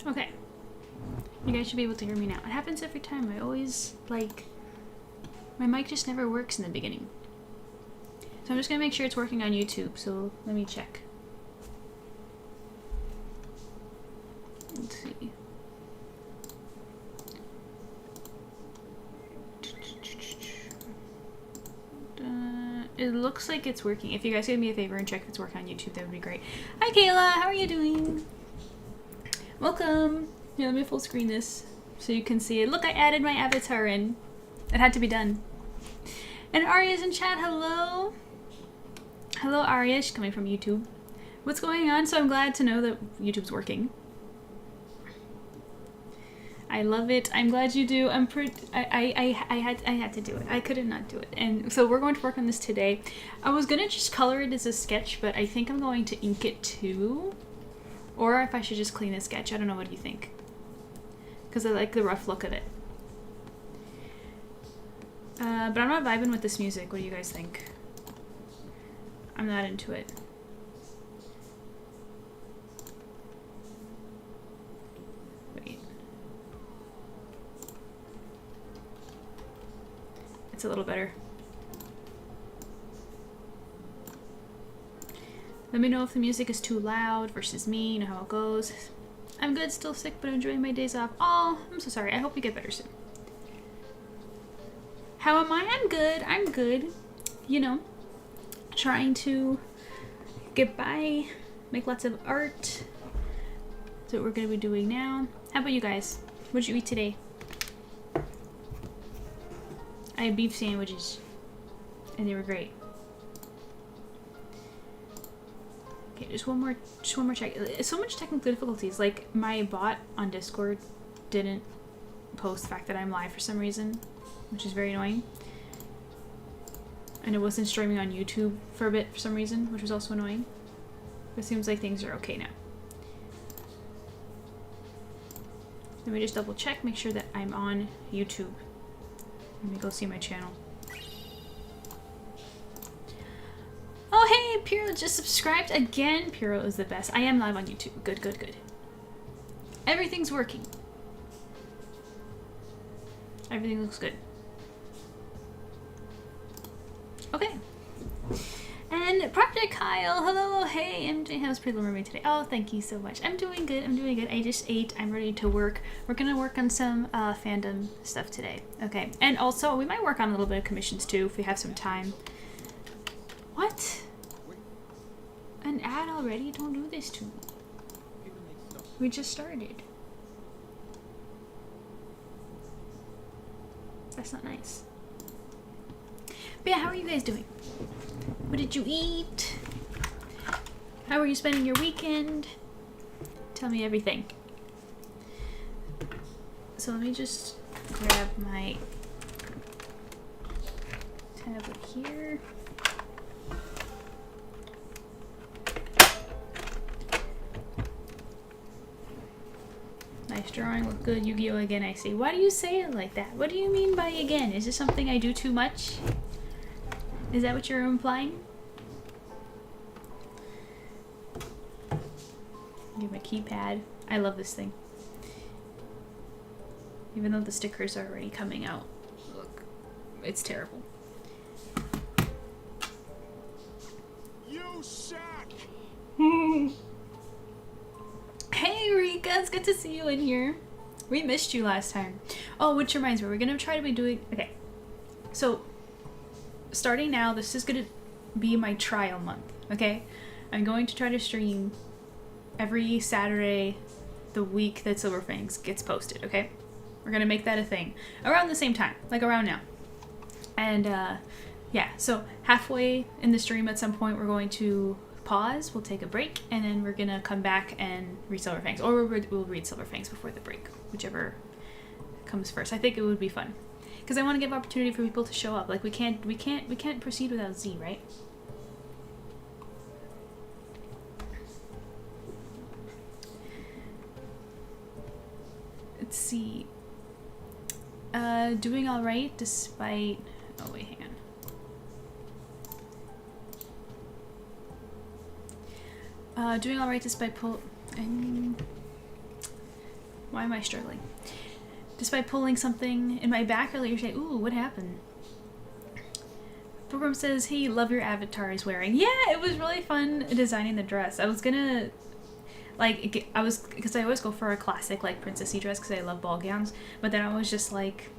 Okay. You guys should be able to hear me now. It happens every time. I always, like, my mic just never works in the beginning. So I'm just gonna make sure it's working on YouTube, so let me check. Let's see. It looks like it's working. If you guys could do me a favor and check if it's working on YouTube, that would be great. Hi Kayla, how are you doing? Welcome. Here, let me full screen this so you can see it. Look, I added my avatar in. It had to be done. And Arya's in chat. Hello. Hello, Arya. She's coming from YouTube. What's going on? So I'm glad to know that YouTube's working. I love it. I'm glad you do. I had to do it. I couldn't not do it. And so we're going to work on this today. I was gonna just color it as a sketch, but I think I'm going to ink it too. Or if I should just clean the sketch. I don't know. What do you think? Because I like the rough look of it. But I'm not vibing with this music. What do you guys think? I'm not into it. Wait. It's a little better. Let me know if the music is too loud versus me. You know how it goes. I'm good, still sick, but I'm enjoying my days off. Oh, I'm so sorry. I hope you get better soon. How am I? I'm good. I'm good. You know, trying get by, make lots of art. That's what we're going to be doing now. How about you guys? What did you eat today? I had beef sandwiches, and they were great. Okay, just one more check. So much technical difficulties. Like, my bot on Discord didn't post the fact that I'm live for some reason, which is very annoying. And it wasn't streaming on YouTube for a bit for some reason, which was also annoying. But it seems like things are okay now. Let me just double check, make sure that I'm on YouTube. Let me go see my channel. Oh hey, Piro just subscribed again. Piro is the best. I am live on YouTube. Good, good, good. Everything's working. Everything looks good. Okay. And Project Kyle, hello, hey, MJ, how's Pretty Little Mermaid today? Oh, thank you so much. I'm doing good, I'm doing good. I just ate, I'm ready to work. We're gonna work on some fandom stuff today. Okay, and also, we might work on a little bit of commissions too, if we have some time. What? An ad already? Don't do this to me. We just started. That's not nice. But yeah, how are you guys doing? What did you eat? How are you spending your weekend? Tell me everything. So let me just grab my tablet here. Nice drawing, look good. Yu-Gi-Oh! Again, I see. Why do you say it like that? What do you mean by again? Is this something I do too much? Is that what you're implying? Get my keypad. I love this thing. Even though the stickers are already coming out. Look, it's terrible. You suck! Hey Rika, it's good to see you in here. We missed you last time. Oh, which reminds me, we're gonna try to be doing... Okay, so starting now, this is gonna be my trial month, okay? I'm going to try to stream every Saturday the week that SILVERFANGS gets posted, okay? We're gonna make that a thing. Around the same time, like around now. And yeah, so halfway in the stream at some point we're going to pause, we'll take a break, and then we're gonna come back and read SILVERFANGS. Or we'll read SILVERFANGS before the break, whichever comes first. I think it would be fun. Because I want to give opportunity for people to show up. Like we can't proceed without Z, right? Let's see. Doing all right despite. Oh wait, hang on. Doing all right despite Why am I struggling? Despite pulling something in my back earlier today. Ooh, what happened? Program says, hey, love your avatar is wearing. Yeah, it was really fun designing the dress. I was gonna, like, because I always go for a classic, like, princessy dress because I love ball gowns. But then I was just like,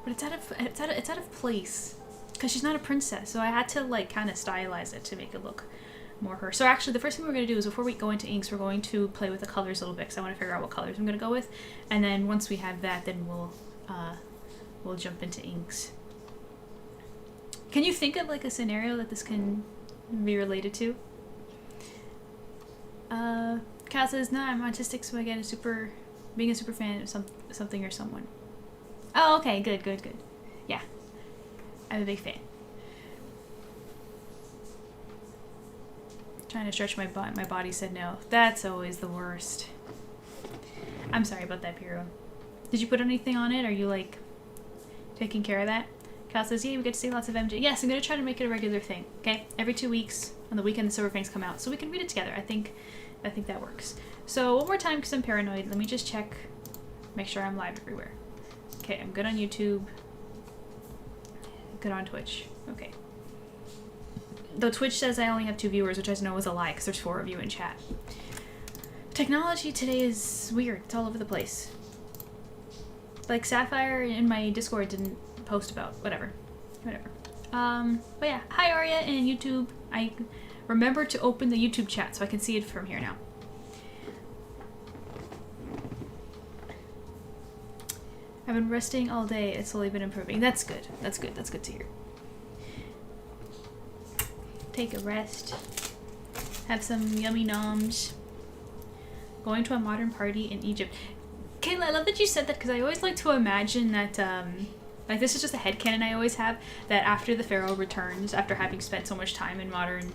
but it's out of place because she's not a princess. So I had to, like, kind of stylize it to make it look more her. So actually, the first thing we're going to do is before we go into inks, we're going to play with the colors a little bit because I want to figure out what colors I'm going to go with. And then once we have that, then we'll jump into inks. Can you think of like a scenario that this can be related to? Kat says, no, I'm autistic, so I get being a super fan of something or someone. Oh, okay, good. Yeah, I'm a big fan. Trying to stretch my butt. My body said no. That's always the worst. I'm sorry about that, Piero. Did you put anything on it? Are you like taking care of that? Cal says, yeah, we get to see lots of MJ. Yes, I'm going to try to make it a regular thing. Okay? Every 2 weeks on the weekend the Silver Fangs come out so we can read it together. I think that works. So one more time because I'm paranoid. Let me just check. Make sure I'm live everywhere. Okay, I'm good on YouTube. Good on Twitch. Okay. Though Twitch says I only have 2 viewers, which I know is a lie because there's 4 of you in chat. Technology today is weird. It's all over the place. Like Sapphire in my Discord didn't post about. Whatever. But yeah. Hi Arya and YouTube. I remember to open the YouTube chat so I can see it from here now. I've been resting all day. It's slowly been improving. That's good. That's good. That's good to hear. Take a rest, have some yummy noms. Going to a modern party in Egypt. Kayla, I love that you said that because I always like to imagine that, like this is just a headcanon I always have, that after the pharaoh returns, after having spent so much time in modern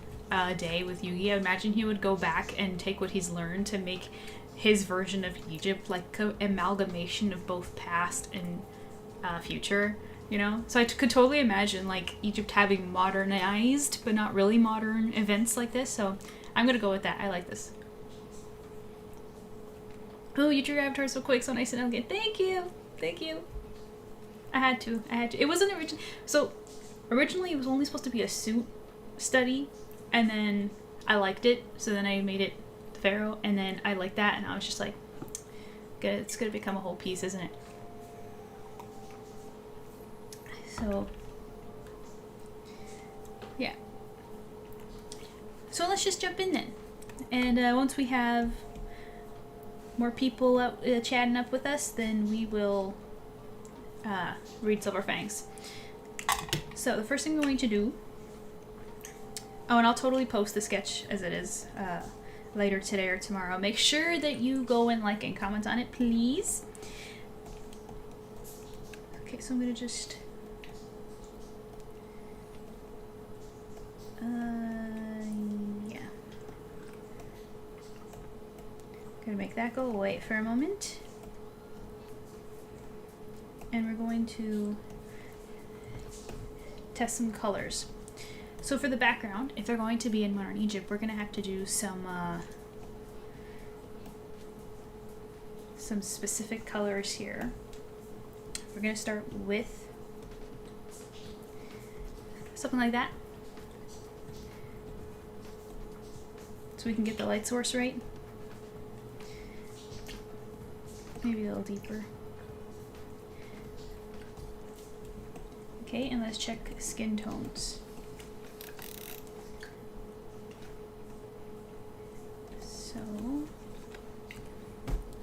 day with Yugi, I imagine he would go back and take what he's learned to make his version of Egypt, like an amalgamation of both past and future. You know? So I could totally imagine, like, Egypt having modernized, but not really modern events like this. So I'm gonna go with that. I like this. Oh, you drew your avatar so quick, so nice and elegant. Thank you! Thank you. I had to. It wasn't originally it was only supposed to be a suit study, and then I liked it, so then I made it the pharaoh, and then I liked that, and I was just like, it's gonna become a whole piece, isn't it? So, yeah. So let's just jump in then. And once we have more people out chatting up with us, then we will read Silver Fangs. So the first thing we're going to do... Oh, and I'll totally post the sketch as it is later today or tomorrow. Make sure that you go and like and comment on it, please. Okay, so I'm going to just... yeah. Gonna make that go away for a moment. And we're going to test some colors. So for the background, if they're going to be in modern Egypt, we're gonna have to do some specific colors here. We're gonna start with something like that. So we can get the light source right. Maybe a little deeper. Okay, and let's check skin tones. So,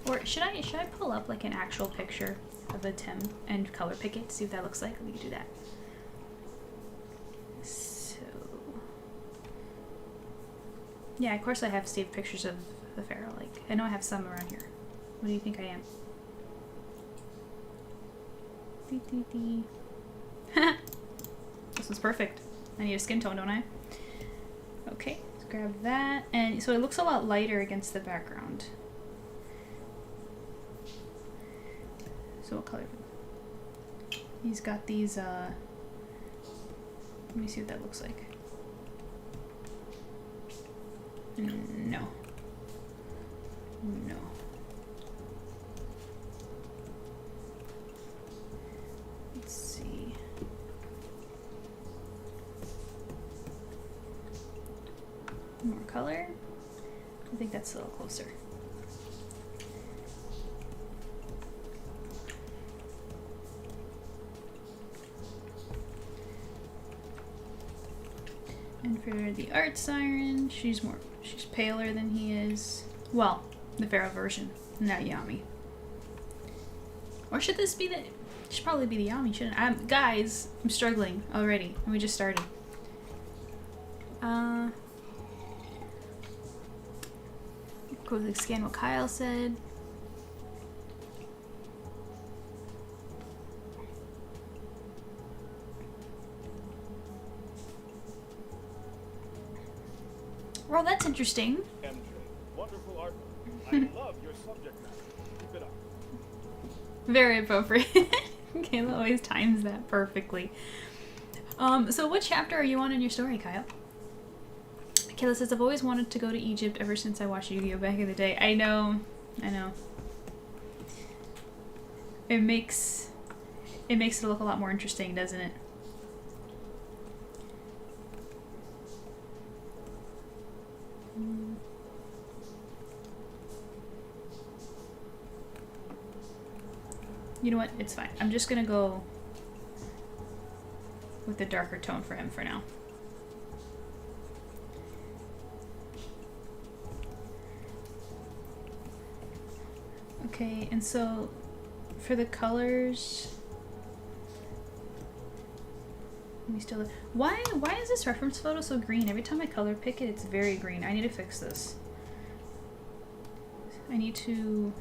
or should I pull up like an actual picture of Atem and color pick it, see what that looks like? We can do that. So, yeah, of course I have saved pictures of the pharaoh. Like, I know I have some around here. What do you think I am? This was perfect. I need a skin tone, don't I? Okay, let's grab that. And so it looks a lot lighter against the background. So what color? He's got these, let me see what that looks like. No. No. More color. I think that's a little closer. And for the art siren, she's paler than he is. Well, the Pharaoh version, not Yami. Or should this be the? It should probably be the Yami, shouldn't I? Guys, I'm struggling already, and we just started. Quickly scan what Kyle said. Well, that's interesting. MJ, wonderful art. I love your subject matter. Keep it up. Very appropriate. Kayla always times that perfectly. So what chapter are you on in your story, Kyle? Kayla says, I've always wanted to go to Egypt ever since I watched Yu-Gi-Oh! Back in the day. I know. It makes it look a lot more interesting, doesn't it? You know what? It's fine. I'm just gonna go with the darker tone for him for now. Okay, and so for the colors, let me still. Why is this reference photo so green? Every time I color pick it, it's very green. I need to fix this. I need to.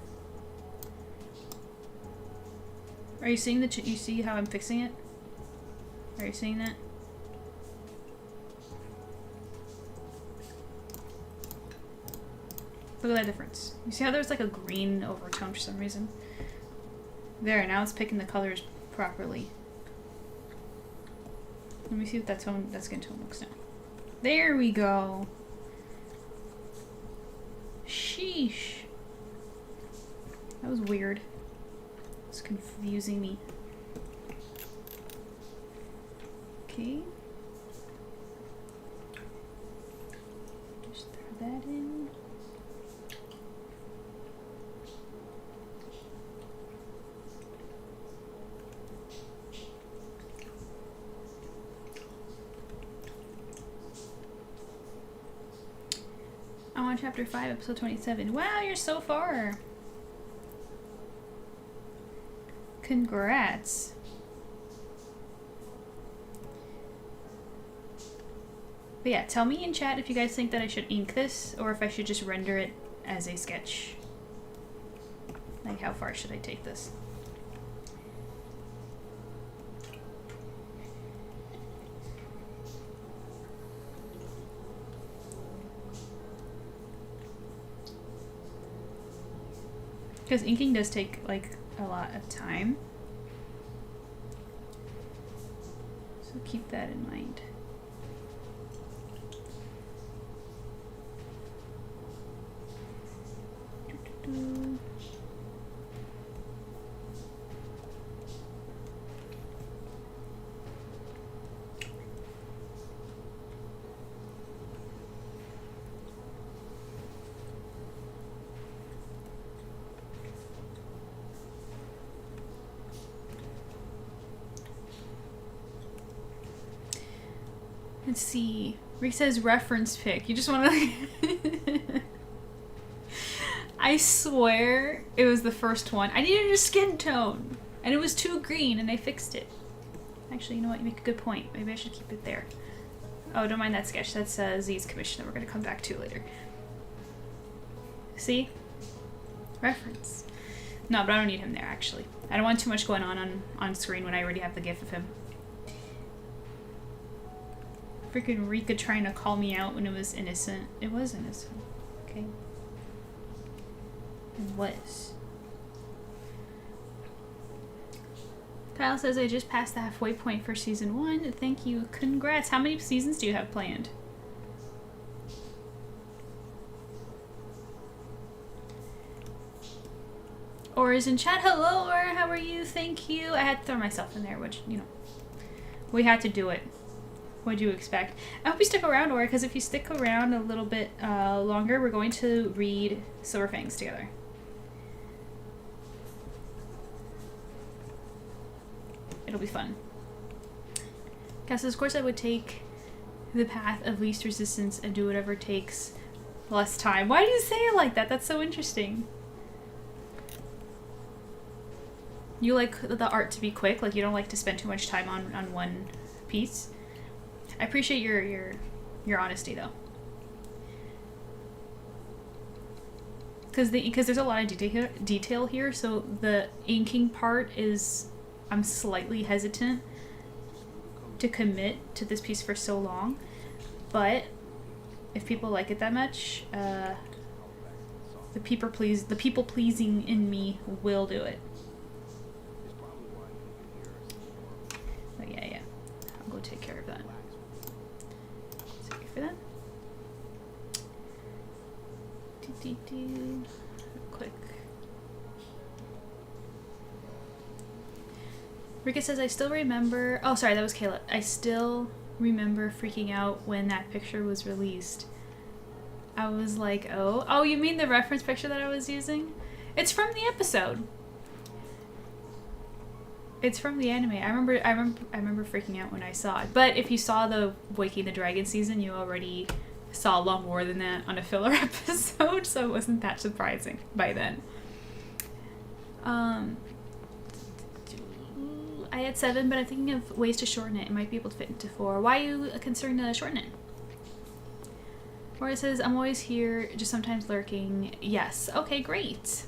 Are you seeing you see how I'm fixing it? Are you seeing that? Look at that difference. You see how there's like a green overtone for some reason? There, now it's picking the colors properly. Let me see what that skin tone looks now. There we go. Sheesh. That was weird. It's confusing me. Okay. Just throw that in. I'm on chapter 5, episode 27. Wow, you're so far. Congrats. But yeah, tell me in chat if you guys think that I should ink this or if I should just render it as a sketch. Like, how far should I take this? Because inking does take, like, a lot of time. So keep that in mind. Doo-doo-doo. Let's see. Rick says reference pic. You just want to... I swear it was the first one. I needed a skin tone. And it was too green and I fixed it. Actually, you know what? You make a good point. Maybe I should keep it there. Oh, don't mind that sketch. That's Z's commission that we're going to come back to later. See? Reference. No, but I don't need him there, actually. I don't want too much going on screen when I already have the gif of him. Freaking Rika trying to call me out when it was innocent. It was innocent. Okay. It was. Kyle says I just passed the halfway point for season 1. Thank you. Congrats. How many seasons do you have planned? Or is in chat. Hello, or how are you? Thank you. I had to throw myself in there, which, you know, we had to do it. What'd you expect? I hope you stick around, Aura, because if you stick around a little bit longer, we're going to read Silver Fangs together. It'll be fun. Guess, of course, I would take the path of least resistance and do whatever takes less time. Why do you say it like that? That's so interesting. You like the art to be quick, like you don't like to spend too much time on one piece. I appreciate your honesty though. Because there's a lot of detail here, so the inking part is, I'm slightly hesitant to commit to this piece for so long, but if people like it that much, the people pleasing in me will do it. But yeah, I'll go take care of that. Sorry for that. Quick. Rika says, I still remember... Oh, sorry, that was Kayla. I still remember freaking out when that picture was released. I was like, oh. Oh, you mean the reference picture that I was using? It's from the episode. It's from the anime. I remember freaking out when I saw it. But if you saw the Waking the Dragon season, you already saw a lot more than that on a filler episode, so it wasn't that surprising by then. I had 7, but I'm thinking of ways to shorten it. It might be able to fit into 4. Why are you considering to shorten it? Or it says, I'm always here, just sometimes lurking. Yes. Okay, great.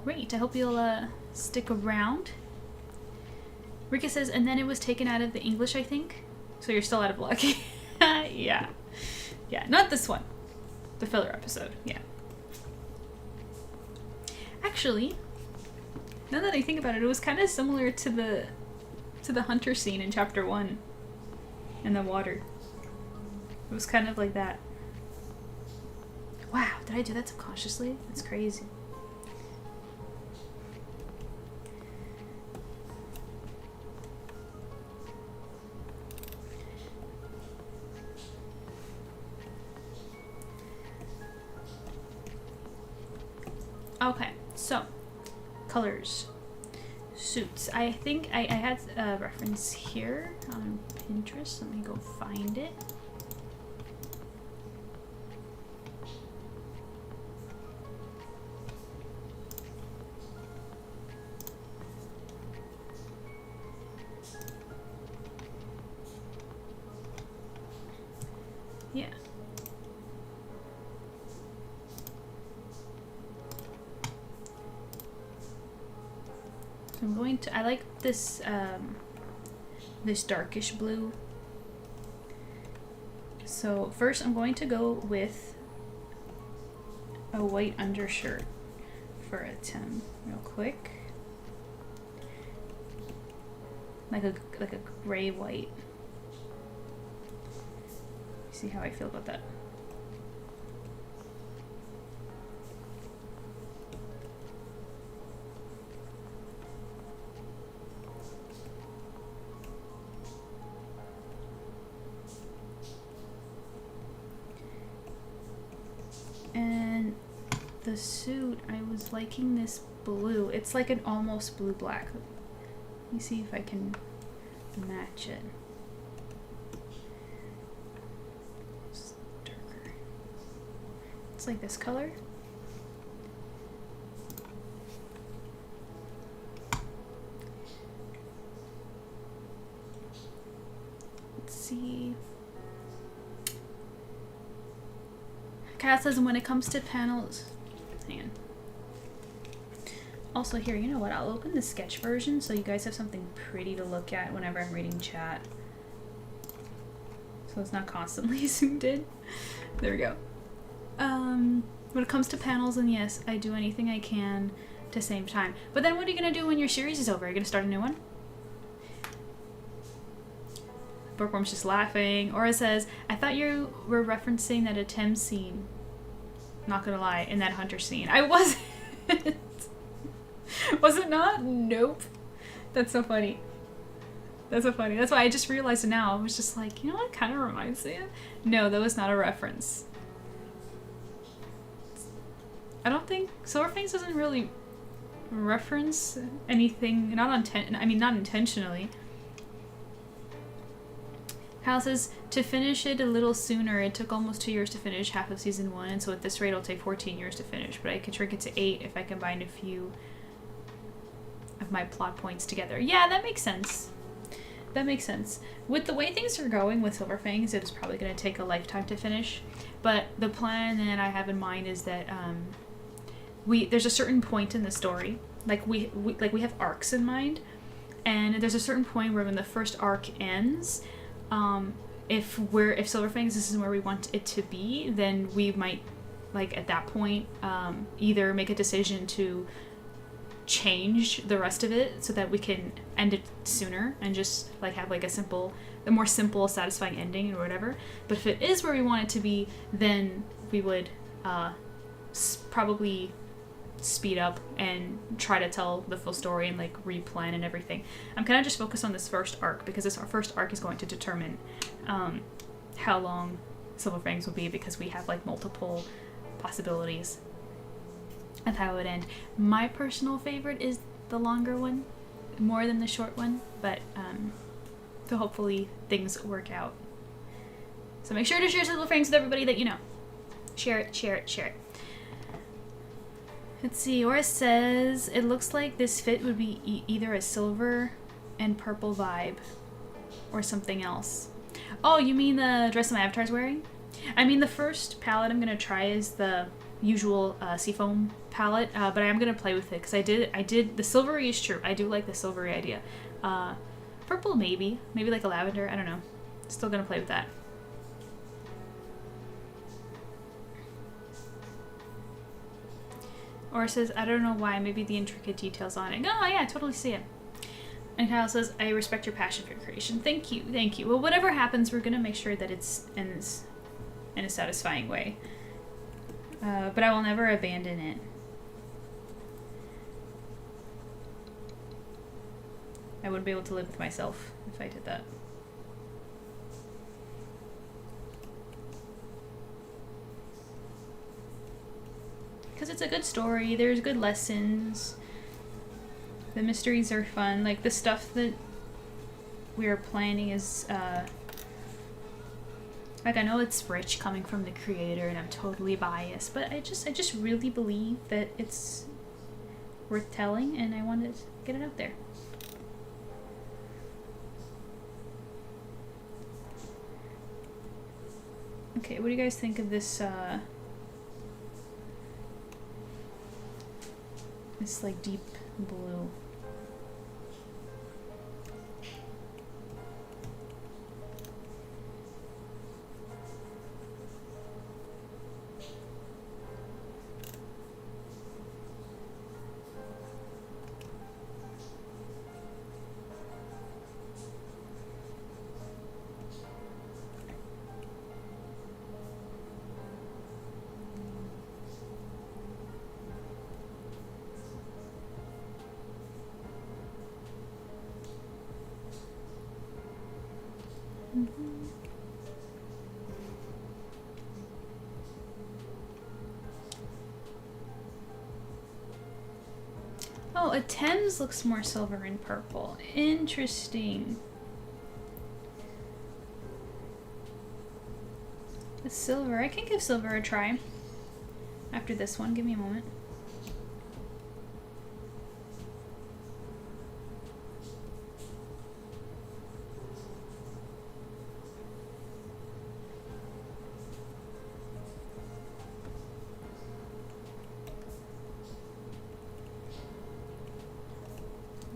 Great. I hope you'll stick around. Rika says, and then it was taken out of the English, I think. So you're still out of luck. Yeah. Yeah, not this one. The filler episode. Yeah. Actually, now that I think about it, it was kind of similar to the hunter scene in chapter 1 in the water. It was kind of like that. Wow, did I do that subconsciously? That's crazy. Okay, so colors, suits. I think I had a reference here on Pinterest. Let me go find it. Yeah. So I'm going to, I like this, this darkish blue. So first I'm going to go with a white undershirt for Atem real quick. Like a gray white. See how I feel about that. And the suit, I was liking this blue. It's like an almost blue black. Let me see if I can match it. It's darker. It's like this color. Let's see. Kat says, when it comes to panels, hang on. Also here, you know what? I'll open the sketch version so you guys have something pretty to look at whenever I'm reading chat. So it's not constantly zoomed in. There we go. When it comes to panels, and yes, I do anything I can to save time. But then what are you gonna do when your series is over? Are you gonna start a new one? Bookworm's just laughing. Aura says, I thought you were referencing that Atem scene. Not gonna lie, in that hunter scene. I wasn't. Was it not? Nope. That's so funny. That's so funny. That's why I just realized it now. I was just like, you know what kind of reminds me of? No, that was not a reference. I don't think Silver Fangs doesn't really reference anything, not intentionally. Hal says, to finish it a little sooner, it took almost 2 years to finish half of season 1, and so at this rate it'll take 14 years to finish, but I could shrink it to 8 if I combined a few of my plot points together. Yeah, that makes sense. That makes sense. With the way things are going with Silver Fangs, it is probably going to take a lifetime to finish, but the plan that I have in mind is that there's a certain point in the story, like we have arcs in mind, and there's a certain point where when the first arc ends, if Silver Fangs this is where we want it to be, then we might, like at that point, either make a decision to change the rest of it so that we can end it sooner and just like have like a more simple, satisfying ending or whatever. But if it is where we want it to be, then we would probably speed up and try to tell the full story and like replan and everything. I'm kind of just focused on this first arc because this first arc is going to determine how long Silver Fangs will be, because we have like multiple possibilities of how it would end. My personal favorite is the longer one more than the short one, but so hopefully things work out. So make sure to share Silver Fangs with everybody that you know. Share it, share it, share it. Let's see, Aura says, it looks like this fit would be either a silver and purple vibe or something else. Oh, you mean the dress that my avatar's wearing? I mean, the first palette I'm going to try is the usual Seafoam palette, but I am going to play with it because I did, the silvery is true. I do like the silvery idea. Purple maybe like a lavender, I don't know. Still going to play with that. Or says, I don't know why, maybe the intricate details on it. Oh yeah, I totally see it. And Kyle says, I respect your passion for creation. Thank you, thank you. Well, whatever happens, we're gonna make sure that it ends in a satisfying way. But I will never abandon it. I wouldn't be able to live with myself if I did that. Because it's a good story, there's good lessons, the mysteries are fun, like the stuff that we are planning is, like I know it's rich coming from the creator and I'm totally biased, but I just really believe that it's worth telling and I want to get it out there. Okay, what do you guys think of this, this like deep blue? Oh, Atem's looks more silver and purple. Interesting. The silver. I can give silver a try after this one. Give me a moment.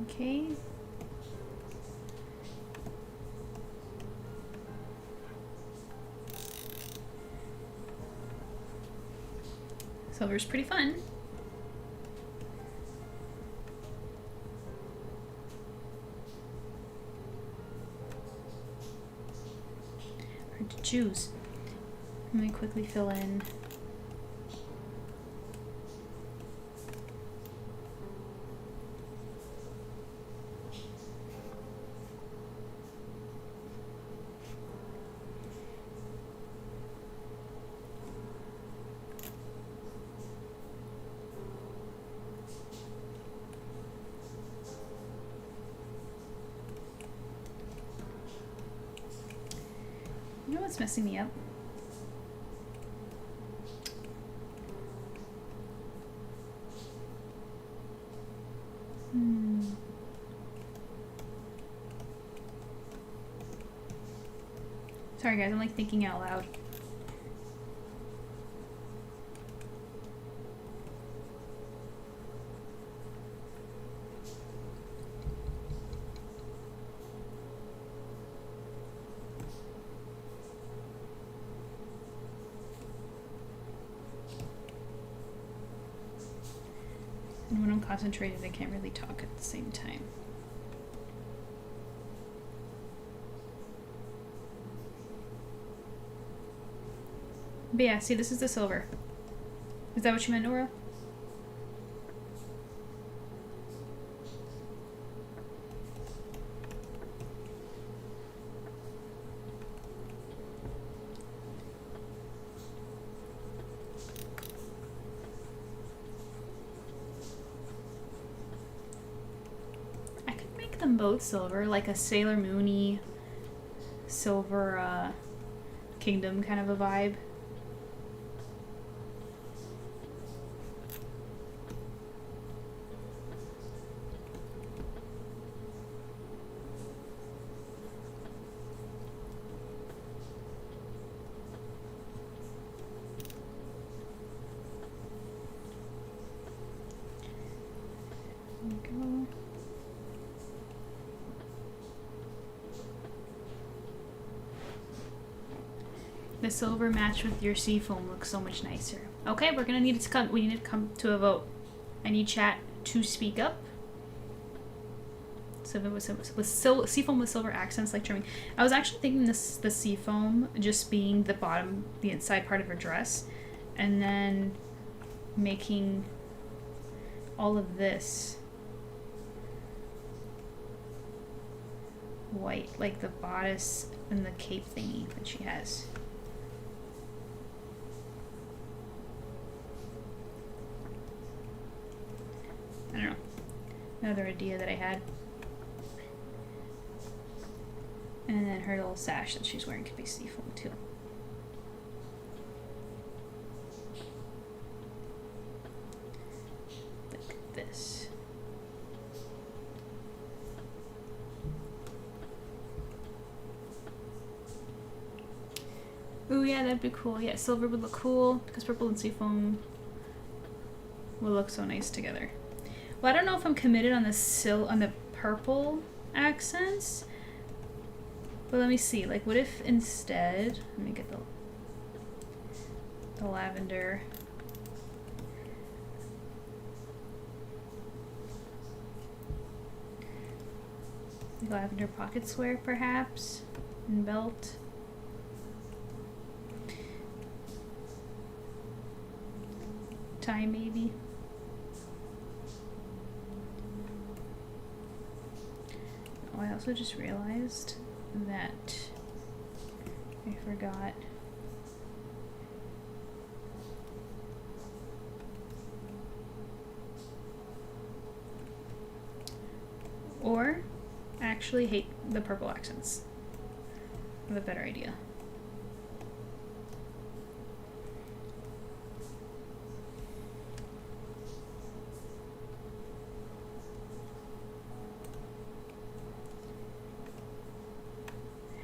Okay. Silver's pretty fun. Hard to choose. Let me quickly fill in. You know what's messing me up? Sorry guys, I'm like thinking out loud. And when I'm concentrated, I can't really talk at the same time. But yeah, see, this is the silver. Is that what you meant, Nora? I could make them both silver, like a Sailor Moon-y silver kingdom kind of a vibe. The silver match with your seafoam looks so much nicer. Okay, we're gonna need it to come. We need to come to a vote. I need chat to speak up. Seafoam with silver accents like trimming. I was actually thinking the seafoam just being the bottom, the inside part of her dress, and then making all of this white, like the bodice and the cape thingy that she has. I don't know. Another idea that I had. And then her little sash that she's wearing could be seafoam too. Like this. Ooh, yeah, that'd be cool. Yeah, silver would look cool because purple and seafoam will look so nice together. Well, I don't know if I'm committed on the purple accents, but let me see. Like, what if instead, let me get the lavender. Lavender pocket square, perhaps, and belt. Tie, maybe. Oh, I also just realized that I forgot. Or actually hate the purple accents. I have a better idea.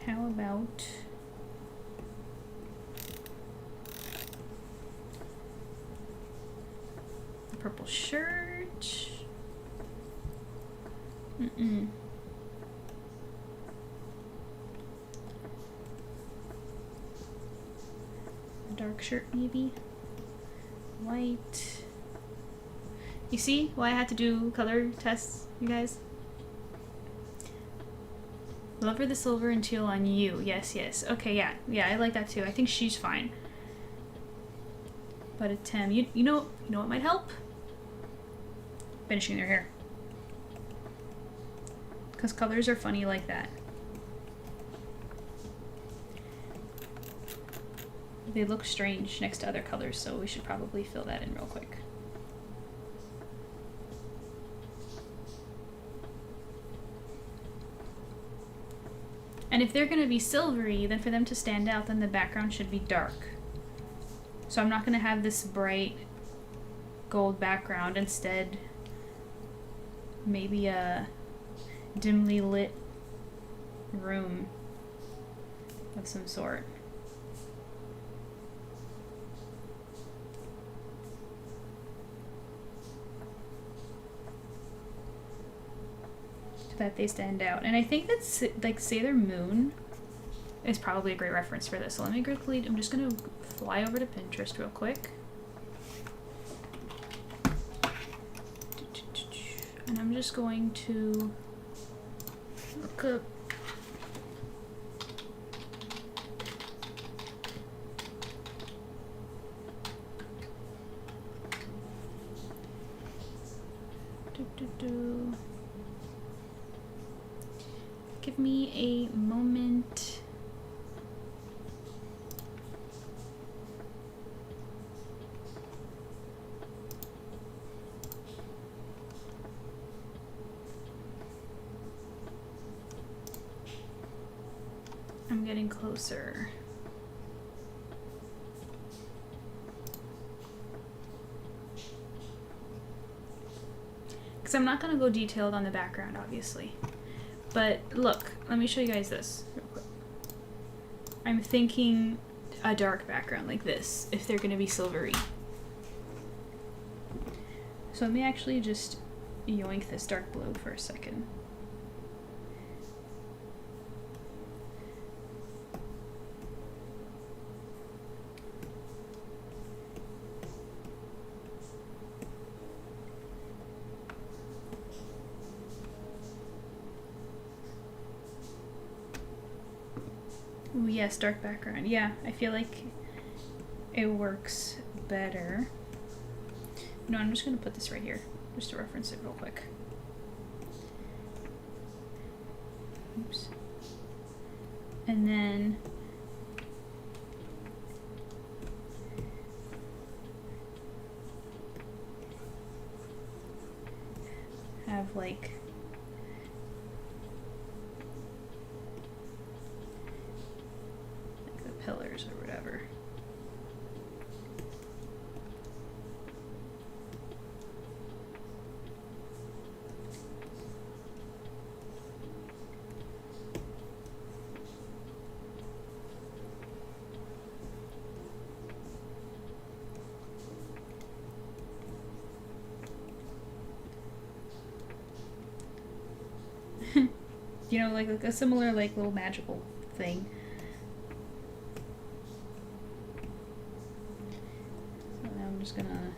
How about the purple shirt? Mm-mm. A dark shirt, maybe. White. You see why I had to do color tests, you guys? Love her the silver and teal on you. Yes, yes. Okay, yeah. Yeah, I like that too. I think she's fine. But Atem, you know what might help? Finishing their hair. Because colors are funny like that. They look strange next to other colors, so we should probably fill that in real quick. And if they're going to be silvery, then for them to stand out, then the background should be dark. So I'm not going to have this bright gold background. Instead, maybe a dimly lit room of some sort. So that they stand out. And I think that's like Sailor Moon is probably a great reference for this. So let me quickly, I'm just gonna fly over to Pinterest real quick. And I'm just going to look up Give me a moment. I'm getting closer. Because I'm not going to go detailed on the background, obviously. But look, let me show you guys this real quick. I'm thinking a dark background like this, if they're going to be silvery. So let me actually just yoink this dark blue for a second. Ooh, yes, dark background. Yeah, I feel like it works better. No, I'm just going to put this right here, just to reference it real quick. Oops. And then have like the pillars or whatever. You know, like a similar, like, little magical thing. So now I'm just gonna...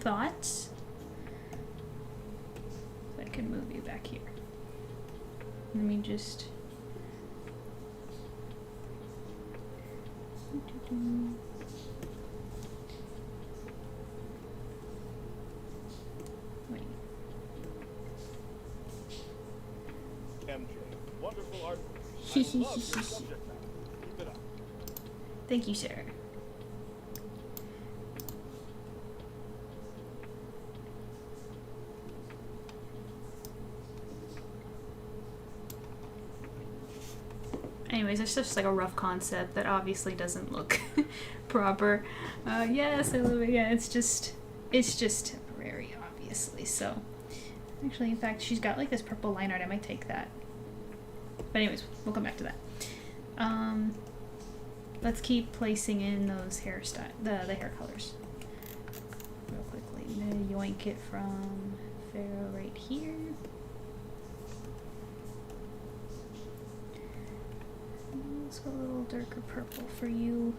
Thoughts? So I can move you back here. Let me just... Wait. MJ, wonderful art. I love your subject matter. Keep it up. Thank you, sir. Anyways, it's just like a rough concept that obviously doesn't look proper. Yes, I love it. Yeah, it's just temporary, obviously. So, actually, in fact, she's got like this purple line art. I might take that. But anyways, we'll come back to that. Let's keep placing in those hairstyle, the hair colors, real quickly. I'm gonna yoink it from Pharaoh right here. Let's go a little darker purple for you.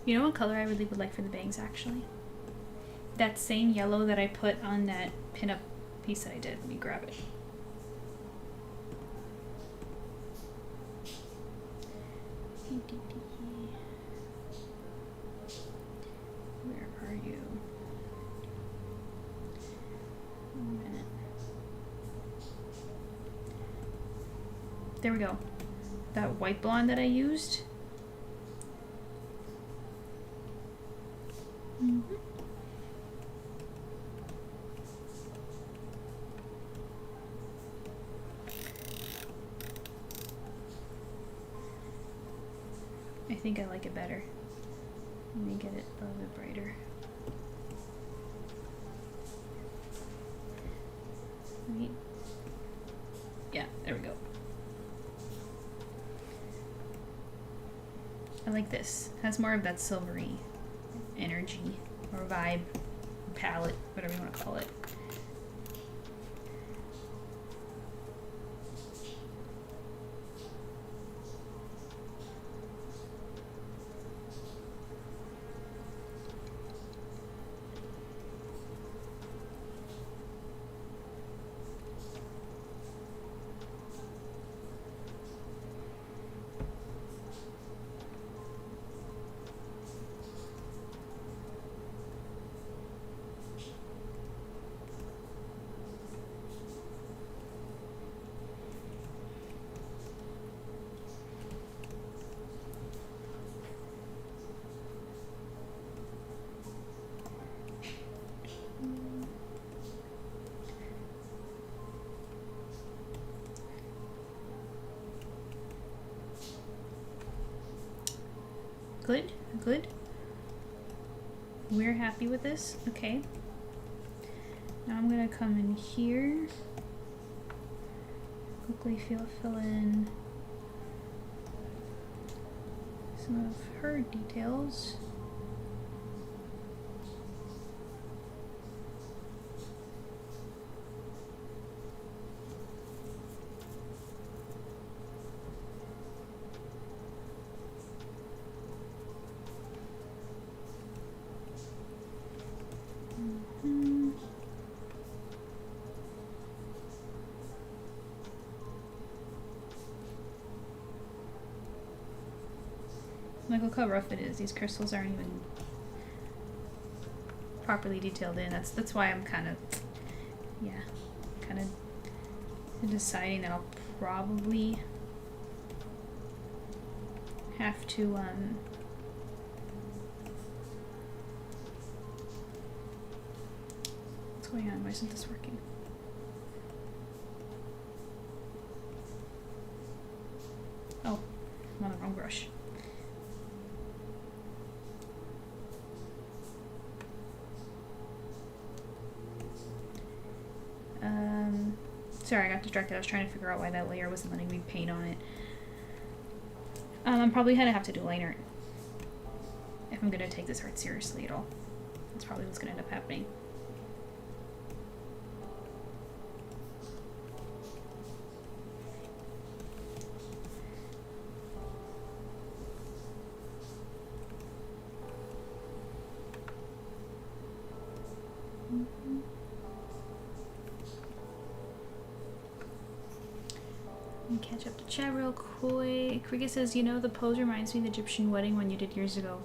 You know what color I really would like for the bangs, actually? that same yellow that I put on that pinup piece that I did. Let me grab it. Where are you? One minute. There we go. That white blonde that I used. Mm-hmm. I think I like it better. Let me get it a little bit brighter. Wait. Yeah, there we go. I like this. It has more of that silvery energy or vibe, palette, whatever you want to call it. Good, good. We're happy with this. Okay. Now I'm gonna come in here. Quickly fill in some of her details. Like, look how rough it is. These crystals aren't even properly detailed in. That's why I'm kind of, yeah, kind of deciding that I'll probably have to, what's going on? Why isn't this working? Oh, I'm on the wrong brush. Sorry, I got distracted. I was trying to figure out why that layer wasn't letting me paint on it. I'm probably gonna have to do line art if I'm gonna take this art seriously at all. That's probably what's gonna end up happening. Catch up to chat real quick. Krika says, you know, the pose reminds me of the Egyptian wedding one you did years ago.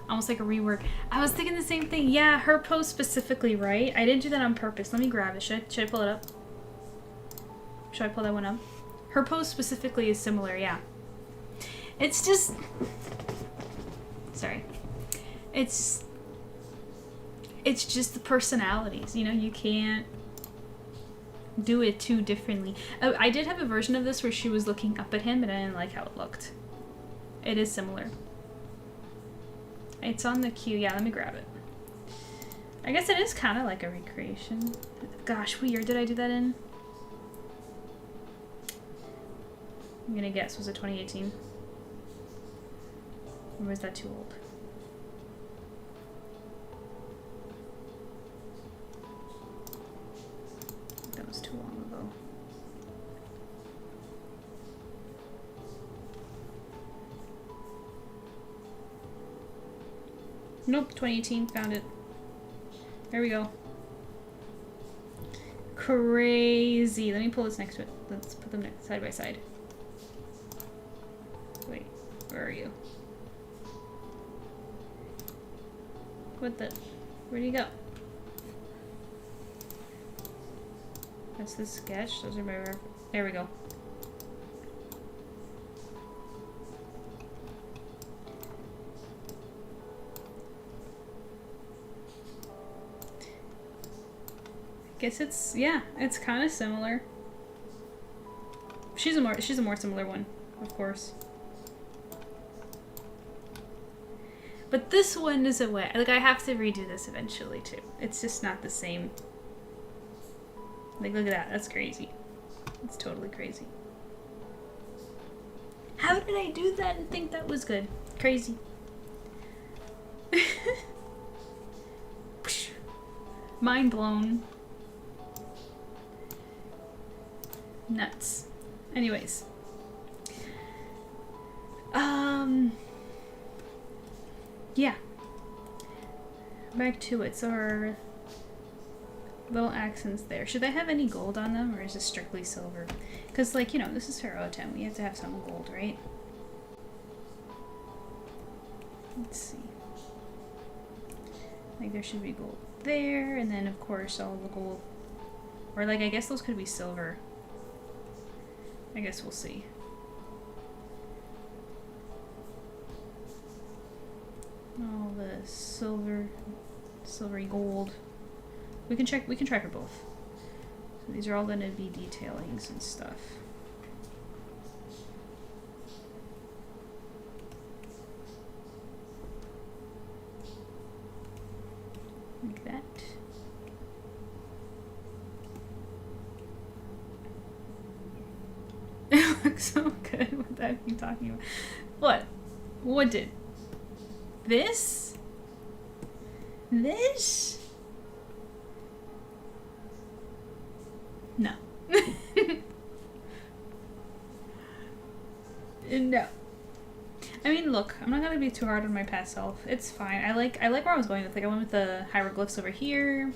Almost like a rework. I was thinking the same thing. Yeah, her pose specifically, right? I didn't do that on purpose. Let me grab it. Should I pull it up? Should I pull that one up? Her pose specifically is similar, yeah. It's just... Sorry. It's just the personalities. You know, you can't do it too differently. Oh, I did have a version of this where she was looking up at him, but I didn't like how it looked. It is similar. It's on the queue. Yeah, let me grab it. I guess it is kind of like a recreation. Gosh, what year did I do that in? I'm gonna guess, was it 2018? Or was that too old? That was too long ago. Nope, 2018, found it. There we go. Crazy. Let me pull this next to it. Let's put them side by side. Wait, where are you? What the? Where'd you go? That's the sketch. Those are my... There we go. Guess it's, yeah, it's kind of similar. She's a more similar one, of course. But this one is a way, like I have to redo this eventually too. It's just not the same. Like look at that, that's crazy. It's totally crazy. How did I do that and think that was good? Crazy. Mind blown. Nuts. Anyways. Yeah. Back to it. So our little accents there. Should they have any gold on them or is it strictly silver? Because like, you know, this is Pharaoh Atem. We have to have some gold, right? Let's see. Like there should be gold there and then of course all the gold. Or like I guess those could be silver. I guess we'll see. All the silvery gold. We can try for both. So these are all going to be detailings and stuff. Like that. It looks so good. What the heck are you talking about? What? What did? This? This? No. No. I mean, look, I'm not gonna be too hard on my past self. It's fine. I like where I was going with. Like, I went with the hieroglyphs over here.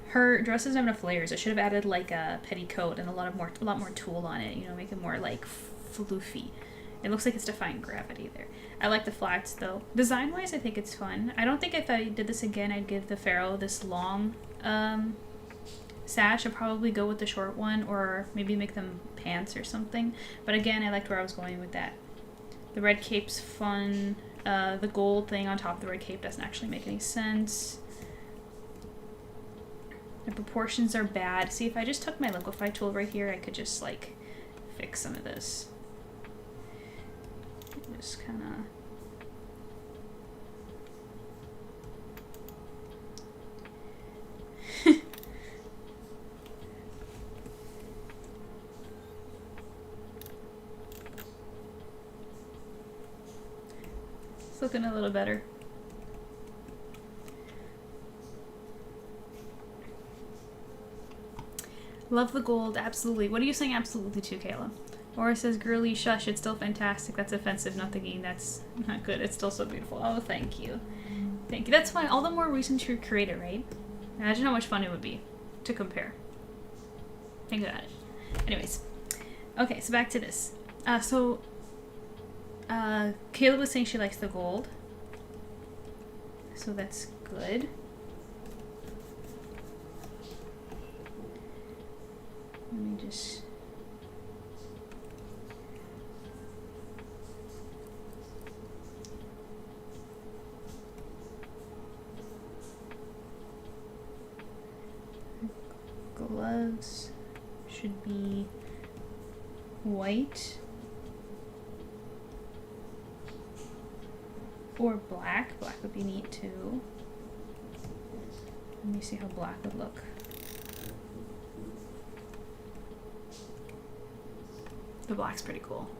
Her dress doesn't have enough layers. I should have added like a petticoat and a lot more tulle on it. You know, make it more like floofy. It looks like it's defying gravity there. I like the flats though. Design-wise, I think it's fun. I don't think if I did this again, I'd give the pharaoh this long sash. I'd probably go with the short one or maybe make them pants or something. But again, I liked where I was going with that. The red cape's fun. The gold thing on top of the red cape doesn't actually make any sense. The proportions are bad. See, if I just took my liquify tool right here, I could just like fix some of this. Just kind of... It's looking a little better. Love the gold, absolutely. What are you saying absolutely to, Kayla? Aura says, girly, shush, it's still fantastic. That's offensive, not thinking that's not good. It's still so beautiful. Oh, thank you. Thank you. That's fine. All the more reason to create it, right? Imagine how much fun it would be to compare. Think about it. Anyways. Okay, so back to this. Kayla was saying she likes the gold. So that's good. Let me just... Gloves should be white or black. Black would be neat too. Let me see how black would look. The black's pretty cool.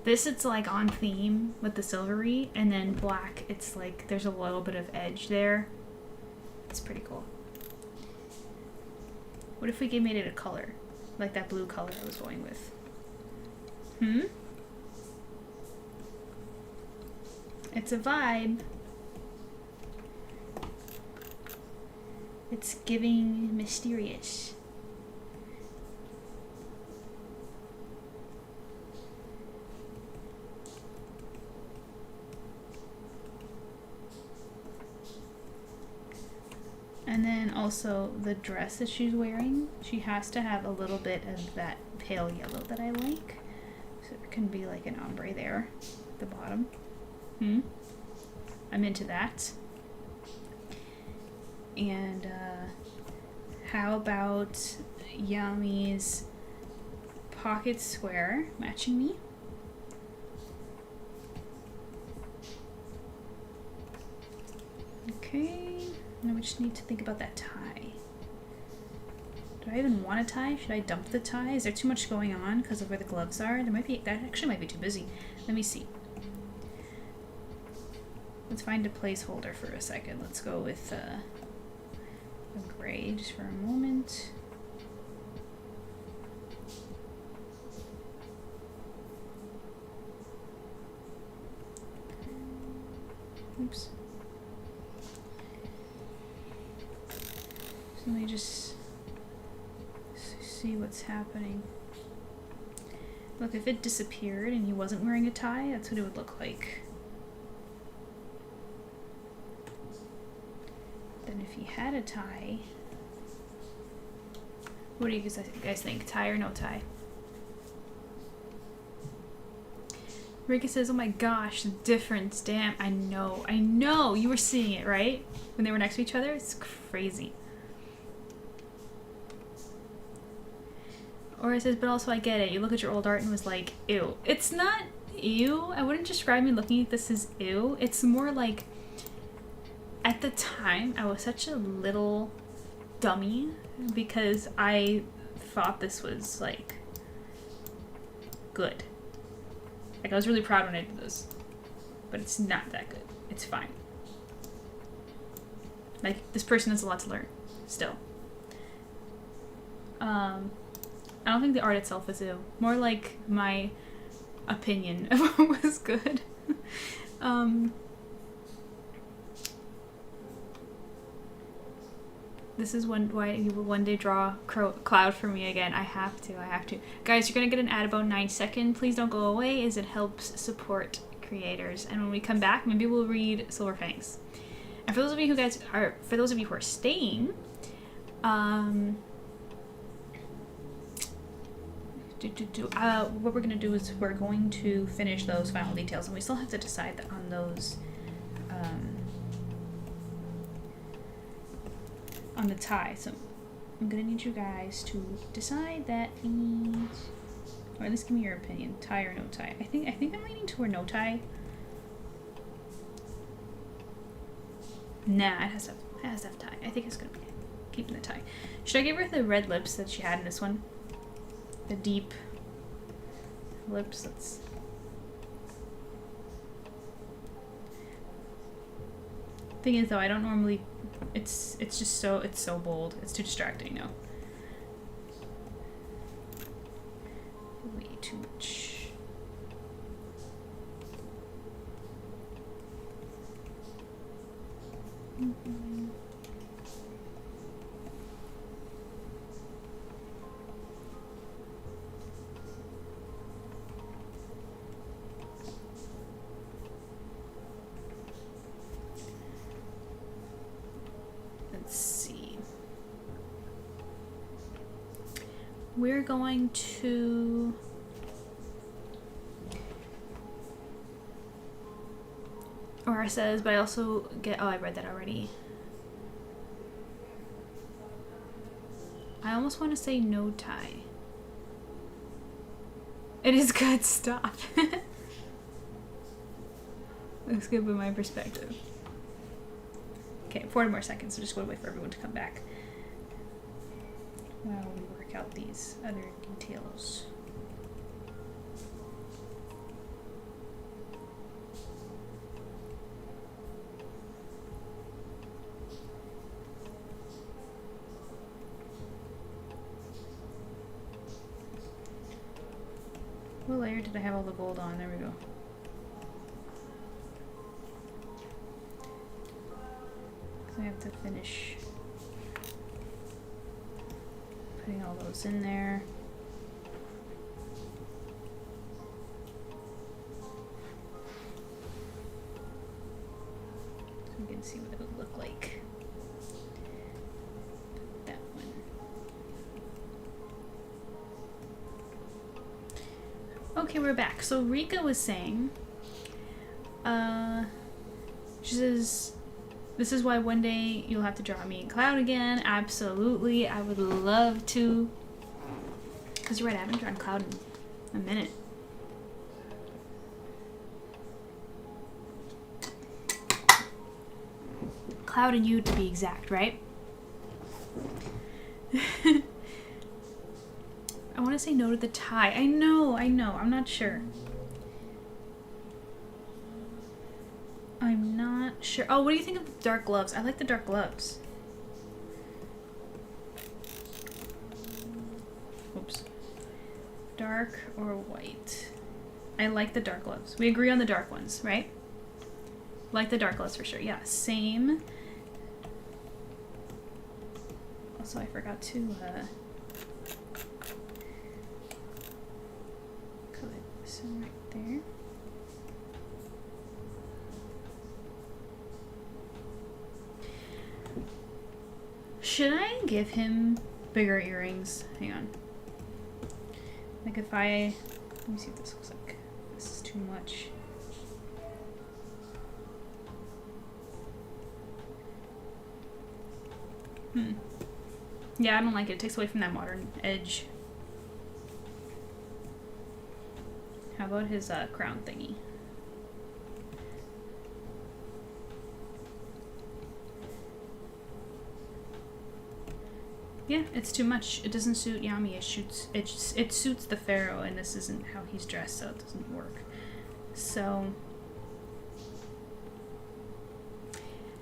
This, it's like on theme with the silvery, and then black, it's like there's a little bit of edge there. It's pretty cool. What if we made it a color? Like that blue color I was going with. It's a vibe. It's giving mysterious. And then also the dress that she's wearing, she has to have a little bit of that pale yellow that I like. So it can be like an ombre there at the bottom. I'm into that. And how about Yami's pocket square matching me? Okay, now we just need to think about that tie. Do I even want a tie? Should I dump the tie? Is there too much going on because of where the gloves are? There might be, that actually might be too busy. Let me see. Let's find a placeholder for a second. Let's go with a gray just for a moment. Oops. So let me just see what's happening. Look, if it disappeared and he wasn't wearing a tie, that's what it would look like. Then if he had a tie, what do you guys think? Tie or no tie? Rika says, oh my gosh, the difference. Damn, I know. You were seeing it, right? When they were next to each other? It's crazy. Or it says, but also I get it. You look at your old art and was like, ew. It's not ew. I wouldn't describe me looking at this as ew. It's more like, at the time, I was such a little dummy because I thought this was, like, good. Like, I was really proud when I did this. But it's not that good. It's fine. Like, this person has a lot to learn. Still. I don't think the art itself is ew. More like my opinion of what was good. This is why you will one day draw cloud for me again. I have to. Guys, you're gonna get an ad about 9 seconds. Please don't go away, as it helps support creators. And when we come back, maybe we'll read Silver FANGS. And for those of you who are staying, what we're gonna do is we're going to finish those final details, and we still have to decide on those. On the tie, so I'm gonna need you guys to decide that, or at least give me your opinion, tie or no tie. I think I'm leaning toward no tie. Nah, it has to have tie. I think it's gonna be keeping the tie. Should I give her the red lips that she had in this one? The deep lips. That's thing is though, I don't normally. It's just so bold. It's too distracting now. Way too much. Let's see. We're going to Aura says, but I also get, oh, I read that already. I almost want to say no tie. It is good, stop. Looks good with my perspective. Okay, 4 more seconds, so just gotta wait for everyone to come back while we work out these other details. What layer did I have all the gold on? There we go. I have to finish Putting all those in there. So we can see what it would look like. That one. Okay, we're back. So Rika was saying, she says, this is why one day you'll have to draw me in Cloud again. Absolutely, I would love to. Because you're right, I haven't drawn Cloud in a minute. Cloud and you to be exact, right? I want to say no to the tie. I know, I'm not sure. I'm not sure. Oh, what do you think of the dark gloves? I like the dark gloves. Oops. Dark or white? I like the dark gloves. We agree on the dark ones, right? Like the dark gloves for sure. Yeah, same. Also, I forgot to color this one right there. Should I give him bigger earrings? Hang on. Like if I... Let me see what this looks like. This is too much. Yeah, I don't like it. It takes away from that modern edge. How about his crown thingy? Yeah, it's too much. It doesn't suit Yami. It suits the pharaoh, and this isn't how he's dressed, so it doesn't work. So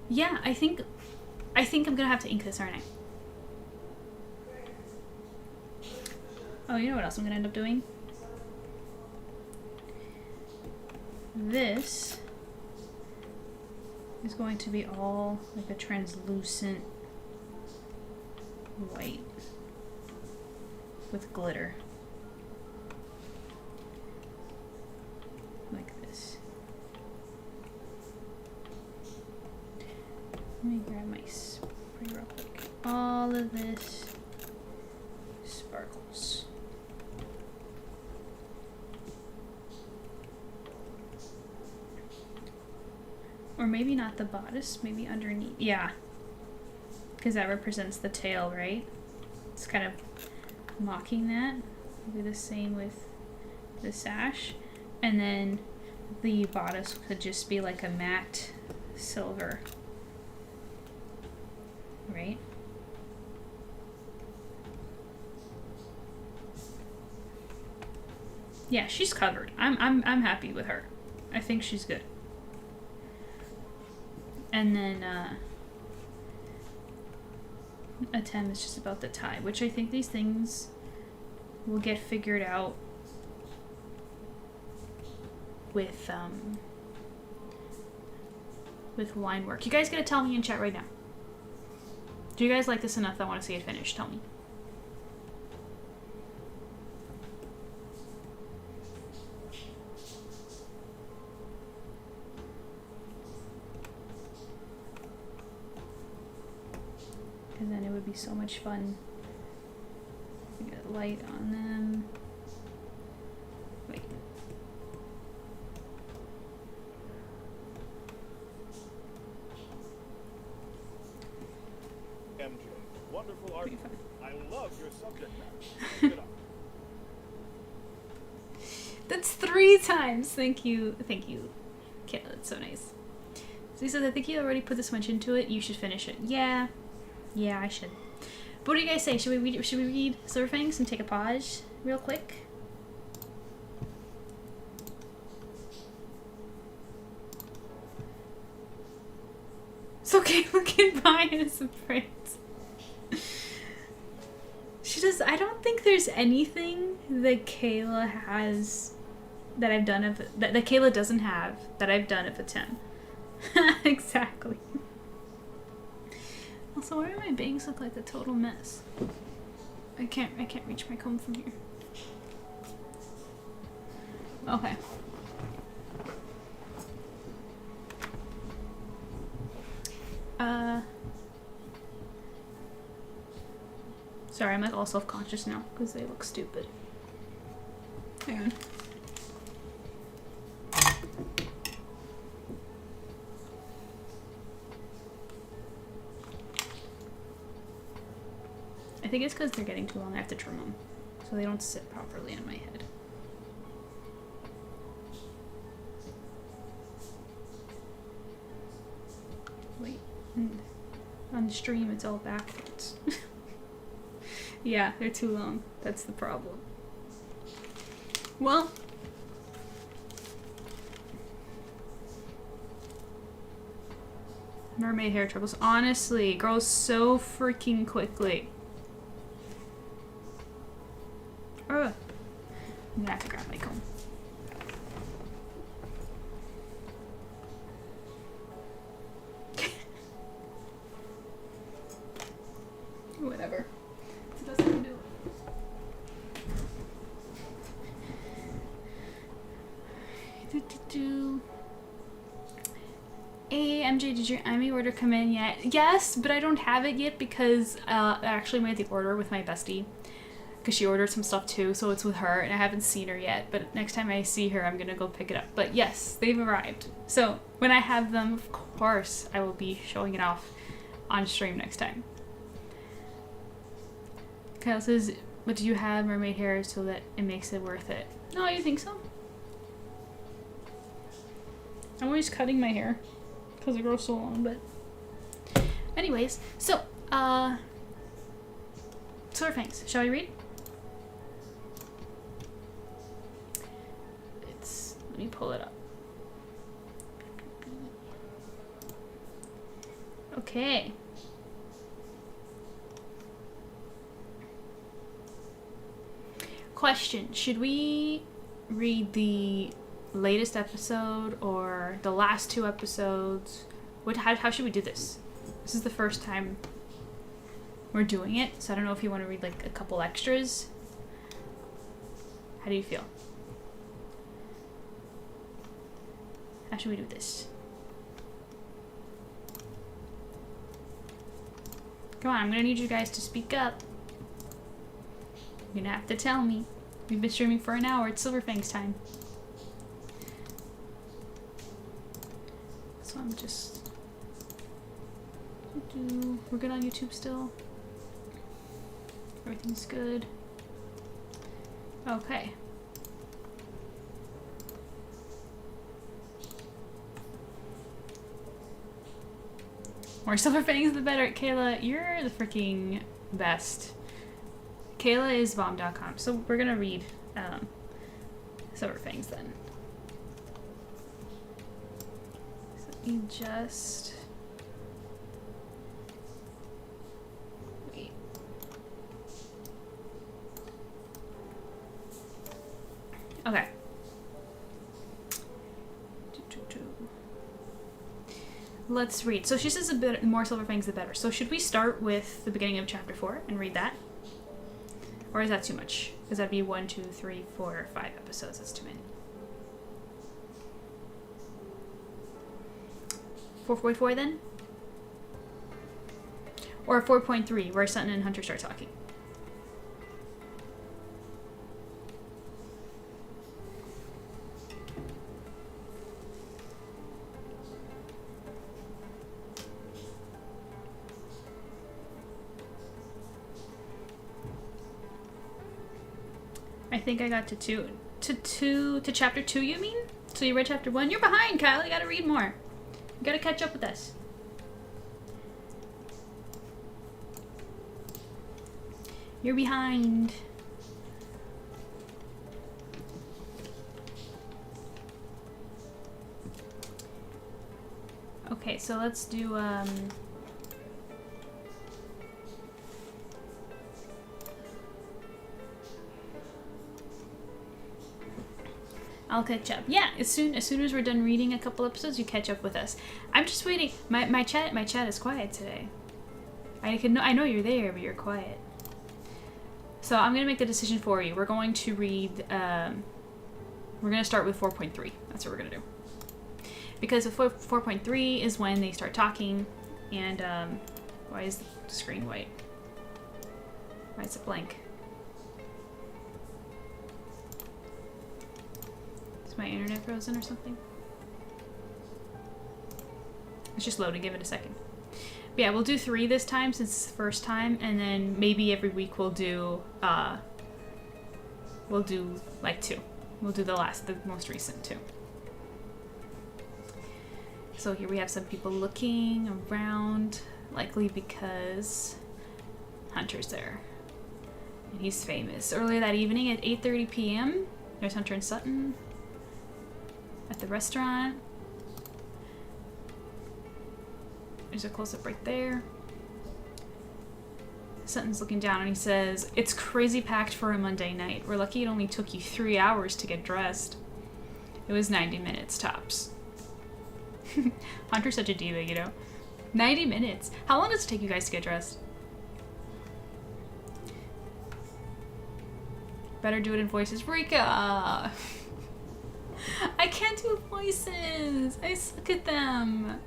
yeah, I think I'm gonna have to ink this, aren't I? Oh, you know what else I'm gonna end up doing? This is going to be all like a translucent white with glitter. Like this. Let me grab my spray real quick. All of this sparkles. Or maybe not the bodice, maybe underneath. Yeah. Because that represents the tail, right? It's kind of mocking that. Do the same with the sash. And then the bodice could just be like a matte silver. Right? Yeah, she's covered. I'm happy with her. I think she's good. And then Atem is just about the tie, which I think these things will get figured out with line work. You guys gotta tell me in chat right now. Do you guys like this enough that I want to see it finished? Tell me. Because then it would be so much fun to get light on them. Wait. MJ, wonderful art. I love your subject matter. Keep it up. That's 3 times. Thank you. Thank you. Kayla, that's so nice. So he says, I think you already put this much into it. You should finish it. Yeah. Yeah, I should. But what do you guys say? Should we read SilverFangs and take a pause real quick? So Kayla can buy us a prince. She does. I don't think there's anything that Kayla has that I've done of that Kayla doesn't have that I've done of Atem. Exactly. Also, why do my bangs look like a total mess? I can't reach my comb from here. Okay. Sorry, I'm like all self-conscious now because they look stupid. Hang on. I think it's because they're getting too long. I have to trim them so they don't sit properly in my head. Wait, on the stream it's all backwards. Yeah, they're too long. That's the problem. Well, mermaid hair troubles. Honestly, it grows so freaking quickly. Ugh. I'm gonna have to grab my comb. Whatever. It doesn't do it. AMJ, did your Amy order come in yet? Yes, but I don't have it yet because I actually made the order with my bestie. Because she ordered some stuff too, so it's with her, and I haven't seen her yet, but next time I see her, I'm gonna go pick it up. But yes, they've arrived. So when I have them, of course, I will be showing it off on stream next time. Kyle says, but do you have mermaid hair so that it makes it worth it? No, you think so? I'm always cutting my hair because it grows so long, but anyways, so, SILVERPORT, shall we read? Let me pull it up. Okay. Question, should we read the latest episode or the last two episodes? How should we do this? This is the first time we're doing it, so I don't know if you want to read like a couple extras. How do you feel? How should we do this? Come on, I'm gonna need you guys to speak up. You're gonna have to tell me. We've been streaming for an hour. It's SILVERPORT time. So I'm just... We're good on YouTube still. Everything's good. Okay. More SILVERPORT the better. Kayla, you're the freaking best. Kayla is bomb.com. So we're gonna read SILVERPORT then. So let me just wait. Okay. Let's read. So she says a bit more SILVERPORT the better. So should we start with the beginning of chapter 4 and read that? Or is that too much? Because that'd be 1, 2, 3, 4, 5 episodes. That's too many. 4.4 then? Or 4.3 where Sutton and Hunter start talking. I think I got to chapter 2, you mean? So you read chapter 1? You're behind, Kyle. You gotta read more. You gotta catch up with us. You're behind. Okay, so let's do, I'll catch up. Yeah, as soon as we're done reading a couple episodes, you catch up with us. I'm just waiting. My chat is quiet today. I know you're there, but you're quiet. So I'm going to make the decision for you. We're going to read, we're going to start with 4.3. That's what we're going to do. Because 4.3 is when they start talking, and why is the screen white? Why is it blank? Is my internet frozen or something? It's just loading, give it a second. But yeah, we'll do 3 this time since it's the first time, and then maybe every week we'll do like 2. We'll do the most recent 2. So here we have some people looking around, likely because Hunter's there. And he's famous. Earlier that evening at 8:30 p.m., there's Hunter and Sutton at the restaurant. There's a close-up right there. Sutton's looking down and he says, "It's crazy packed for a Monday night. We're lucky it only took you 3 hours to get dressed." It was 90 minutes tops. Hunter's such a diva, you know? 90 minutes. How long does it take you guys to get dressed? Better do it in voices. Rika! I can't do voices. I suck at them.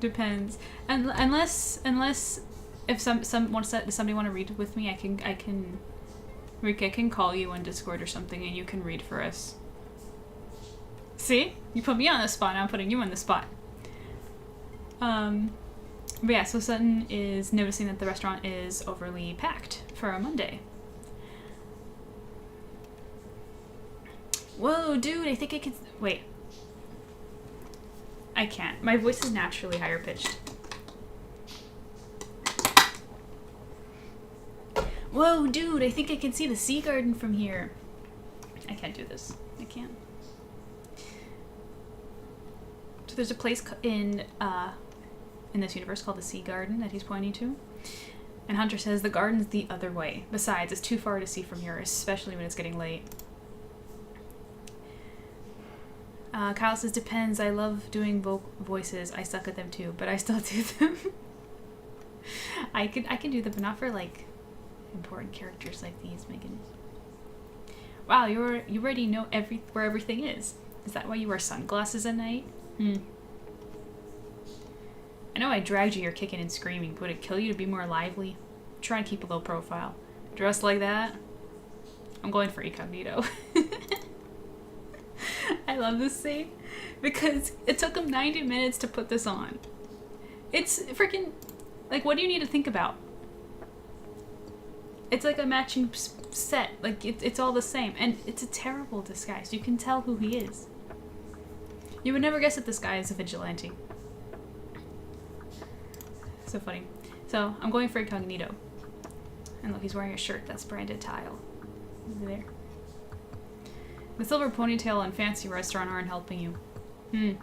Depends. And unless if somebody want to read with me, I can Rika, I can call you on Discord or something and you can read for us. See? You put me on the spot, now I'm putting you on the spot. But yeah, so Sutton is noticing that the restaurant is overly packed for a Monday. Whoa, dude, I think I can... Wait. I can't. My voice is naturally higher pitched. Whoa, dude, I think I can see the sea garden from here. I can't do this. I can't. So there's a place in this universe called the Sea Garden that he's pointing to. And Hunter says the garden's the other way. Besides, it's too far to see from here, especially when it's getting late. Kyle says, "Depends. I love doing voices. I suck at them too, but I still do them." I can do them, but not for like important characters like these, Megan. Wow, you already know where everything is. Is that why you wear sunglasses at night? I know I dragged you here kicking and screaming, but would it kill you to be more lively? Try to keep a low profile. Dressed like that? I'm going for incognito. I love this scene because it took him 90 minutes to put this on. It's freaking... Like, what do you need to think about? It's like a matching set. Like, it's all the same. And it's a terrible disguise. You can tell who he is. You would never guess that this guy is a vigilante. So funny. So, I'm going for incognito. And look, he's wearing a shirt that's branded Tile. Over there. The silver ponytail and fancy restaurant aren't helping you.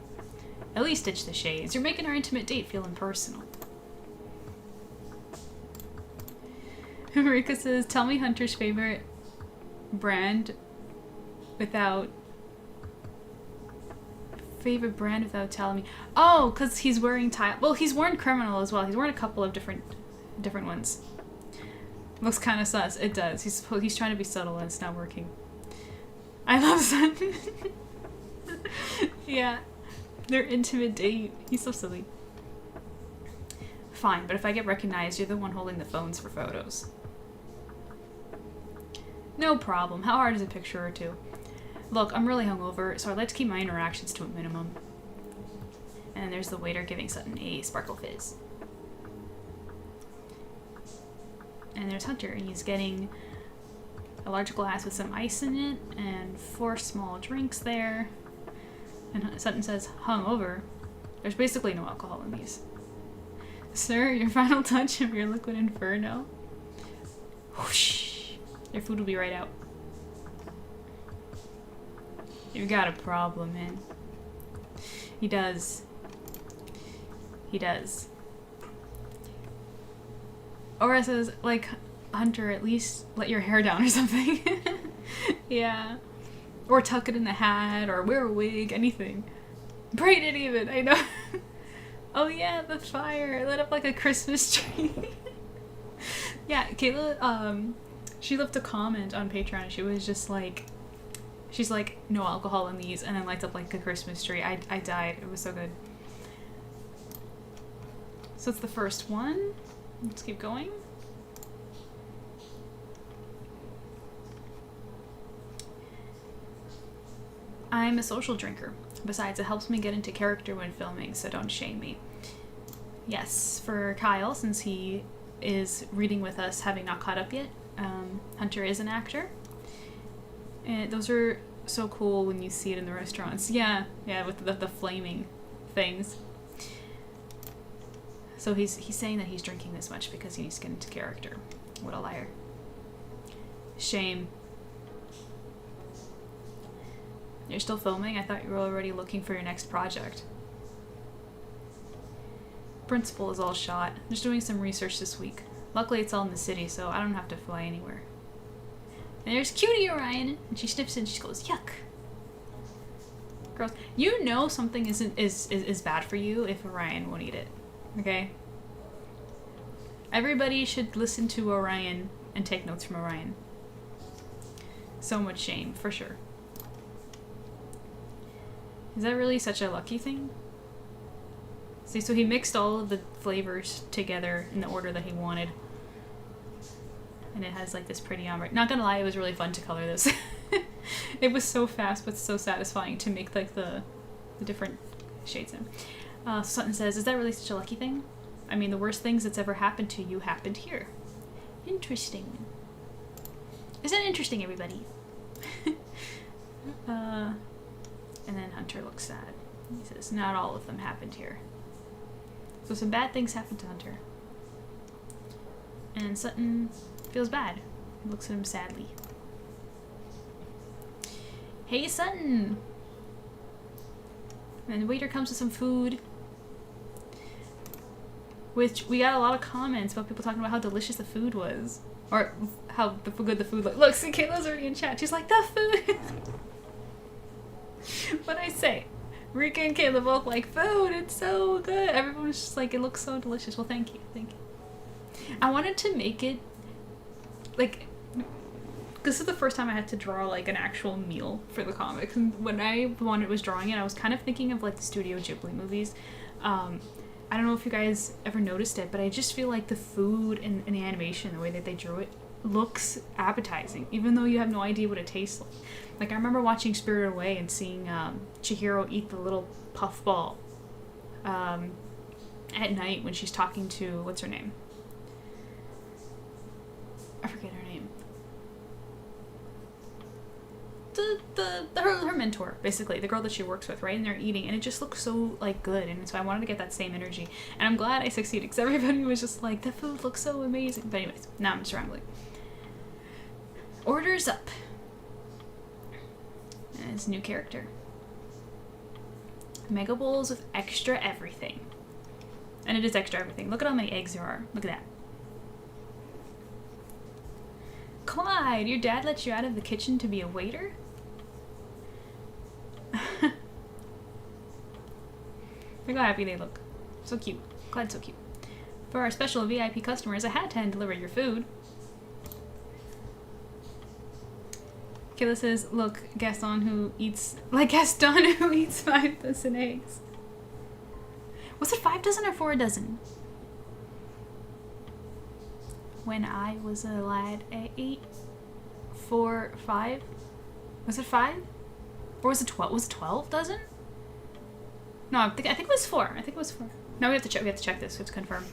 At least ditch the shades. You're making our intimate date feel impersonal. Marika says, "Tell me Hunter's favorite brand without telling me." Oh, because he's wearing Tile. Well, he's wearing Criminal as well. He's wearing a couple of different ones. Looks kind of sus. It does. He's trying to be subtle and it's not working. I love Sutton. Yeah. Their intimate date. He's so silly. Fine, but if I get recognized, you're the one holding the phones for photos. No problem. How hard is a picture or two? Look, I'm really hungover, so I'd like to keep my interactions to a minimum. And there's the waiter giving Sutton a sparkle fizz. And there's Hunter, and he's getting a large glass with some ice in it, and 4 small drinks there. And Sutton says, "Hungover? There's basically no alcohol in these." "Sir, your final touch of your liquid inferno." Whoosh. Your food will be right out. You've got a problem, man. He does. He does. Aura says, like, "Hunter, at least let your hair down or something." Yeah. Or tuck it in the hat, or wear a wig, anything. Braid it even, I know. Oh yeah, the fire. It lit up like a Christmas tree. Yeah, Kayla, she left a comment on Patreon. She was just like, she's like, no alcohol in these, and then lights up like a Christmas tree. I died. It was so good. So it's the first one. Let's keep going. I'm a social drinker. Besides, it helps me get into character when filming, so don't shame me. Yes, for Kyle, since he is reading with us, having not caught up yet, Hunter is an actor. And those are so cool when you see it in the restaurants. Yeah, with the flaming things. So he's saying that he's drinking this much because he needs to get into character. What a liar. Shame. You're still filming? I thought you were already looking for your next project. Principal is all shot. I'm just doing some research this week. Luckily it's all in the city, so I don't have to fly anywhere. And there's Cutie Orion, and she sniffs and she goes, yuck. Girls, you know something is bad for you if Orion won't eat it. Okay? Everybody should listen to Orion and take notes from Orion. So much shame, for sure. Is that really such a lucky thing? See, so he mixed all of the flavors together in the order that he wanted. And it has like this pretty ombre. Not gonna lie, it was really fun to color this. It was so fast but so satisfying to make like the different shades in. Sutton says, is that really such a lucky thing? I mean, the worst things that's ever happened to you happened here. Interesting. Is that interesting, everybody? And then Hunter looks sad. He says, not all of them happened here. So some bad things happened to Hunter. And Sutton feels bad. He looks at him sadly. Hey, Sutton! And the waiter comes with some food. Which, we got a lot of comments about people talking about how delicious the food was. Or how good the food looked. Look, see, Kayla's already in chat. She's like, the food! What'd I say? Rika and Kayla both like, food, it's so good. Everyone was just like, it looks so delicious. Well, thank you, thank you. I wanted to make it, like, this is the first time I had to draw, like, an actual meal for the comic. And when I was drawing it, I was kind of thinking of, like, the Studio Ghibli movies. I don't know if you guys ever noticed it, but I just feel like the food and the animation, the way that they drew it, looks appetizing, even though you have no idea what it tastes like. Like, I remember watching Spirited Away and seeing Chihiro eat the little puffball at night when she's talking to, what's her name? I forget her name. Her mentor, basically, the girl that she works with, right? And they're eating, and it just looks so, like, good, and so I wanted to get that same energy. And I'm glad I succeeded, because everybody was just like, the food looks so amazing. But anyways, now I'm just rambling. Orders up. And it's a new character. Mega bowls with extra everything. And it is extra everything. Look at how many eggs there are. Look at that. Clyde, your dad let you out of the kitchen to be a waiter? Look how happy they look. So cute. Clyde's so cute. For our special VIP customers, I had to hand deliver your food. Kayla says, look, Gaston who eats 5 dozen eggs. Was it 5 dozen or 4 dozen? When I was a lad, I ate 4, 5. Was it 5? Or was it 12? Was it 12 dozen? No, I think it was 4. I think it was 4. No, we have to check. We have to check this. We have to confirm.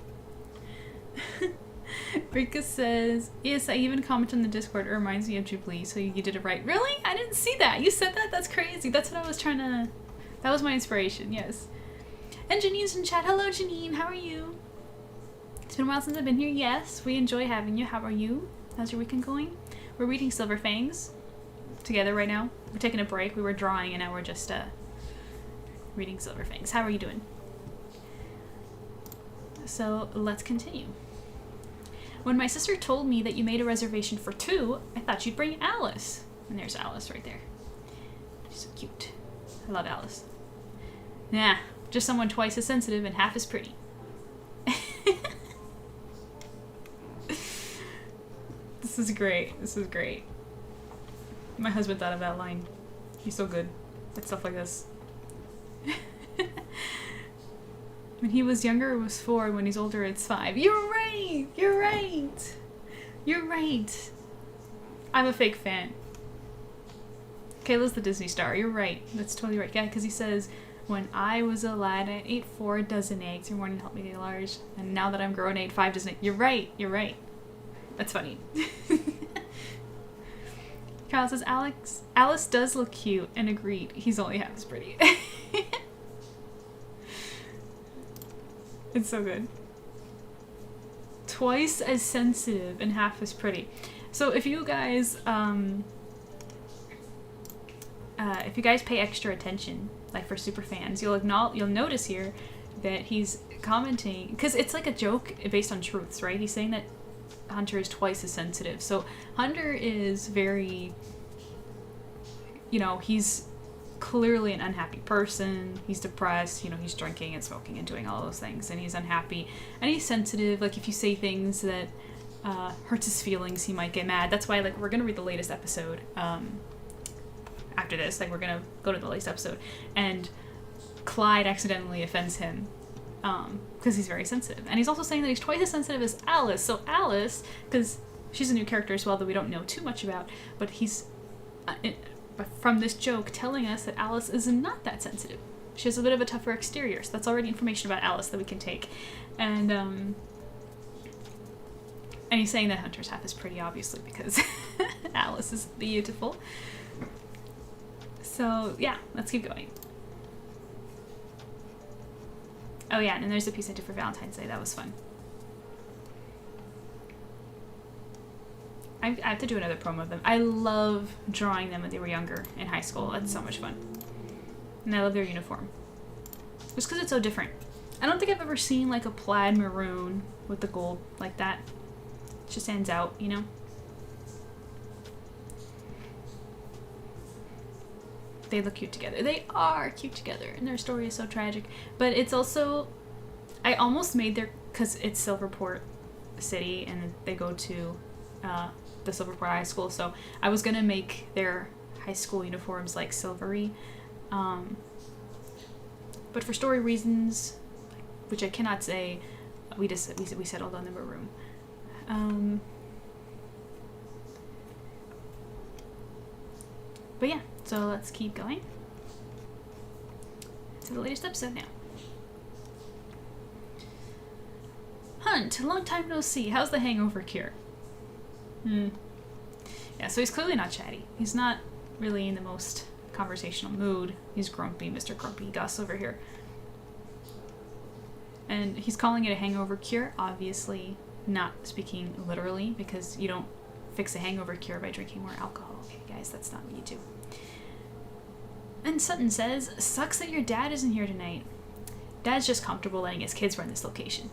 Rika says, yes, I even commented on the Discord. It reminds me of Ghibli, so you did it right. Really? I didn't see that. You said that? That's crazy. That's what I was trying to... That was my inspiration, yes. And Janine's in chat. Hello, Janine. How are you? It's been a while since I've been here. Yes, we enjoy having you. How are you? How's your weekend going? We're reading Silver Fangs together right now. We're taking a break. We were drawing, and now we're just reading Silver Fangs. How are you doing? So, let's continue. When my sister told me that you made a reservation for 2, I thought you'd bring Alice. And there's Alice right there. She's so cute. I love Alice. Nah, just someone twice as sensitive and half as pretty. This is great. This is great. My husband thought of that line. He's so good at stuff like this. When he was younger, it was 4. When he's older, it's 5. You're right! You're right! You're right! I'm a fake fan. Kayla's the Disney star. You're right. That's totally right. Yeah, because he says, when I was a lad, I ate 4 dozen eggs. Your morning helped me get large. And now that I'm grown, I ate 5 dozen eggs. You're right. You're right. That's funny. Kyle says, Alice does look cute, and agreed. He's only half as pretty. It's so good. Twice as sensitive and half as pretty. So if you guys, pay extra attention, like for super fans, you'll notice here that he's commenting, because it's like a joke based on truths, right? He's saying that Hunter is twice as sensitive. So Hunter is very, you know, he's clearly an unhappy person. He's depressed, you know, he's drinking and smoking and doing all those things, and he's unhappy, and he's sensitive. Like if you say things that hurts his feelings, he might get mad. That's why, like, we're gonna read the latest episode after this. Like, we're gonna go to the latest episode, and Clyde accidentally offends him because he's very sensitive, and he's also saying that he's twice as sensitive as Alice. So Alice, because she's a new character as well that we don't know too much about, but he's from this joke telling us that Alice is not that sensitive. She has a bit of a tougher exterior, so that's already information about Alice that we can take. And he's saying that Hunter's half is pretty, obviously, because Alice is beautiful. So yeah, let's keep going. Oh yeah, and there's a piece I did for Valentine's Day. That was fun. I have to do another promo of them. I love drawing them when they were younger in high school. It's so much fun. And I love their uniform. Just because it's so different. I don't think I've ever seen like a plaid maroon with the gold like that. It just stands out, you know? They look cute together. They are cute together, and their story is so tragic. But it's also, I almost made their, because it's Silverport City, and they go to the Silverport High School, so I was gonna make their high school uniforms like silvery, but for story reasons, which I cannot say, we settled on the maroon. But yeah, so let's keep going to the latest episode now. Hunt, long time no see. How's the hangover cure? Yeah, so he's clearly not chatty. He's not really in the most conversational mood. He's grumpy, Mr. Grumpy Gus over here. And he's calling it a hangover cure, obviously not speaking literally, because you don't fix a hangover cure by drinking more alcohol. Okay, guys, that's not what you do. And Sutton says, sucks that your dad isn't here tonight. Dad's just comfortable letting his kids run this location.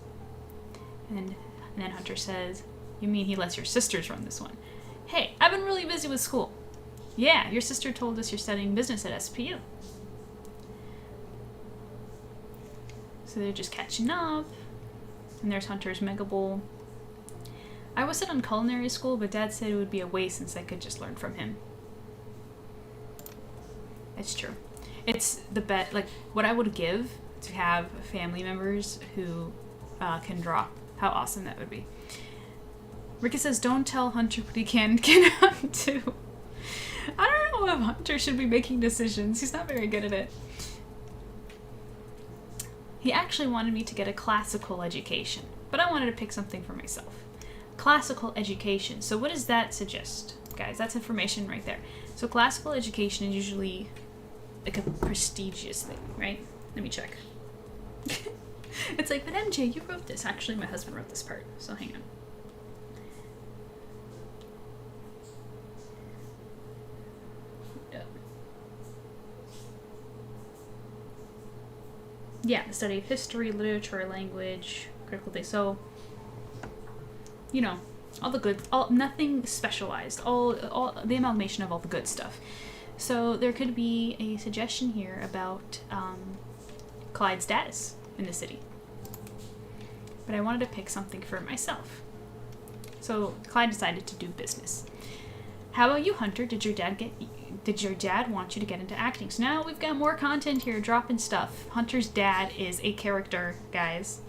And then Hunter says, you mean he lets your sisters run this one? Hey, I've been really busy with school. Yeah, your sister told us you're studying business at SPU. So they're just catching up. And there's Hunter's Mega Bowl. I was set on culinary school, but Dad said it would be a waste since I could just learn from him. It's true. It's the bet, like, what I would give to have family members who can draw. How awesome that would be. Rika says, don't tell Hunter what he cannot do. I don't know if Hunter should be making decisions. He's not very good at it. He actually wanted me to get a classical education, but I wanted to pick something for myself. Classical education. So what does that suggest? Guys, that's information right there. So classical education is usually like a prestigious thing, right? Let me check. It's like, but MJ, you wrote this. Actually, my husband wrote this part, so hang on. Yeah, the study of history, literature, language, critical day. So, you know, all the good, nothing specialized, all the amalgamation of all the good stuff. So there could be a suggestion here about Clyde's status in the city. But I wanted to pick something for myself. So Clyde decided to do business. How about you, Hunter? Did your dad want you to get into acting? So now we've got more content here, dropping stuff. Hunter's dad is a character, guys.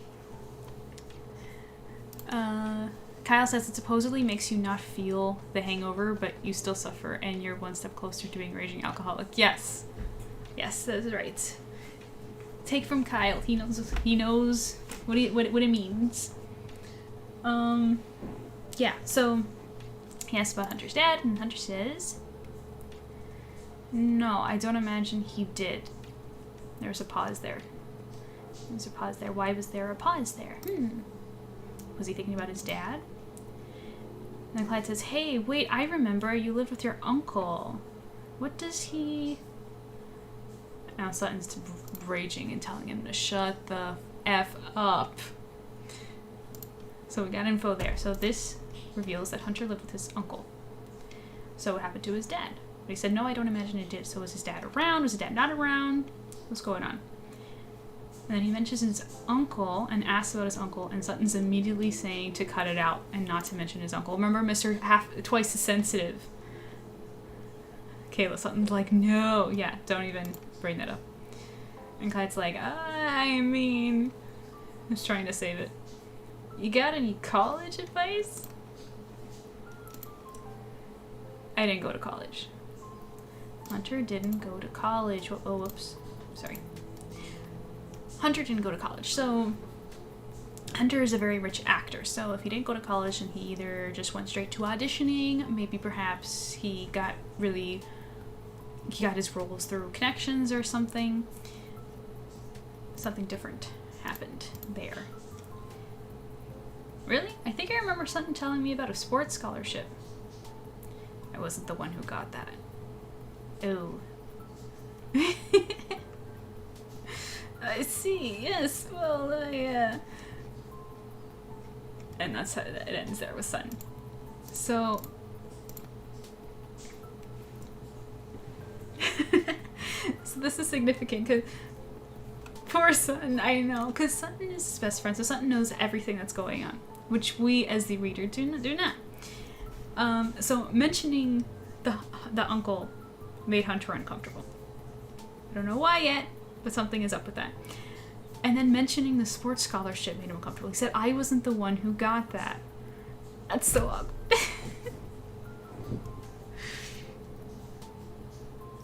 Kyle says it supposedly makes you not feel the hangover, but you still suffer, and you're one step closer to being a raging alcoholic. Yes. Yes, that's right. Take from Kyle. He knows what it means. Yeah, so he asks about Hunter's dad, and Hunter says, no, I don't imagine he did. There's a pause there. There's a pause there. Why was there a pause there? Was he thinking about his dad? And then Clyde says, hey, wait, I remember you lived with your uncle. What does he... Now Sutton's raging and telling him to shut the F up. So we got info there. So this reveals that Hunter lived with his uncle. So what happened to his dad? But he said, no, I don't imagine it did. So was his dad around? Was his dad not around? What's going on? And then he mentions his uncle and asks about his uncle, and Sutton's immediately saying to cut it out and not to mention his uncle. Remember, Mr. Twice as sensitive. Kayla Sutton's like, no. Yeah, don't even bring that up. And Clyde's like, I mean... He's trying to save it. You got any college advice? I didn't go to college. Hunter didn't go to college. Oh, whoops. Sorry. Hunter didn't go to college. So, Hunter is a very rich actor. So, if he didn't go to college and he either just went straight to auditioning, maybe perhaps he got his roles through connections or something. Something different happened there. Really? I think I remember Sutton telling me about a sports scholarship. I wasn't the one who got that. Oh. I see. Yes. Well, and that's how it ends there with Sutton. So. So this is significant because poor Sutton, I know, because Sutton is his best friend, so Sutton knows everything that's going on, which we as the reader do not. So mentioning the uncle made Hunter uncomfortable. I don't know why yet, but something is up with that. And then mentioning the sports scholarship made him uncomfortable. He said, I wasn't the one who got that. That's so awkward.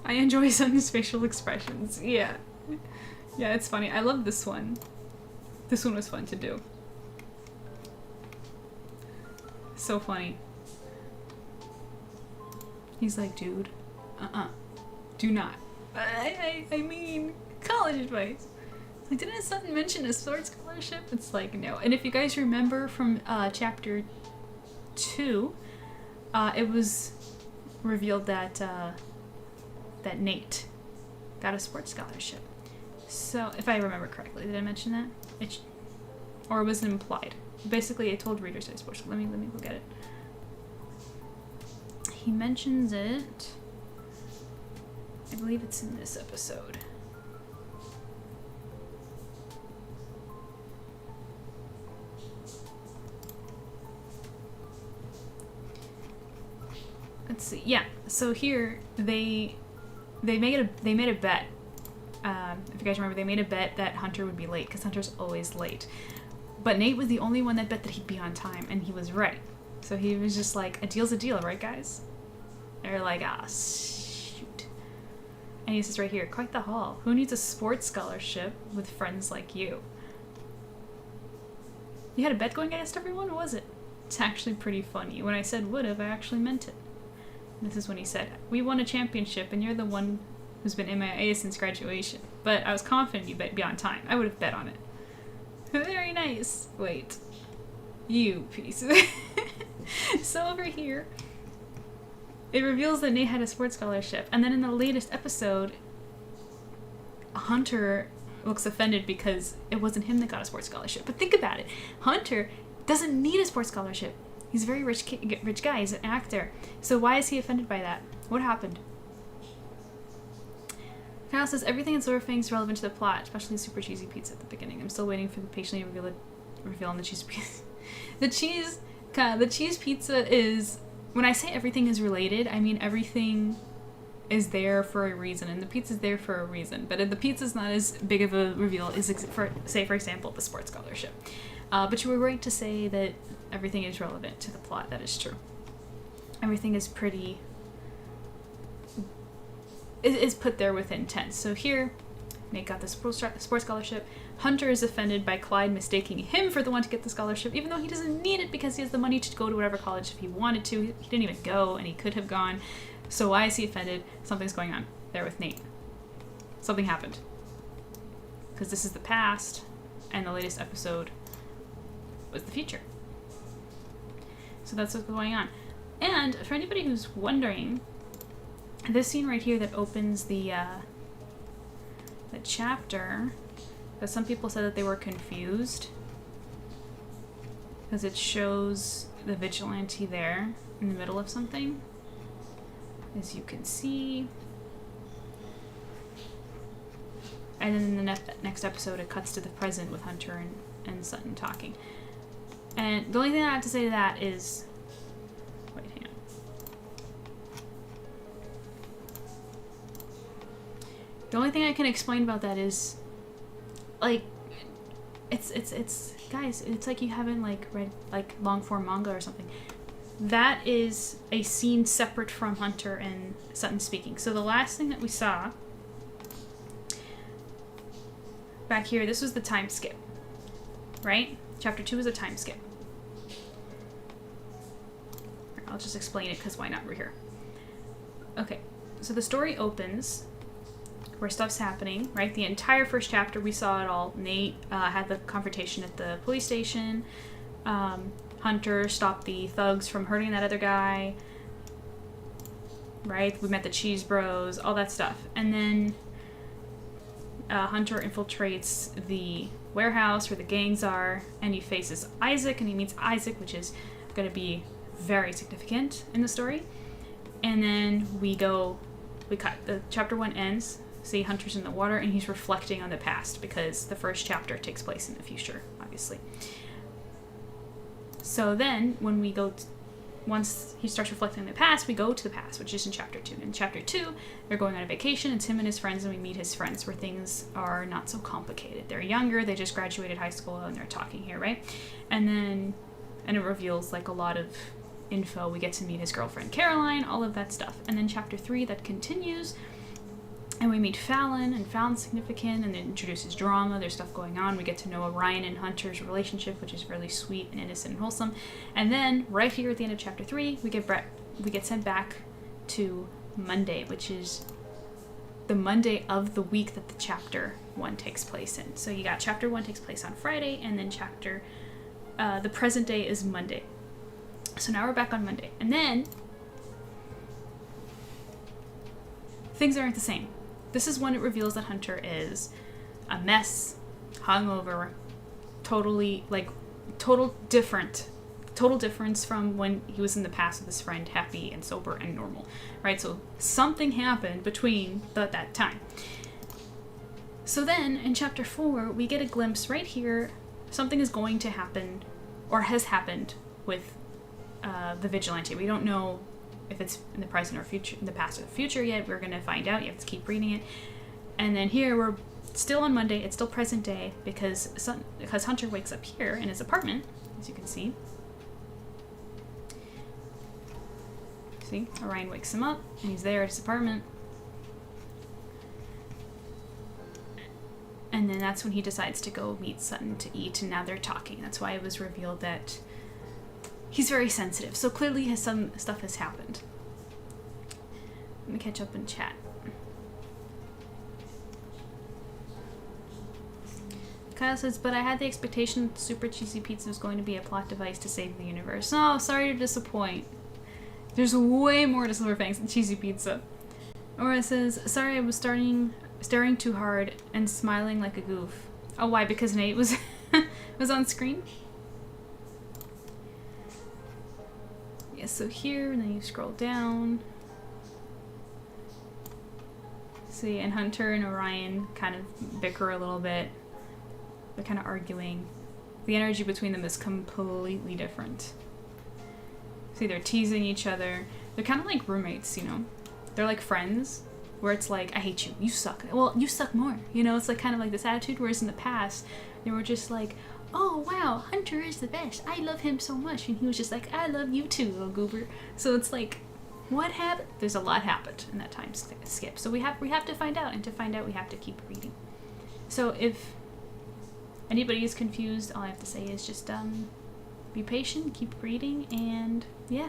I enjoy Sutton's facial expressions. Yeah. Yeah, it's funny. I love this one. This one was fun to do. So funny. He's like, dude, do not. I mean, college advice. Like, didn't Sutton mention a sports scholarship? It's like, no. And if you guys remember from chapter 2, it was revealed that that Nate got a sports scholarship. So, if I remember correctly, did I mention that? Or was it implied? Basically, I told readers that sports. Let me look at it. He mentions it. I believe it's in this episode. Let's see. Yeah. So here they made a bet. If you guys remember, they made a bet that Hunter would be late because Hunter's always late. But Nate was the only one that bet that he'd be on time, and he was right. So he was just like, a deal's a deal, right, guys? They're like, shoot. And he says right here, quite the haul. Who needs a sports scholarship with friends like you? You had a bet going against everyone? What was it? It's actually pretty funny. When I said would've, I actually meant it. And this is when he said, we won a championship, and you're the one who's been MIA since graduation. But I was confident you'd be on time. I would have bet on it. Very nice. Wait. You piece. So over here, it reveals that Nate had a sports scholarship. And then in the latest episode, Hunter looks offended because it wasn't him that got a sports scholarship. But think about it. Hunter doesn't need a sports scholarship. He's a very rich guy. He's an actor. So why is he offended by that? What happened? Kyle says, everything in SilverFangs is relevant to the plot, especially the super cheesy pizza at the beginning. I'm still waiting for the patiently reveal on the cheese pizza. The cheese The cheese pizza is, when I say everything is related, I mean everything is there for a reason, and the pizza's there for a reason. But the pizza's not as big of a reveal as, for example, the sports scholarship. But you were right to say that everything is relevant to the plot. That is true. Everything is pretty... is put there with intent. So here, Nate got the sports scholarship. Hunter is offended by Clyde mistaking him for the one to get the scholarship, even though he doesn't need it because he has the money to go to whatever college if he wanted to. He didn't even go, and he could have gone. So why is he offended? Something's going on there with Nate. Something happened. Because this is the past, and the latest episode was the future. So that's what's going on. And for anybody who's wondering, this scene right here that opens the chapter, because some people said that they were confused because it shows the vigilante there in the middle of something, as you can see. And then in the next episode, it cuts to the present with Hunter and Sutton talking. And the only thing I have to say to that is... Wait, hang on. The only thing I can explain about that is, like, it's guys, it's like you haven't, like, read, like, long-form manga or something. That is a scene separate from Hunter and Sutton speaking. So the last thing that we saw back here, this was the time skip, right? Chapter 2 is a time skip. I'll just explain it because why not? We're here. Okay, so the story opens where stuff's happening, right? The entire first chapter, we saw it all. Nate had the confrontation at the police station. Hunter stopped the thugs from hurting that other guy, right? We met the Cheese Bros, all that stuff. And then Hunter infiltrates the warehouse where the gangs are, and he faces Isaac, and he meets Isaac, which is going to be very significant in the story. And then we cut. The chapter 1 ends. See, Hunter's in the water, and he's reflecting on the past because the first chapter takes place in the future, obviously. So then, when we go, once he starts reflecting on the past, we go to the past, which is in chapter 2. In chapter 2, they're going on a vacation. It's him and his friends, and we meet his friends where things are not so complicated. They're younger, they just graduated high school, and they're talking here, right? And it reveals, like, a lot of info. We get to meet his girlfriend Caroline, all of that stuff. And then chapter 3, that continues, and we meet Fallon, and Fallon's significant, and it introduces drama. There's stuff going on. We get to know Orion and Hunter's relationship, which is really sweet and innocent and wholesome. And then, right here at the end of chapter 3, we get sent back to Monday, which is the Monday of the week that the chapter 1 takes place in. So you got chapter 1 takes place on Friday, and then the present day is Monday. So now we're back on Monday. And then, things aren't the same. This is when it reveals that Hunter is a mess, hungover, totally, like, total difference from when he was in the past with his friend, happy and sober and normal, right? So something happened between that time. So then, in chapter 4, we get a glimpse right here. Something is going to happen, or has happened, with the vigilante. We don't know if it's in the present or future, in the past or the future yet. We're going to find out. You have to keep reading it. And then here we're still on Monday. It's still present day because Hunter wakes up here in his apartment, as you can see. See, Orion wakes him up, and he's there at his apartment. And then that's when he decides to go meet Sutton to eat, and now they're talking. That's why it was revealed that he's very sensitive. So clearly some stuff has happened. Let me catch up in chat. Kyle says, but I had the expectation that Super Cheesy Pizza was going to be a plot device to save the universe. Oh, sorry to disappoint. There's way more to Silver Fangs than Cheesy Pizza. Aura says, sorry I was staring too hard and smiling like a goof. Oh, why? Because Nate was was on screen? Yeah, so here, and then you scroll down. See, and Hunter and Orion kind of bicker a little bit. They're kind of arguing. The energy between them is completely different. See, they're teasing each other. They're kind of like roommates, you know? They're like friends, where it's like, I hate you, you suck. Well, you suck more, you know? It's like kind of like this attitude, whereas in the past, they were just like, oh wow, Hunter is the best. I love him so much. And he was just like, I love you too, little goober. So it's like, what happened? There's a lot happened in that time skip. So we have to find out, and to find out we have to keep reading. So if anybody is confused, all I have to say is just be patient, keep reading, and yeah.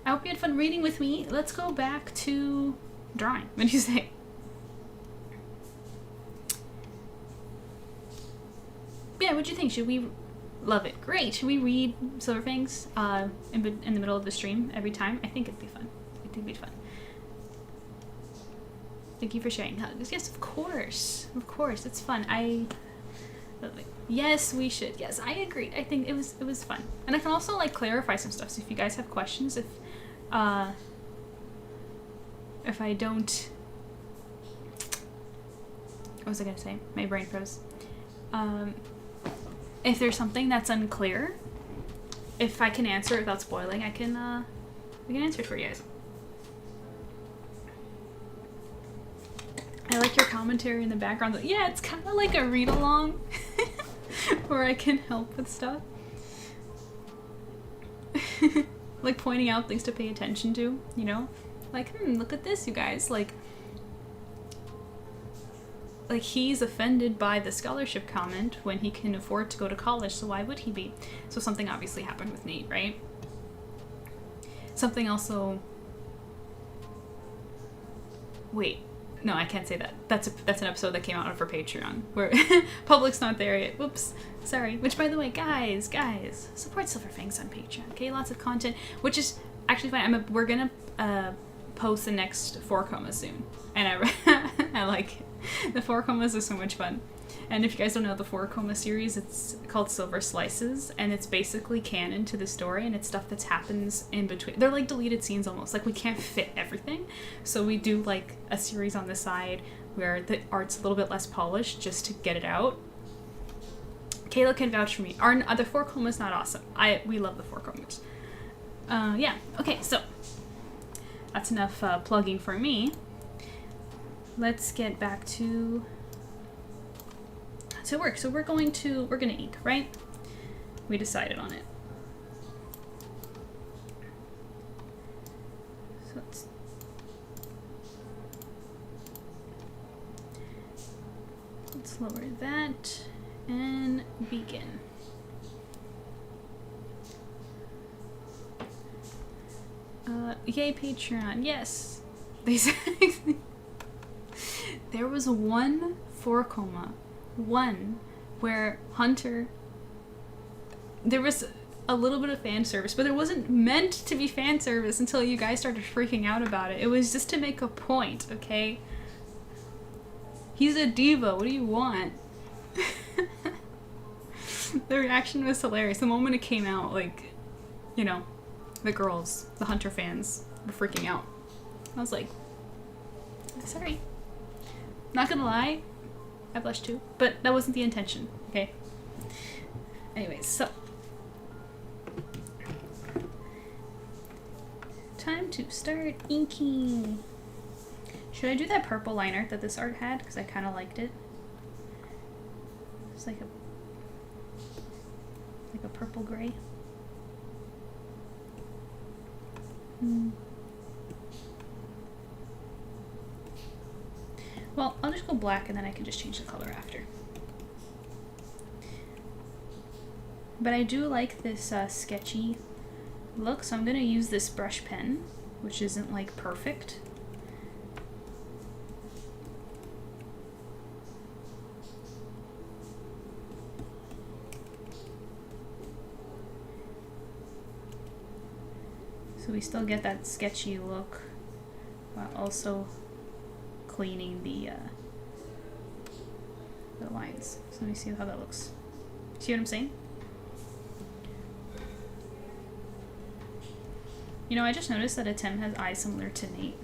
I hope you had fun reading with me. Let's go back to drawing. What do you say? Yeah, what'd you think? Should we... Love it. Great. Should we read Silver Fangs in the middle of the stream every time? I think it'd be fun. I think it'd be fun. Thank you for sharing hugs. Yes, of course. Of course. It's fun. Yes, we should. Yes, I agree. I think it was fun. And I can also like clarify some stuff. So if you guys have questions, if I don't... What was I gonna say? My brain froze. If there's something that's unclear, if I can answer it without spoiling, we can answer it for you guys. I like your commentary in the background. Yeah, it's kind of like a read-along where I can help with stuff. Like pointing out things to pay attention to, you know? Like, look at this, you guys. Like he's offended by the scholarship comment when he can afford to go to college, so why would he be? So something obviously happened with Nate, right? Something also... Wait. No, I can't say that. That's an episode that came out for Patreon, where public's not there yet. Whoops. Sorry. Which, by the way, guys, support Silver Fangs on Patreon, okay? Lots of content, which is actually fine. We're gonna post the next 4 comas soon, and I like it. The 4 comas is so much fun. And if you guys don't know the 4 coma series, it's called Silver Slices, and it's basically canon to the story, and it's stuff that happens in between. They're like deleted scenes almost. Like, we can't fit everything, so we do like a series on the side where the art's a little bit less polished just to get it out. Kayla can vouch for me. The 4 comas not awesome. We love the 4 comas. Yeah. Okay, so that's enough plugging for me. Let's get back to work. So we're gonna ink, right? We decided on it. So let's lower that and begin. Yay, Patreon. Yes. They said there was one 4 coma. One where Hunter, there was a little bit of fan service, but it wasn't meant to be fan service until you guys started freaking out about it. It was just to make a point, okay? He's a diva. What do you want? The reaction was hilarious. The moment it came out, like, you know, the girls, the Hunter fans, were freaking out. I was like, sorry. Not gonna lie, I blushed too, but that wasn't the intention, okay? Anyways, so. Time to start inking. Should I do that purple line art that this art had? Because I kind of liked it. It's like a purple gray. Well, I'll just go black and then I can just change the color after. But I do like this sketchy look, so I'm going to use this brush pen, which isn't like perfect. So we still get that sketchy look while also cleaning the lines. So let me see how that looks. See what I'm saying? You know, I just noticed that Atem has eyes similar to Nate.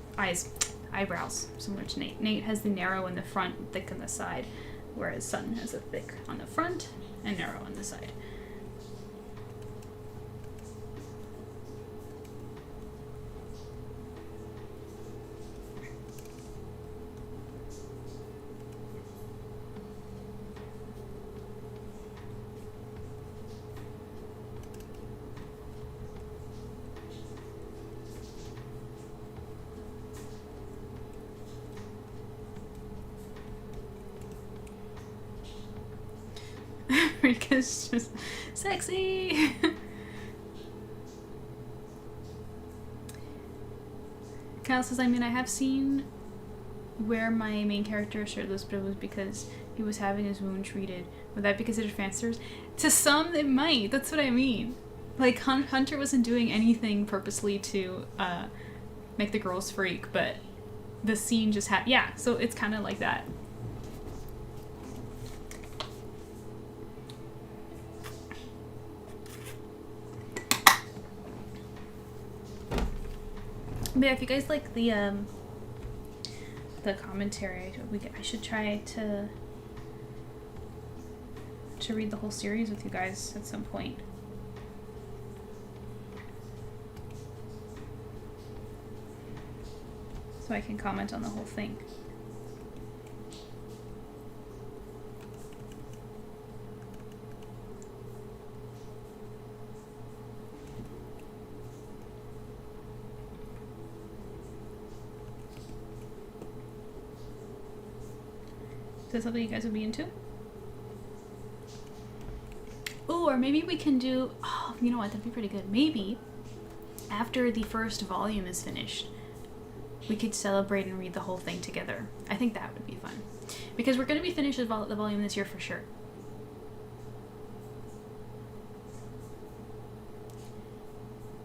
Eyebrows similar to Nate. Nate has the narrow in the front, thick on the side, whereas Sun has a thick on the front and narrow on the side. Rika's just sexy. Kyle says, I mean, I have seen where my main character is shirtless, but it was because he was having his wound treated. Would that be considered fan service? To some, it might. That's what I mean. Like, Hunter wasn't doing anything purposely to make the girls freak, but the scene just had... Yeah, so it's kind of like that. But yeah, if you guys like the commentary, I should try to read the whole series with you guys at some point. So I can comment on the whole thing. Is that something you guys would be into? Oh, or maybe we can do... Oh, you know what? That'd be pretty good. Maybe after the first volume is finished, we could celebrate and read the whole thing together. I think that would be fun. Because we're going to be finished with the volume this year for sure.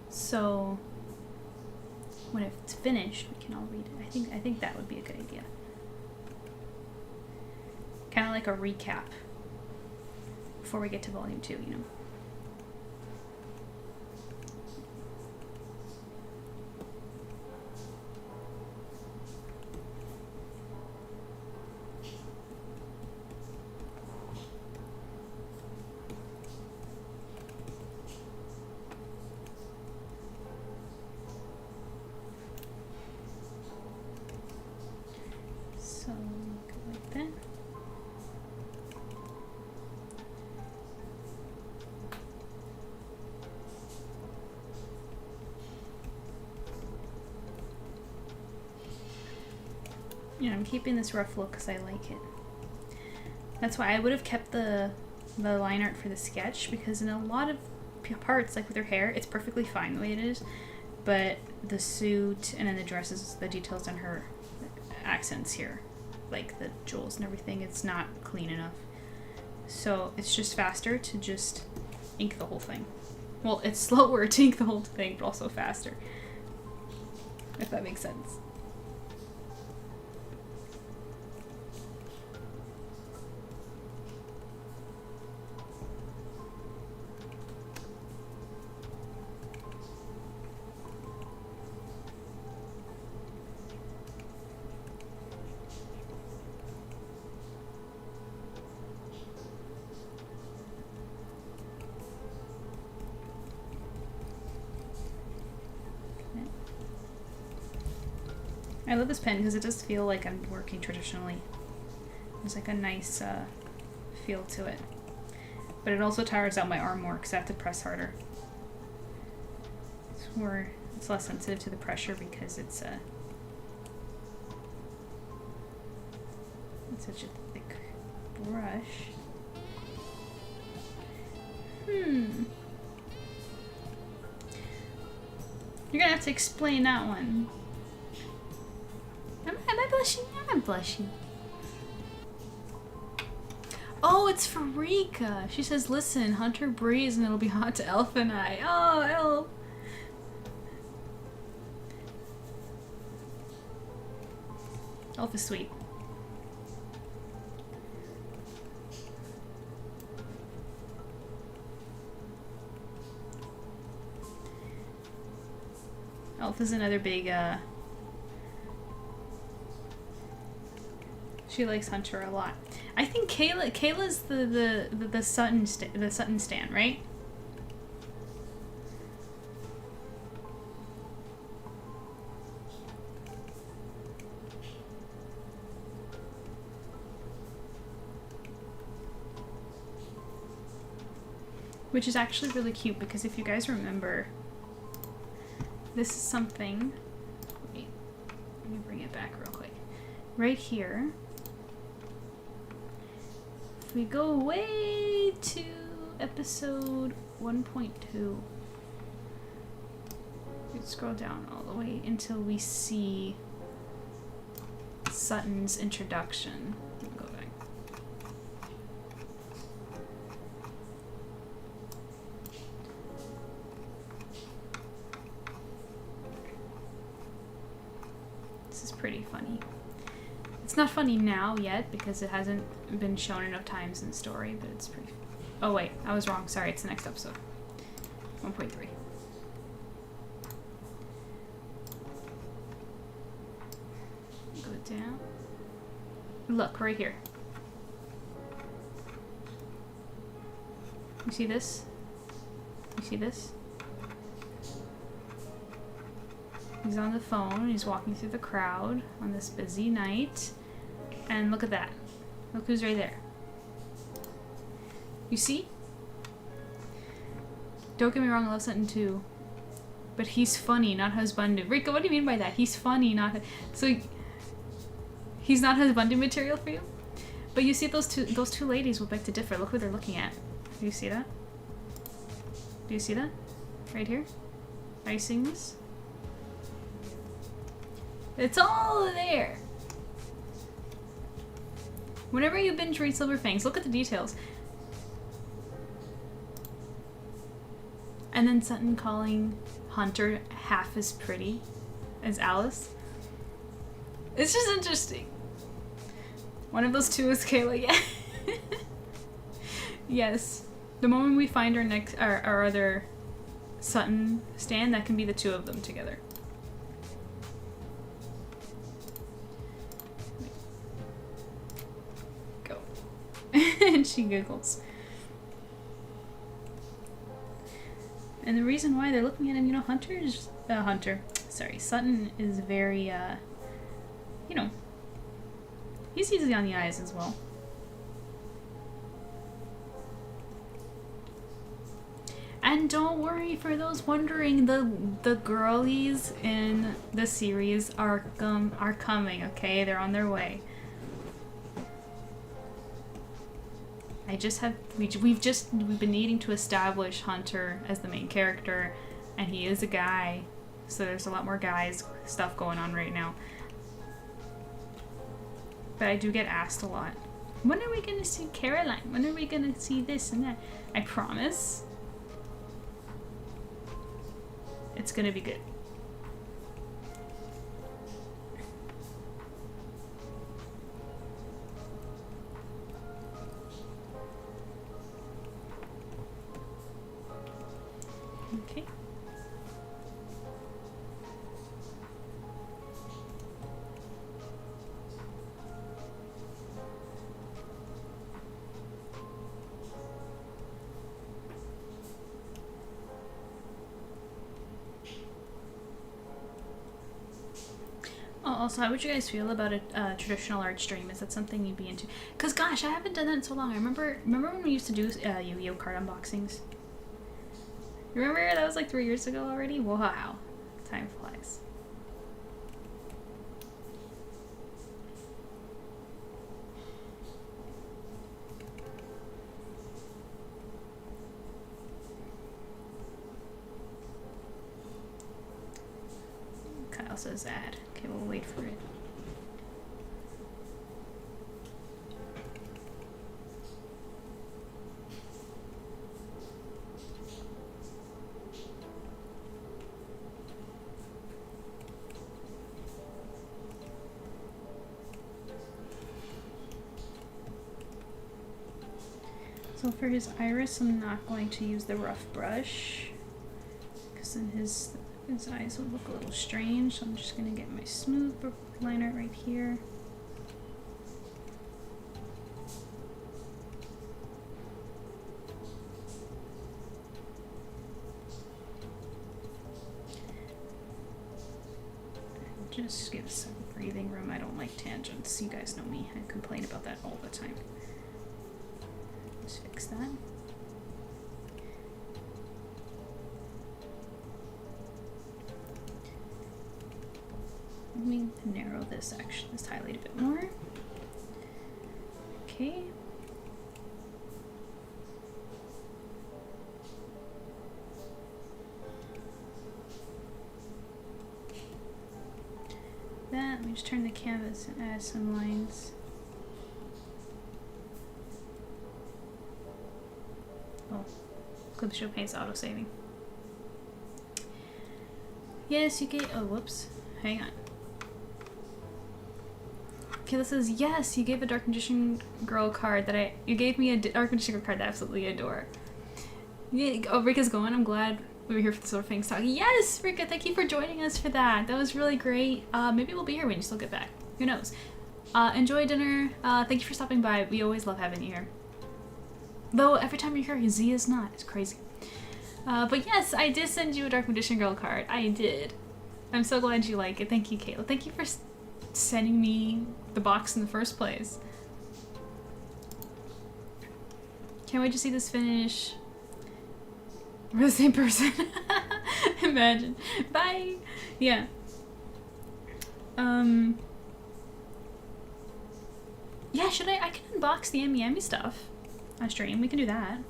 So when it's finished, we can all read it. I think that would be a good idea. Kind of like a recap before we get to volume 2, you know. So go like that. You know, I'm keeping this rough look because I like it. That's why I would have kept the line art for the sketch, because in a lot of parts, like with her hair, it's perfectly fine the way it is, but the suit and then the dresses, the details on her accents here, like the jewels and everything, it's not clean enough. So it's just faster to just ink the whole thing. Well, it's slower to ink the whole thing, but also faster, if that makes sense. I love this pen because it does feel like I'm working traditionally. There's like a nice feel to it. But it also tires out my arm more because I have to press harder. It's less sensitive to the pressure because it's such a thick brush. You're gonna have to explain that one. Am I blushing? I'm not blushing. Oh, it's for Rika. She says, listen, Hunter breathes and it'll be hot to Elf and I. Oh, Elf. Elf is sweet. Elf is another big, she likes Hunter a lot. I think Kayla's the Sutton stan, right? Which is actually really cute because if you guys remember, this is something. Wait, let me bring it back real quick. Right here. we go way to episode 1.2, we scroll down all the way until we see Sutton's introduction. Go back. This is pretty funny. It's not funny now yet because it hasn't been shown enough times in the story, but it's pretty. Oh wait, I was wrong. Sorry, it's the next episode. 1.3. Go down. Look, right here. You see this? You see this? He's on the phone, he's walking through the crowd on this busy night. And look at that. Look who's right there. You see? Don't get me wrong, I love Sutton too. But he's funny, not husbanded. Rika, what do you mean by that? He's funny, not... So, he's not husbanded material for you? But you see those two ladies will beg to differ. Look who they're looking at. Do you see that? Do you see that? Right here? Are you seeing this? It's all there. Whenever you binge read Silver Fangs, look at the details. And then Sutton calling Hunter half as pretty as Alice. It's just interesting. One of those two is Kayla, yeah. Yes. The moment we find our other Sutton stand, that can be the two of them together. Go. And she giggles. And the reason why they're looking at him, you know, Sutton is very, you know, he's easy on the eyes as well. And don't worry, for those wondering, the girlies in the series are coming, okay? They're on their way. We've been needing to establish Hunter as the main character, and he is a guy, so there's a lot more guys stuff going on right now. But I do get asked a lot, when are we gonna see Caroline? When are we gonna see this and that? I promise it's gonna be good. Okay. Oh, also, how would you guys feel about a traditional art stream? Is that something you'd be into? Cause gosh, I haven't done that in so long. I remember when we used to do Yu-Gi-Oh card unboxings. Remember that was like 3 years ago already? Wow, time flies. Kyle says add. Okay, we'll wait for it. So for his iris, I'm not going to use the rough brush, because then his eyes will look a little strange. So I'm just going to get my smooth liner right here. And just give some breathing room. I don't like tangents. You guys know me. I complain about that all the time. Let's fix that. Let me narrow this highlight a bit more. Okay. that. Let me just turn the canvas and add some lines. Oh, Clip Show Paint's auto-saving. Yes, you gave. Oh, whoops. Hang on. Kayla says, yes, you gave a Dark Magician Girl card that you gave me a Dark Magician Girl card that I absolutely adore. Yeah, oh, Rika's going. I'm glad we were here for the Silver Fangs talk. Yes, Rika, thank you for joining us for that. That was really great. Maybe we'll be here when you still get back. Who knows? Enjoy dinner. Thank you for stopping by. We always love having you here. Though every time you're here, Z is not. It's crazy. But yes, I did send you a Dark Magician Girl card. I did. I'm so glad you like it. Thank you, Kayla. Thank you for sending me the box in the first place. Can't wait to see this finish. We're the same person. Imagine. Bye. Yeah. Yeah, should I can unbox the Emmy stuff on stream. We can do that.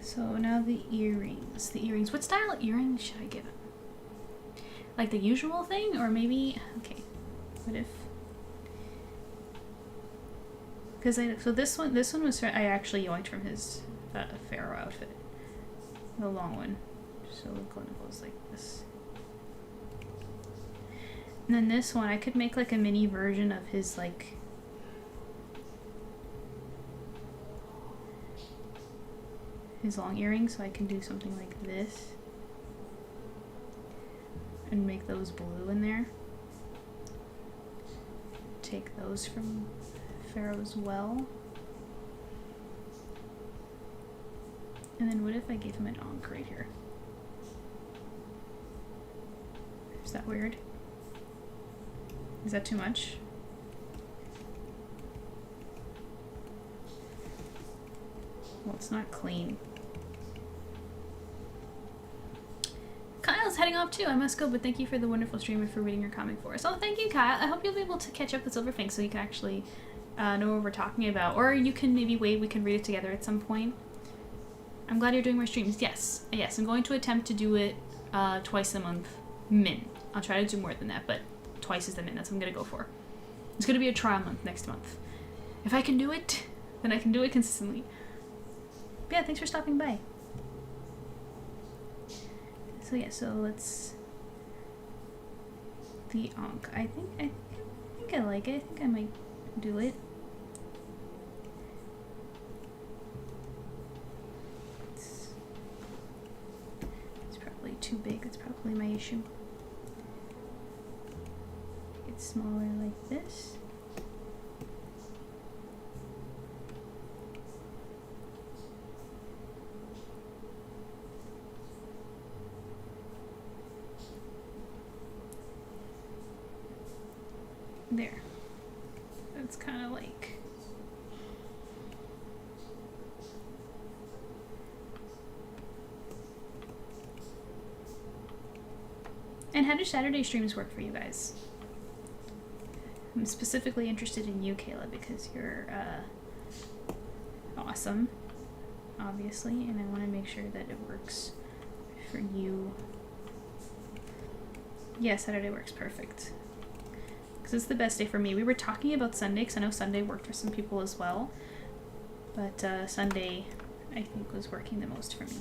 So now the earrings. The earrings. What style earrings should I give him? Like the usual thing? Or maybe... Okay. What if... Because so this one was... I actually yoinked from his Pharaoh outfit. The long one. So it kind of goes like this. And then this one, I could make like a mini version of his like... his long earrings, so I can do something like this and make those blue in there. Take those from Pharaoh's Well. And then what if I gave him an ankh right here? Is that weird? Is that too much? Well, it's not clean. Kyle's heading off too. I must go, but thank you for the wonderful stream and for reading your comic for us. Oh, thank you, Kyle. I hope you'll be able to catch up with Silver Fangs so you can actually know what we're talking about. Or you can maybe wait, we can read it together at some point. I'm glad you're doing more streams. Yes. Yes, I'm going to attempt to do it twice a month, min. I'll try to do more than that, but twice is the min. That's what I'm going to go for. It's going to be a trial month next month. If I can do it, then I can do it consistently. But yeah, thanks for stopping by. So yeah, so let's... The ankh. I think I like it. I think I might do it. It's probably too big. That's probably my issue. Make it smaller like this. There. That's kind of like... And how do Saturday streams work for you guys? I'm specifically interested in you, Kayla, because you're awesome, obviously, and I want to make sure that it works for you. Yeah, Saturday works perfect. It's the best day for me. We were talking about Sunday because I know Sunday worked for some people as well, but Sunday I think was working the most for me.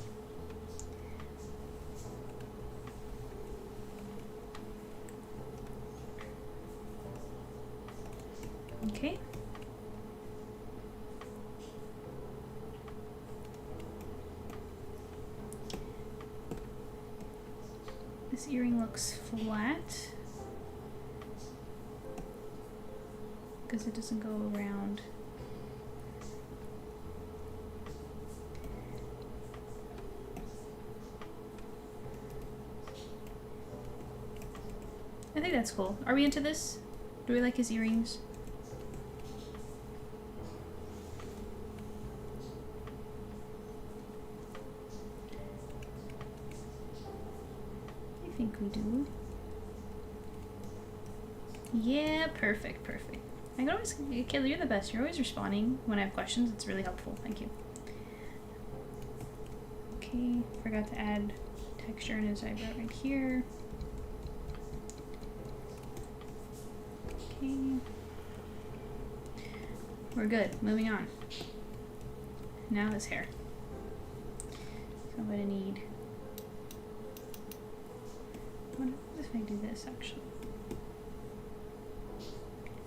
Okay. This earring looks flat. Because it doesn't go around. I think that's cool. Are we into this? Do we like his earrings? we do. Yeah, perfect, perfect. I can always, Kayla, you're the best. You're always responding when I have questions. It's really helpful. Thank you. Okay, forgot to add texture in his eyebrow right here. Okay. We're good. Moving on. Now his hair. So I'm gonna need. What if I do this actually?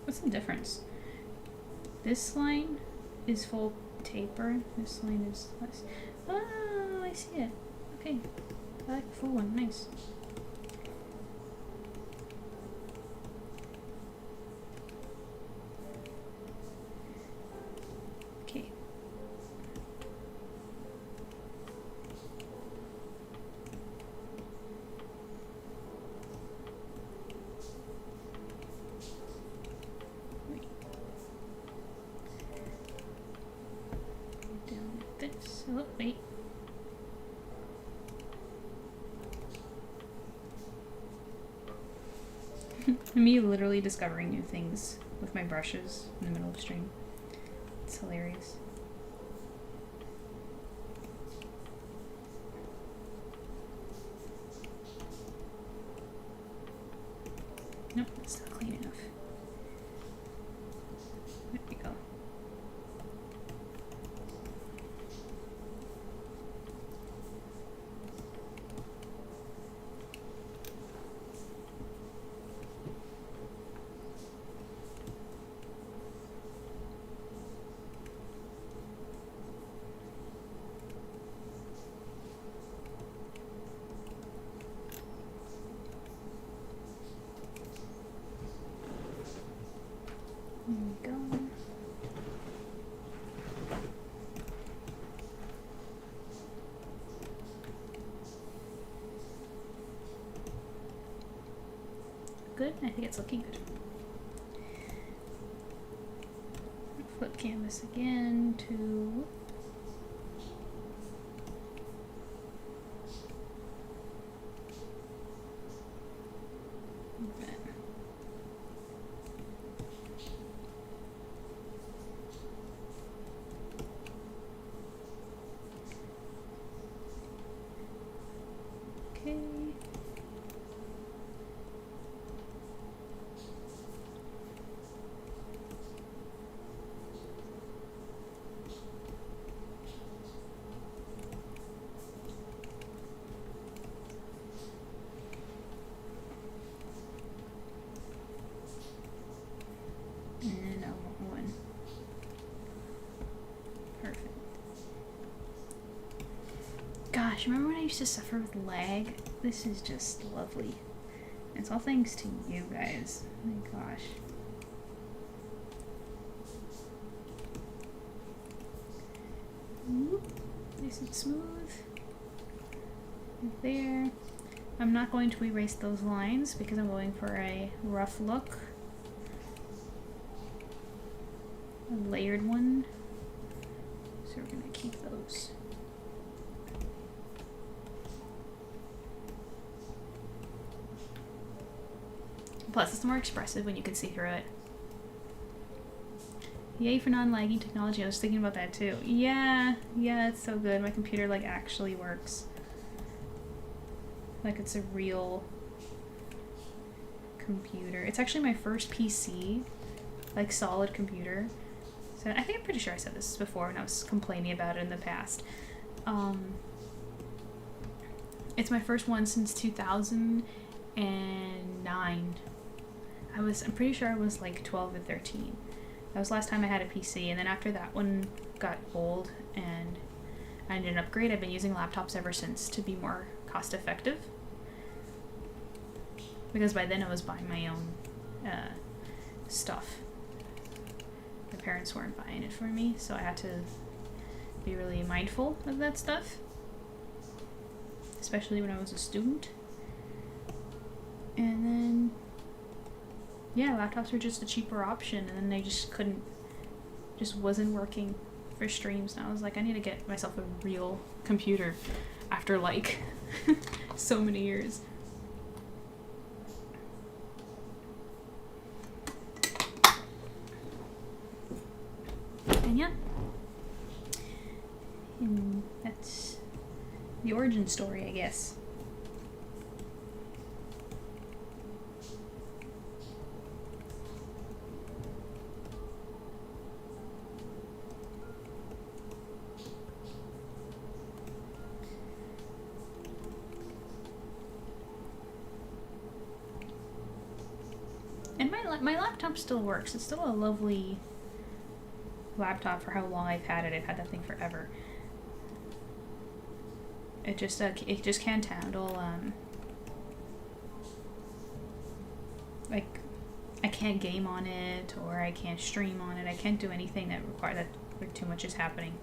What's the difference? This line is full taper. This line is less. Oh, I see it. Okay. I like the full one. Nice. Okay. Down like this. Oh, wait. Me literally discovering new things with my brushes in the middle of stream. It's hilarious. Nope, it's not clean enough. There we go. There we go. Good? I think it's looking good. Flip canvas again to that. Okay. And I want one. Perfect. Gosh, remember when I used to suffer with lag? This is just lovely. It's all thanks to you guys. Oh my gosh. Whoop. Nice and smooth. Right there. I'm not going to erase those lines because I'm going for a rough look. A layered one. So we're gonna keep those. Plus, it's more expressive when you can see through it. Yay for non-lagging technology. I was thinking about that too. Yeah, it's so good. My computer like actually works. Like it's a real computer. It's actually my first PC, like solid computer. So I think I'm pretty sure I said this before when I was complaining about it in the past. It's my first one since 2009. I'm pretty sure I was like 12 or 13. That was the last time I had a PC, and then after that one got old and I did an upgrade. I've been using laptops ever since to be more cost effective. Because by then I was buying my own stuff. My parents weren't buying it for me, so I had to be really mindful of that stuff. Especially when I was a student. And then yeah, laptops were just a cheaper option, and then they just wasn't working for streams. And I was like, I need to get myself a real computer after like so many years. And yeah. And that's the origin story, I guess. And my laptop still works. It's still a lovely laptop for how long I've had it. I've had that thing forever. It just can't handle like I can't game on it, or I can't stream on it. I can't do anything that where too much is happening.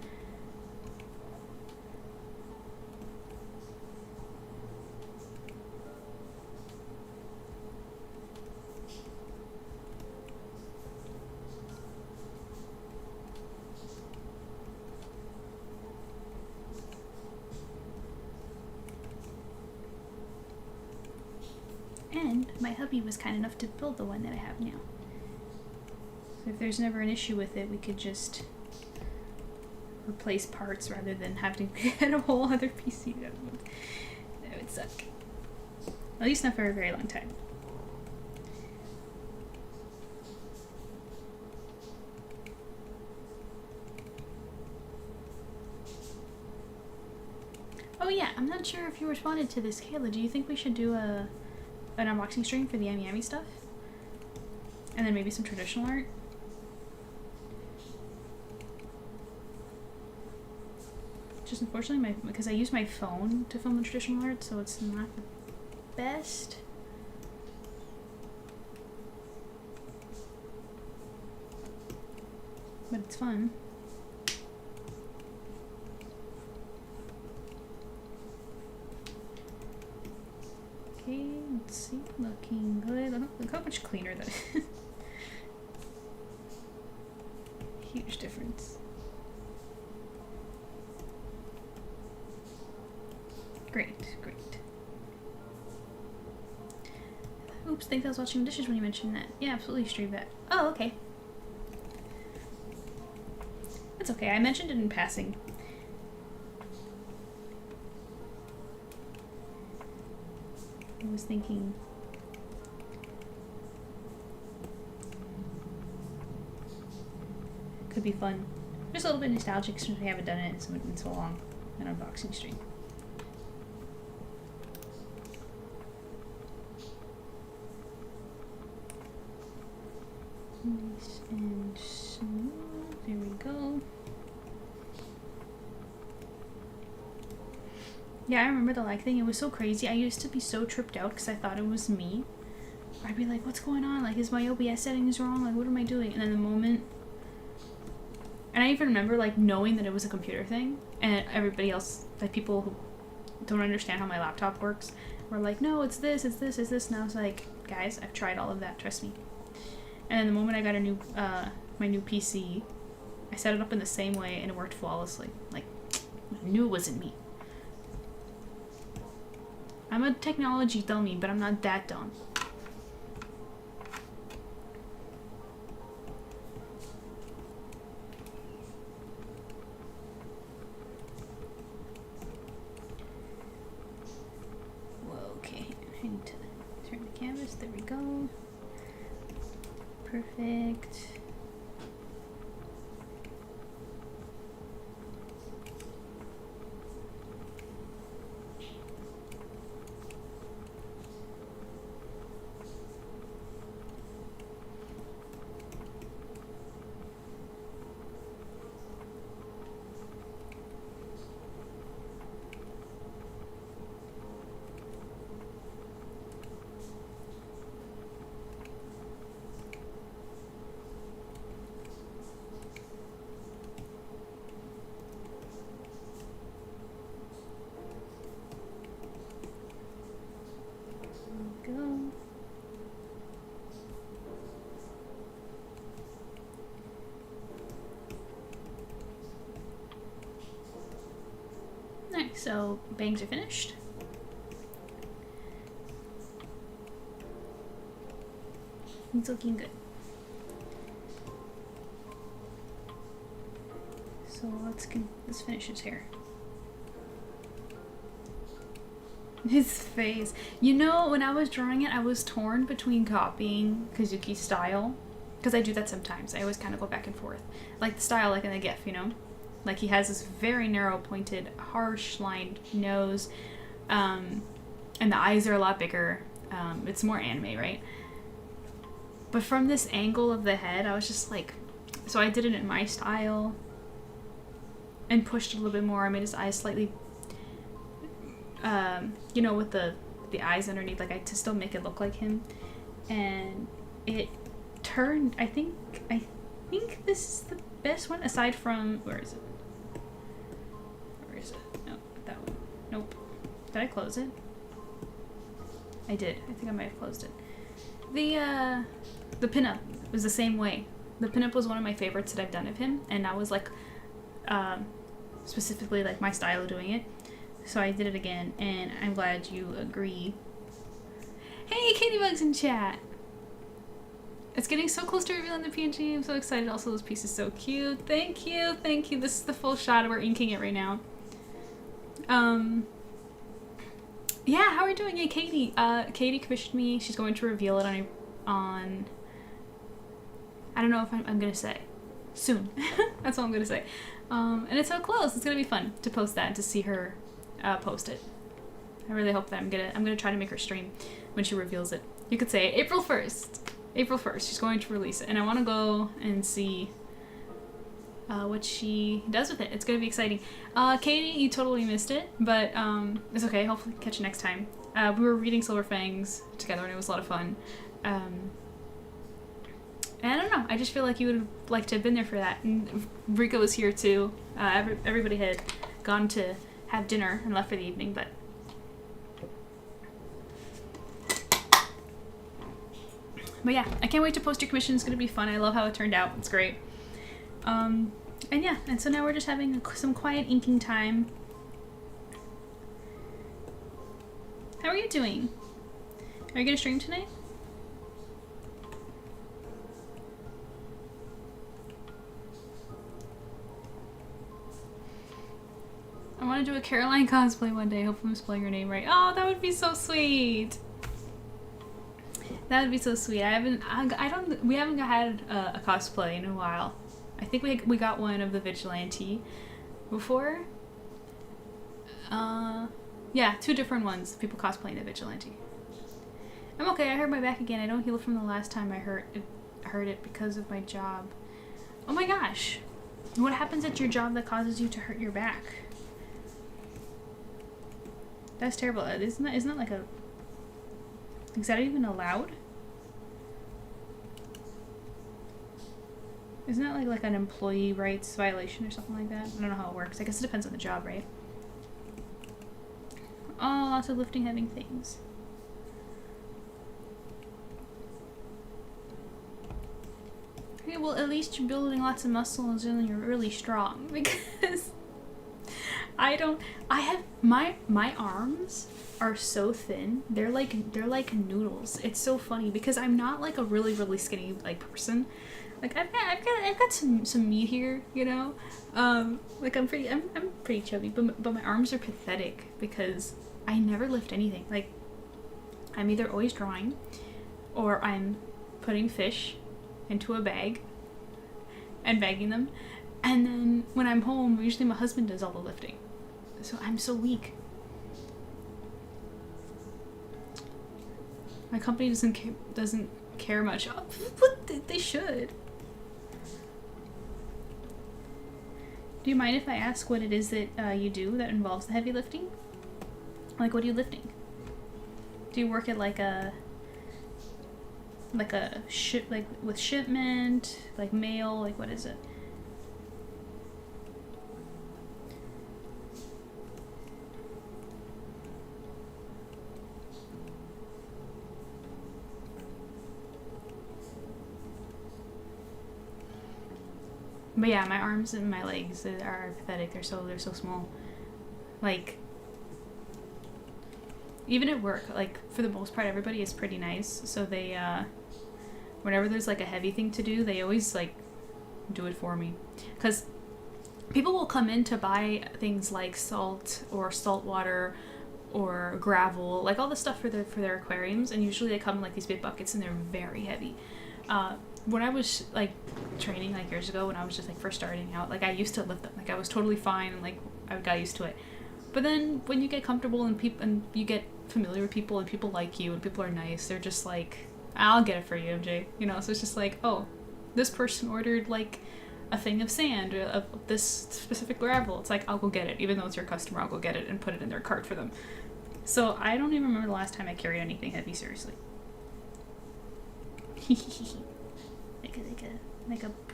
And my hubby was kind enough to build the one that I have now. So if there's never an issue with it, we could just replace parts rather than having to get a whole other PC. That would suck. At least not for a very long time. Oh yeah, I'm not sure if you responded to this, Kayla. Do you think we should do an unboxing stream for the Yummy Yummy stuff? And then maybe some traditional art? Just unfortunately, because I use my phone to film the traditional art, so it's not the best. But it's fun. Okay, let's see. Looking good. Look how much cleaner that is. Huge difference. Great, great. Oops, think I was watching dishes when you mentioned that. Yeah, absolutely stream that. Oh, okay. That's okay, I mentioned it in passing. I was thinking... could be fun. Just a little bit nostalgic since we haven't done it in so long. An unboxing stream. Nice and smooth. There we go. Yeah, I remember the lag thing. It was so crazy. I used to be so tripped out because I thought it was me. I'd be like, what's going on? Like, is my OBS settings wrong? Like, what am I doing? And then the moment... And I even remember, like, knowing that it was a computer thing. And everybody else, like, people who don't understand how my laptop works, were like, no, it's this, it's this, it's this. And I was like, guys, I've tried all of that. Trust me. And then the moment I got a new, my new PC, I set it up in the same way and it worked flawlessly. Like, I knew it wasn't me. I'm a technology dummy, but I'm not that dumb. Whoa, okay. I need to turn the canvas. There we go. Perfect. Go. Nice, so bangs are finished. It's looking good. So let's finish his hair. His face. You know, when I was drawing it, I was torn between copying Kazuki's style, because I do that sometimes. I always kind of go back and forth. Like the style, like in the GIF, you know? Like he has this very narrow, pointed, harsh lined nose, and the eyes are a lot bigger. It's more anime, right? But from this angle of the head, I was just like, so I did it in my style and pushed it a little bit more. I made his eyes slightly, you know, with the eyes underneath, like to still make it look like him. And it turned, I think this is the best one aside from, where is it? No, that one. Nope. Did I close it? I did. I think I might have closed it. The pinup was the same way. The pinup was one of my favorites that I've done of him, and that was like, specifically like my style of doing it. So I did it again, and I'm glad you agree. Hey, Katiebugs in chat! It's getting so close to revealing the PNG. I'm so excited. Also, this piece is so cute. Thank you, thank you. This is the full shot. We're inking it right now. Yeah, how are you doing? Hey, Katie. Katie commissioned me. She's going to reveal it on I don't know if I'm gonna say soon. That's all I'm gonna say. And it's so close. It's gonna be fun to post that and to see her post it. I really hope that I'm gonna try to make her stream when she reveals it. You could say April 1st. April 1st. She's going to release it, and I want to go and see what she does with it. It's gonna be exciting. Katie, you totally missed it, but it's okay. Hopefully catch you next time. We were reading Silver FANGS together, and it was a lot of fun. And I don't know, I just feel like you would have liked to have been there for that. And Rika was here too. Everybody had gone to have dinner and left for the evening, but yeah, I can't wait to post your commission. It's gonna be fun. I love how it turned out. It's great. And yeah, and so now we're just having some quiet inking time. How are you doing? Are you gonna stream tonight? I want to do a Caroline cosplay one day. Hopefully I'm spelling your name right. Oh, that would be so sweet. That would be so sweet. We haven't had a cosplay in a while. I think we got one of the Vigilante before. Yeah, 2 different ones. People cosplaying the Vigilante. I'm okay. I hurt my back again. I don't heal from the last time I hurt it because of my job. Oh my gosh. What happens at your job that causes you to hurt your back? That's terrible. Isn't that like a... Is that even allowed? Isn't that like an employee rights violation or something like that? I don't know how it works. I guess it depends on the job, right? Oh, lots of lifting heavy things. Okay, well at least you're building lots of muscles and you're really strong, because my arms are so thin. They're like noodles. It's so funny because I'm not like a really skinny like person. Like I've got some meat here, you know. Like I'm pretty chubby, but my arms are pathetic because I never lift anything. Like I'm either always drawing, or I'm putting fish into a bag and bagging them, and then when I'm home, usually my husband does all the lifting. So I'm so weak. My company doesn't care much. Oh, but they should. Do you mind if I ask what it is that you do that involves the heavy lifting? Like, what are you lifting? Do you work at like with shipment, like mail, like what is it? But yeah, my arms and my legs are pathetic. They're so small. Like, even at work, like for the most part, everybody is pretty nice. So they, whenever there's like a heavy thing to do, they always like do it for me. 'Cause people will come in to buy things like salt or salt water or gravel, like all the stuff for their aquariums, and usually they come in like these big buckets and they're very heavy. When I was like training like years ago, when I was just like first starting out, like I used to lift them, like I was totally fine and like I got used to it. But then when you get comfortable and you get familiar with people and people like you and people are nice, they're just like, I'll get it for you, MJ. You know, so it's just like, oh, this person ordered like a thing of sand or of this specific gravel. It's like, I'll go get it. Even though it's your customer, I'll go get it and put it in their cart for them. So I don't even remember the last time I carried anything heavy, seriously.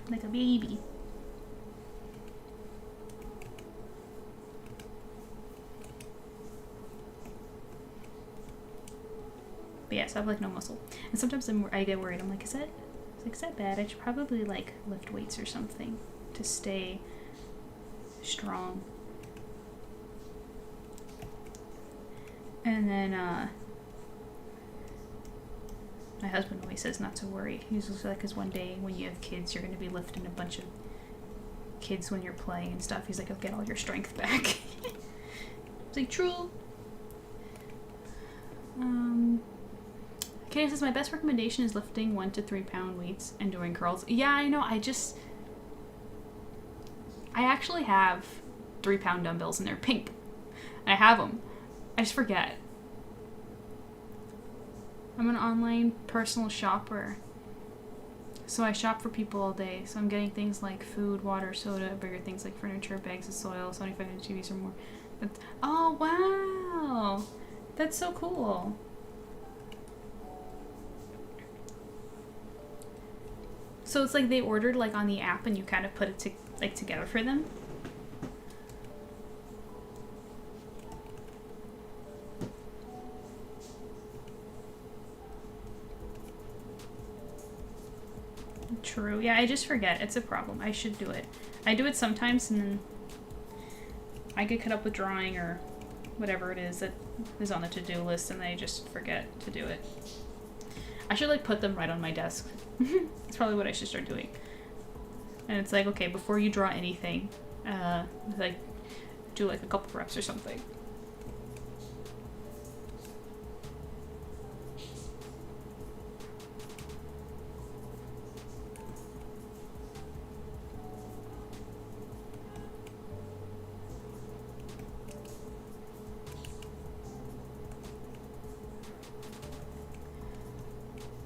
like a baby. But yeah, so I have like no muscle. And sometimes I get worried. I'm like, is that bad? I should probably like lift weights or something to stay strong. And then my husband always says not to worry. He's just like, because one day when you have kids, you're going to be lifting a bunch of kids when you're playing and stuff. He's like, you'll get all your strength back. It's like, true. Okay, says my best recommendation is lifting 1 to 3 pound weights and doing curls. Yeah, I know. I actually have 3 pound dumbbells and they're pink. I have them. I just forget. I'm an online personal shopper. So I shop for people all day. So I'm getting things like food, water, soda, bigger things like furniture, bags of soil, 75-inch TVs or more. But, oh, wow. That's so cool. So it's like they ordered like on the app and you kind of put it together for them. True. Yeah, I just forget. It's a problem. I should do it. I do it sometimes and then I get caught up with drawing or whatever it is that is on the to-do list and I just forget to do it. I should like put them right on my desk. That's probably what I should start doing. And it's like, okay, before you draw anything, like do like a couple reps or something.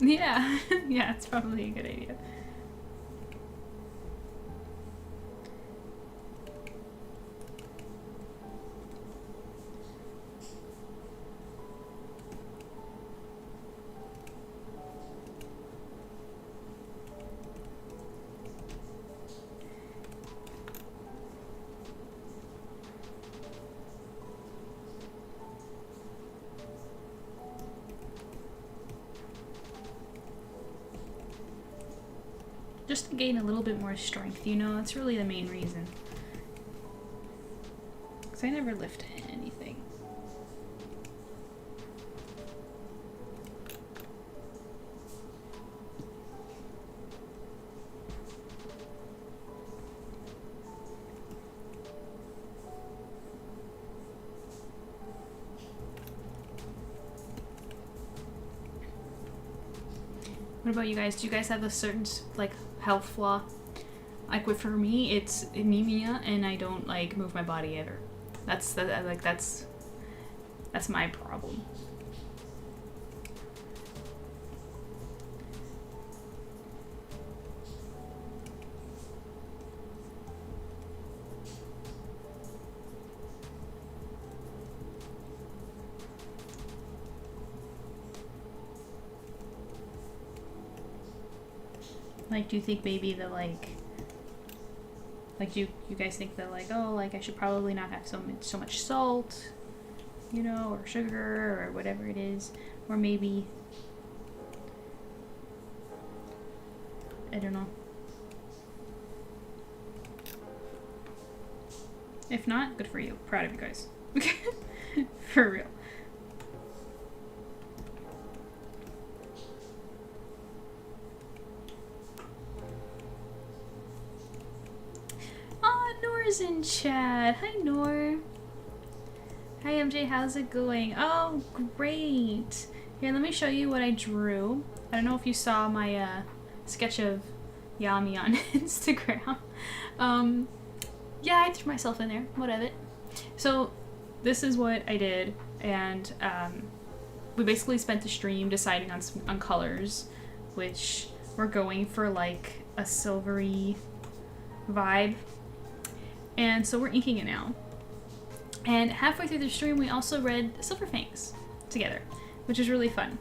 Yeah, yeah, it's probably a good idea. Just to gain a little bit more strength, you know, that's really the main reason. Because I never lift anything. What about you guys? Do you guys have a certain like health flaw? Like for me, it's anemia, and I don't like move my body ever. That's my problem. Like, do you think maybe the like do you guys think that like, oh, like I should probably not have so much salt, you know, or sugar or whatever it is, or maybe I don't know. If not, good for you. Proud of you guys. For real. Nora's in chat. Hi, Nor. Hi, MJ. How's it going? Oh, great. Here, let me show you what I drew. I don't know if you saw my sketch of Yami on Instagram. Yeah, I threw myself in there. Whatever. So, this is what I did, and we basically spent the stream deciding on colors, which we're going for like a silvery vibe. And so we're inking it now. And halfway through the stream, we also read Silver FANGS together, which is really fun.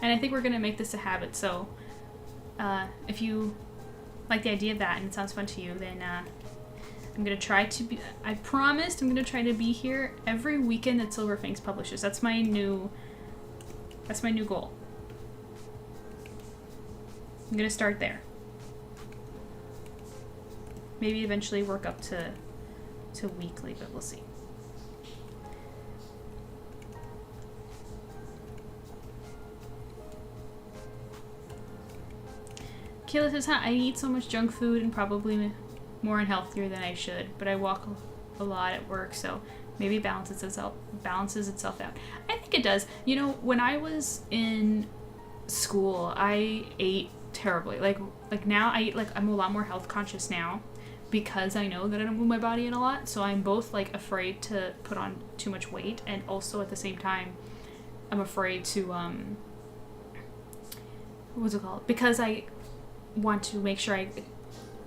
And I think we're gonna make this a habit. So if you like the idea of that and it sounds fun to you, then I'm gonna try to be. I promised I'm gonna try to be here every weekend that Silver FANGS publishes. That's my new goal. I'm gonna start there. Maybe eventually work up to weekly, but we'll see. Kayla says, I eat so much junk food and probably more unhealthier than I should, but I walk a lot at work, so maybe it balances itself out. I think it does. You know, when I was in school, I ate terribly. Like now I eat, like, I'm a lot more health conscious now because I know that I don't move my body in a lot, so I'm both like afraid to put on too much weight, and also at the same time I'm afraid to what's it called? Because I want to make sure I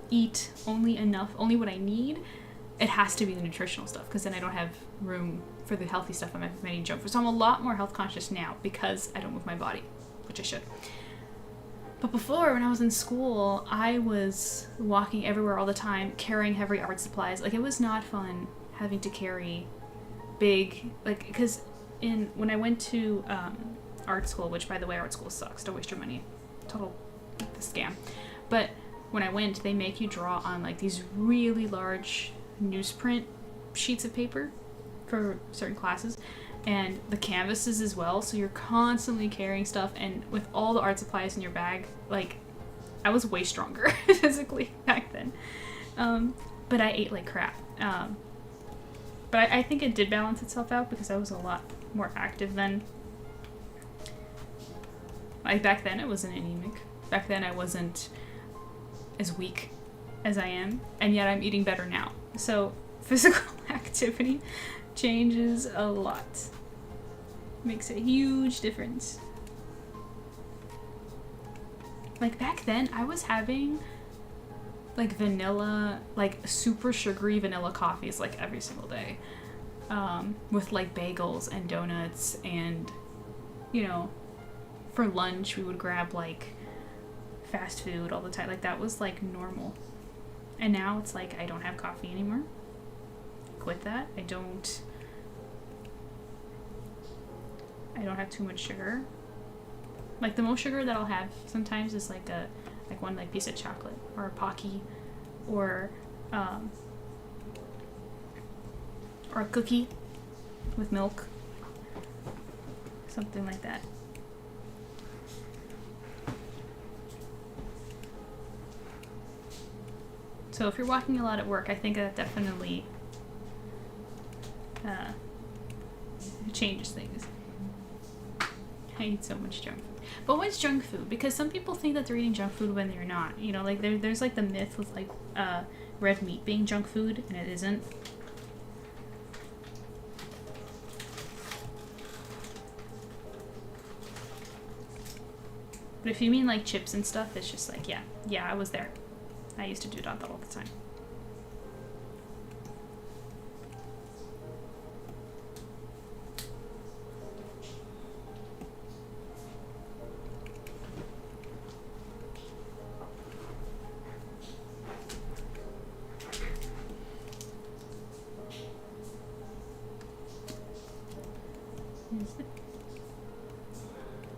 eat only what I need. It has to be the nutritional stuff, because then I don't have room for the healthy stuff I'm eating junk food. So I'm a lot more health conscious now because I don't move my body, which I should. But before, when I was in school, I was walking everywhere all the time, carrying heavy art supplies. Like, it was not fun having to carry big, like, because when I went to art school, which, by the way, art school sucks. Don't waste your money. Total scam. But when I went, they make you draw on, like, these really large newsprint sheets of paper for certain classes, and the canvases as well, so you're constantly carrying stuff, and with all the art supplies in your bag, like, I was way stronger physically back then. But I ate like crap. But I think it did balance itself out because I was a lot more active then. Like, back then I wasn't anemic. Back then I wasn't as weak as I am, and yet I'm eating better now. So physical activity changes a lot. Makes a huge difference. Like, back then I was having like vanilla, like super sugary vanilla coffees like every single day, with like bagels and donuts, and you know, for lunch we would grab like fast food all the time. Like, that was like normal. And now it's like I don't have coffee anymore. Quit that. I don't have too much sugar. Like, the most sugar that I'll have sometimes is like one like piece of chocolate or a Pocky or a cookie with milk, something like that. So if you're walking a lot at work, I think that definitely changes things. I eat so much junk food. But what's junk food? Because some people think that they're eating junk food when they're not. You know, like there's like the myth with like red meat being junk food, and it isn't. But if you mean like chips and stuff, it's just like, yeah, I was there. I used to do that all the time.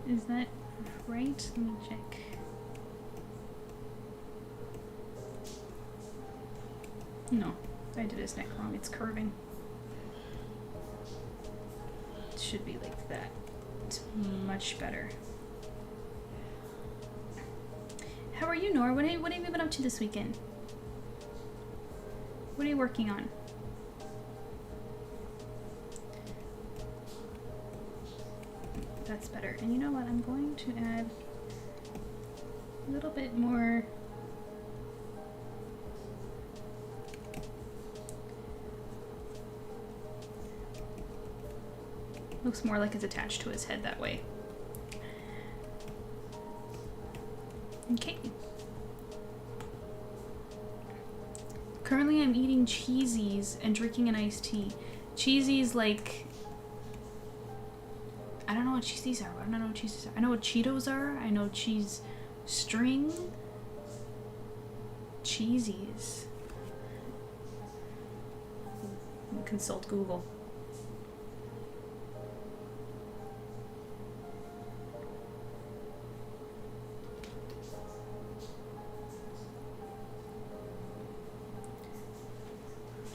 Is that right? Let me check. No, I did his neck wrong. It's curving. It should be like that. It's much better. How are you, Nora? What have you been up to this weekend? What are you working on? That's better. And you know what? I'm going to add a little bit more. Looks more like it's attached to his head that way. Okay. Currently I'm eating cheesies and drinking an iced tea. Cheesies like... I don't know what cheesies are. I don't know what cheesies are. I know what Cheetos are. I know cheese string. Cheesies. Consult Google.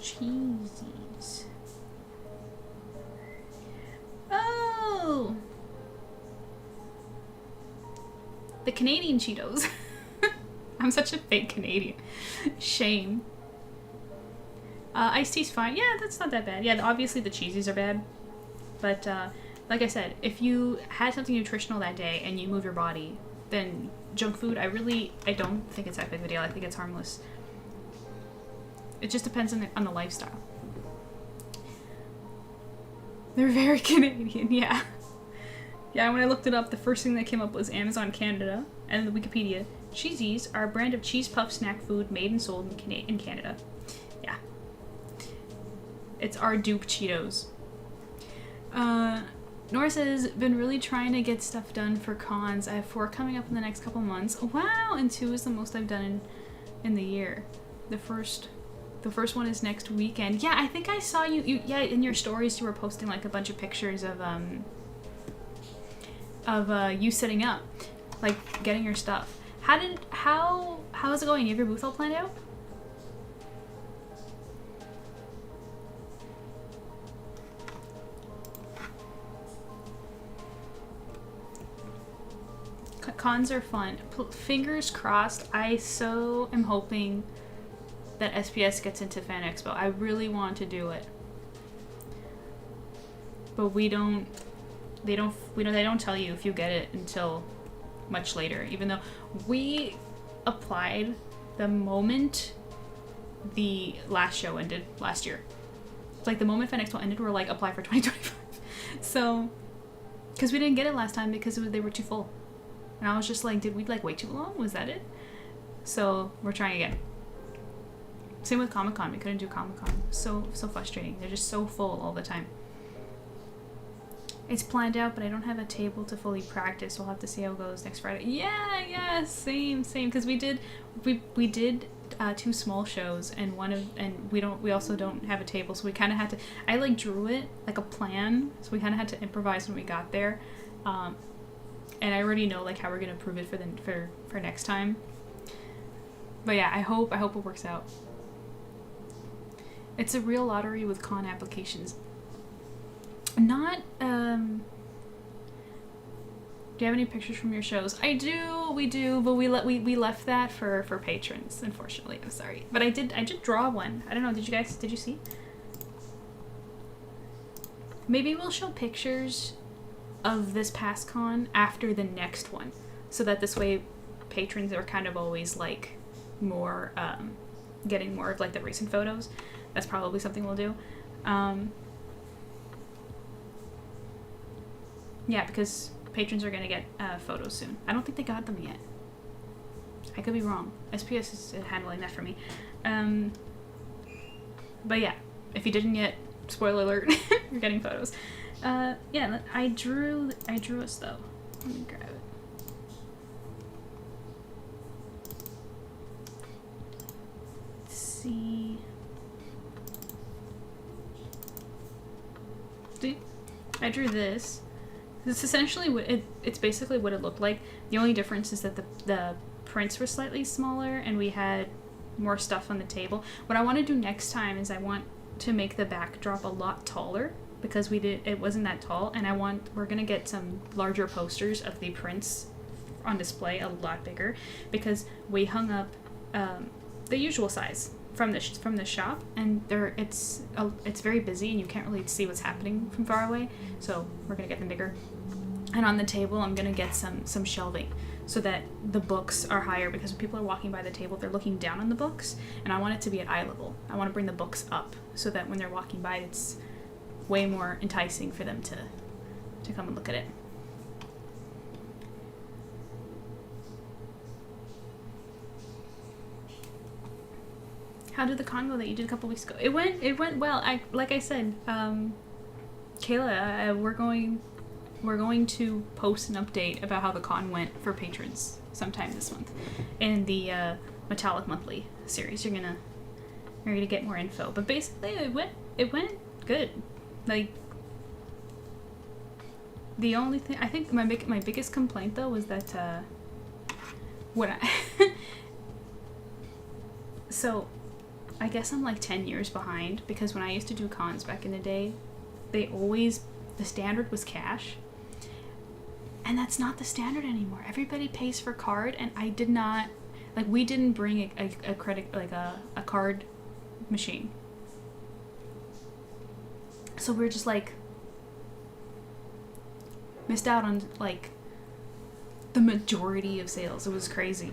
Cheesies. Oh! The Canadian Cheetos. I'm such a fake Canadian. Shame. Iced tea's fine. Yeah, that's not that bad. Yeah, obviously the cheesies are bad. But, like I said, if you had something nutritional that day and you move your body, then junk food, I don't think it's that big of a deal. I think it's harmless. It just depends on the lifestyle. They're very Canadian, yeah. Yeah, when I looked it up, the first thing that came up was Amazon Canada, and the Wikipedia. Cheesies are a brand of cheese puff snack food made and sold in Canada. Yeah. It's our dupe Cheetos. Nora says, been really trying to get stuff done for cons. I have 4 coming up in the next couple months. Wow, and 2 is the most I've done in the year. The first one is next weekend. Yeah, I think I saw you yeah, in your stories you were posting like a bunch of pictures of you setting up, like getting your stuff. How is it going? You have your booth all planned out? Cons are fun. Fingers crossed. I so am hoping that SPS gets into Fan Expo. I really want to do it, but they don't tell you if you get it until much later. Even though we applied the moment the last show ended last year. It's like the moment Fan Expo ended, we're like, apply for 2025. So, because we didn't get it last time because they were too full, and I was just like, did we like wait too long? Was that it? So we're trying again. Same with Comic-Con. We couldn't do Comic-Con. So frustrating. They're just so full all the time. It's planned out, but I don't have a table to fully practice. We'll have to see how it goes next Friday. Yeah, same. Because we did 2 small shows, and we also don't have a table, so we kind of had to. I like drew it like a plan, so we kind of had to improvise when we got there. And I already know like how we're gonna prove it for next time. But yeah, I hope it works out. It's a real lottery with con applications. Not, do you have any pictures from your shows? We do, but we left that for patrons, unfortunately. I'm sorry. But I did draw one. I don't know, did you see? Maybe we'll show pictures of this past con after the next one, so that this way patrons are kind of always like more, getting more of like the recent photos. That's probably something we'll do. Yeah, because patrons are going to get photos soon. I don't think they got them yet. I could be wrong. SPS is handling that for me. But yeah, if you didn't yet, spoiler alert, you're getting photos. Yeah, I drew us though. Let me grab it. Let's see. I drew this. It's essentially what it's basically what it looked like. The only difference is that the prints were slightly smaller and we had more stuff on the table. What I want to do next time is I want to make the backdrop a lot taller, because it wasn't that tall, and we're gonna get some larger posters of the prints on display, a lot bigger, because we hung up the usual size, from the shop, and it's very busy and you can't really see what's happening from far away. So we're gonna get them bigger. And on the table, I'm gonna get some shelving so that the books are higher, because when people are walking by the table, they're looking down on the books, and I want it to be at eye level. I want to bring the books up so that when they're walking by, it's way more enticing for them to come and look at it. How did the con go that you did a couple weeks ago? It went well. Like I said, Kayla, we're going to post an update about how the con went for patrons sometime this month in the Metallic Monthly series. You're gonna get more info. But basically, it went good. Like, the only thing I think my biggest complaint though was that so I guess I'm like 10 years behind, because when I used to do cons back in the day, the standard was cash. And that's not the standard anymore. Everybody pays for card, and I did not, like, we didn't bring a credit, like a card machine. So we're just like, missed out on like the majority of sales. It was crazy.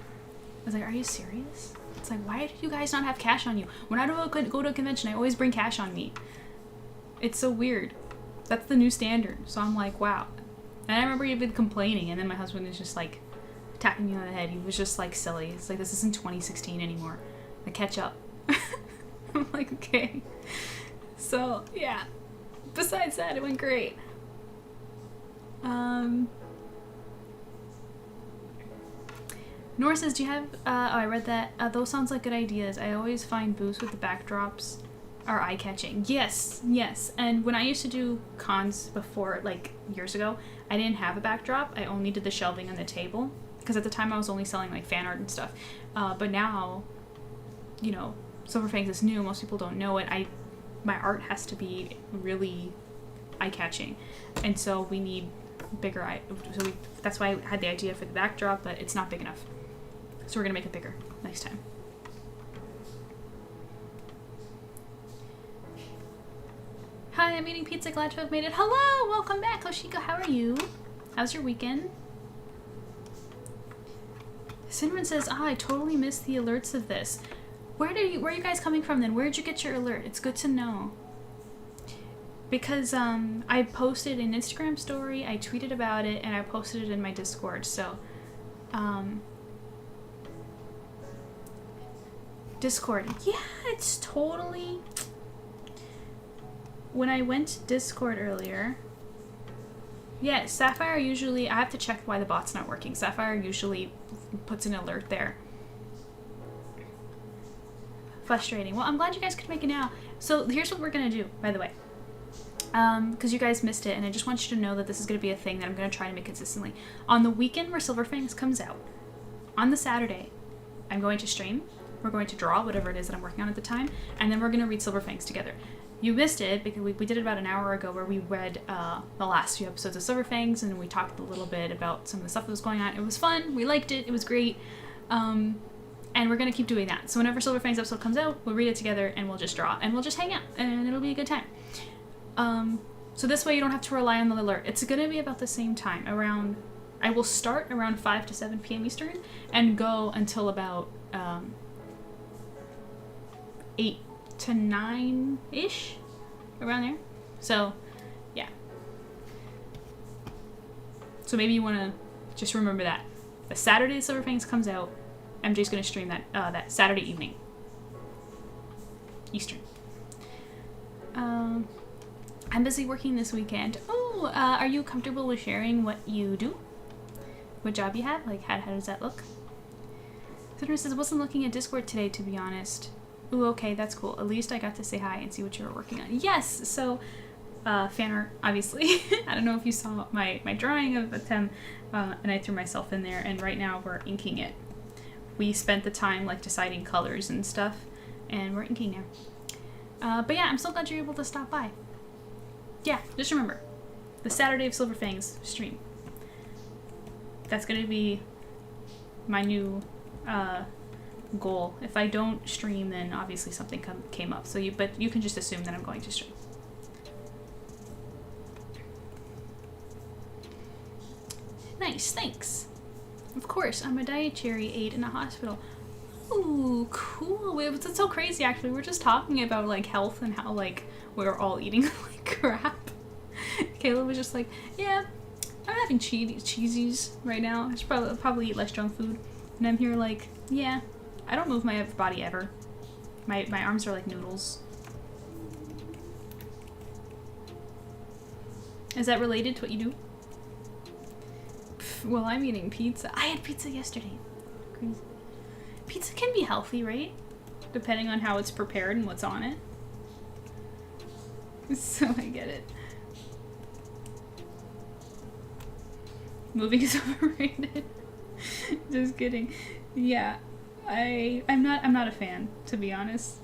I was like, are you serious? It's like, why do you guys not have cash on you? When I go to a convention, I always bring cash on me. It's so weird. That's the new standard. So I'm like, wow. And I remember you've been complaining, and then my husband is just like tapping me on the head. He was just like, silly. It's like, this isn't 2016 anymore. Like, catch up. I'm like, okay. So yeah. Besides that, it went great. Nora says, do you have, oh, I read that. Those sounds like good ideas. I always find booths with the backdrops are eye-catching. Yes, yes. And when I used to do cons before, like years ago, I didn't have a backdrop. I only did the shelving on the table, because at the time I was only selling like fan art and stuff. But now, you know, SilverFangs is new. Most people don't know it. My art has to be really eye-catching, and so we need bigger that's why I had the idea for the backdrop, but it's not big enough. So we're gonna make it bigger next time. Hi, I'm eating pizza. Glad to have made it. Hello, welcome back, Hoshiko. How are you? How's your weekend? Cinnamon says, I totally missed the alerts of this. Where are you guys coming from then? Where did you get your alert? It's good to know. Because I posted an Instagram story, I tweeted about it, and I posted it in my Discord. So Discord. Yeah, it's totally... When I went to Discord earlier... Yeah, Sapphire usually... I have to check why the bot's not working. Sapphire usually puts an alert there. Frustrating. Well, I'm glad you guys could make it now. So here's what we're gonna do, by the way. Because you guys missed it, and I just want you to know that this is going to be a thing that I'm going to try to make consistently. On the weekend where SilverFangs comes out, on the Saturday, I'm going to stream. We're going to draw whatever it is that I'm working on at the time, and then we're going to read SilverFangs together. You missed it because we did it about an hour ago, where we read the last few episodes of SilverFangs, and we talked a little bit about some of the stuff that was going on. It was fun. We liked it. It was great. And we're going to keep doing that. So whenever SilverFangs episode comes out, we'll read it together, and we'll just draw, and we'll just hang out, and it'll be a good time. So this way you don't have to rely on the alert. It's going to be about the same time. I will start around 5 to 7 p.m. Eastern and go until about 8 to 9-ish, around there. So, yeah. So maybe you want to just remember that. The Saturday SilverFangs comes out, MJ's going to stream that Saturday evening. Eastern. I'm busy working this weekend. Oh, are you comfortable with sharing what you do? What job you have? Like, how does that look? Cinnamon says, I wasn't looking at Discord today, to be honest. Ooh, okay, that's cool. At least I got to say hi and see what you were working on. Yes! So, fan art, obviously. I don't know if you saw my drawing of Atem, and I threw myself in there, and right now we're inking it. We spent the time, like, deciding colors and stuff, and we're inking now. But yeah, I'm so glad you're able to stop by. Yeah, just remember, the Saturday of SilverFangs stream. That's gonna be my new goal. If I don't stream, then obviously something came up. So but you can just assume that I'm going to stream. Nice, thanks. Of course, I'm a dietary aide in a hospital. Ooh, cool. It's so crazy, actually. We're just talking about, like, health and how, like, we're all eating, like, crap. Kayla was just like, yeah, I'm having cheesies right now. I should probably eat less junk food. And I'm here like, yeah, I don't move my body ever. My arms are like noodles. Is that related to what you do? Pff, well, I'm eating pizza. I had pizza yesterday. Crazy. Pizza can be healthy, right? Depending on how it's prepared and what's on it. So I get it. Moving is overrated. Just kidding. Yeah, I'm not a fan, to be honest.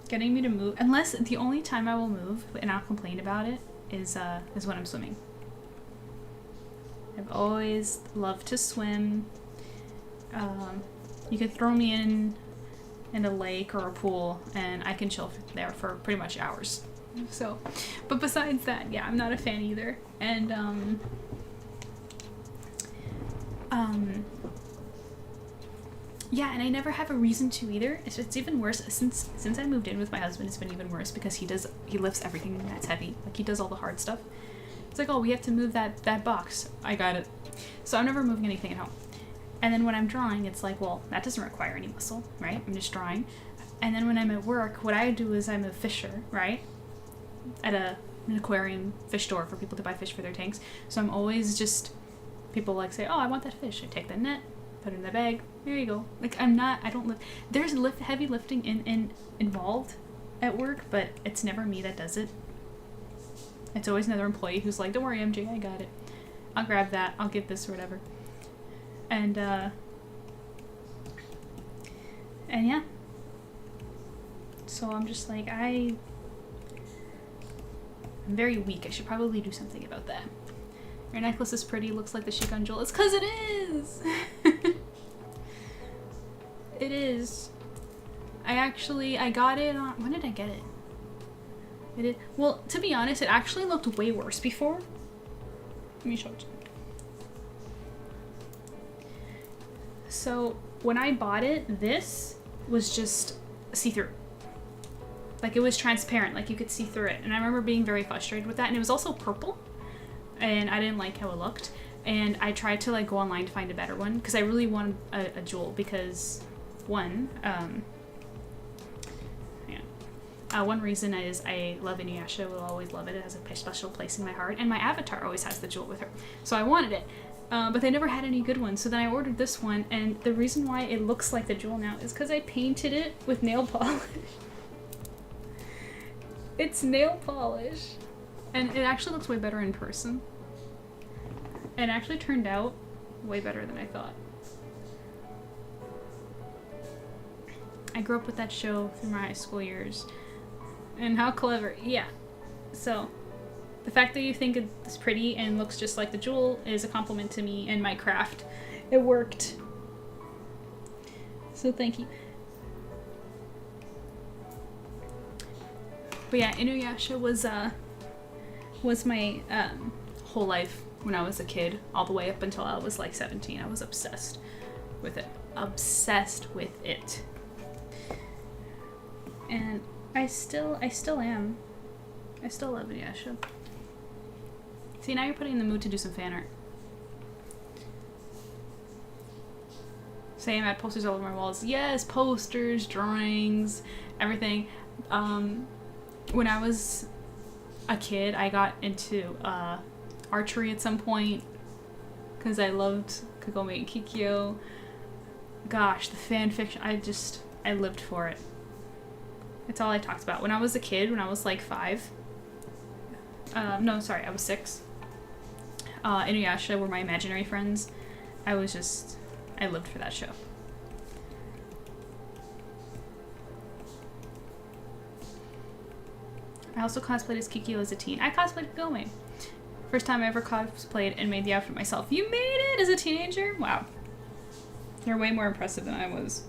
Getting me to move, unless the only time I will move and I'll complain about it is when I'm swimming. I've always loved to swim. You could throw me in a lake or a pool and I can chill there for pretty much hours. So, but besides that, yeah, I'm not a fan either. And yeah, and I never have a reason to either. It's even worse since I moved in with my husband. It's been even worse because he lifts everything that's heavy. Like, he does all the hard stuff. It's like, oh, we have to move that box. I got it. So I'm never moving anything at home. And then when I'm drawing, it's like, well, that doesn't require any muscle, right? I'm just drawing. And then when I'm at work, what I do is I'm a fisher, right? At an aquarium fish store for people to buy fish for their tanks. So I'm always just, people like say, oh, I want that fish. I take the net, put it in the bag. There you go. Like, I don't lift. There's heavy lifting involved at work, but it's never me that does it. It's always another employee who's like, don't worry, MJ, I got it. I'll grab that. I'll get this or whatever. And yeah. So I'm just like, I'm very weak. I should probably do something about that. Your necklace is pretty. Looks like the Shikon jewel. It's 'cause it is! It is. I got it on... When did I get it? Well, to be honest, it actually looked way worse before. Let me show it to you. So, when I bought it, this was just see-through. Like, it was transparent. Like, you could see through it. And I remember being very frustrated with that. And it was also purple. And I didn't like how it looked. And I tried to, like, go online to find a better one. Because I really wanted a jewel. Because, one reason is I love Inuyasha. Will always love it. It has a special place in my heart. And my avatar always has the jewel with her. So I wanted it. But they never had any good ones. So then I ordered this one. And the reason why it looks like the jewel now is because I painted it with nail polish. It's nail polish. And it actually looks way better in person. It actually turned out way better than I thought. I grew up with that show through my high school years. And how clever. Yeah. So, the fact that you think it's pretty and looks just like the jewel is a compliment to me and my craft. It worked. So thank you. But yeah, Inuyasha was my whole life when I was a kid, all the way up until I was like 17. I was obsessed with it. Obsessed with it. And I still am. I still love Inuyasha. See, now you're putting in the mood to do some fan art. Same, I had posters all over my walls. Yes, posters, drawings, everything. When I was a kid, I got into archery at some point because I loved Kagome and Kikyo. Gosh, the fan fiction, I lived for it. It's all I talked about. When I was a kid, when I was like 5, no, sorry, I was 6. Inuyasha were my imaginary friends. I lived for that show. I also cosplayed as Kikyo as a teen. I cosplayed Kagome. First time I ever cosplayed and made the outfit myself. You made it as a teenager? Wow. You're way more impressive than I was.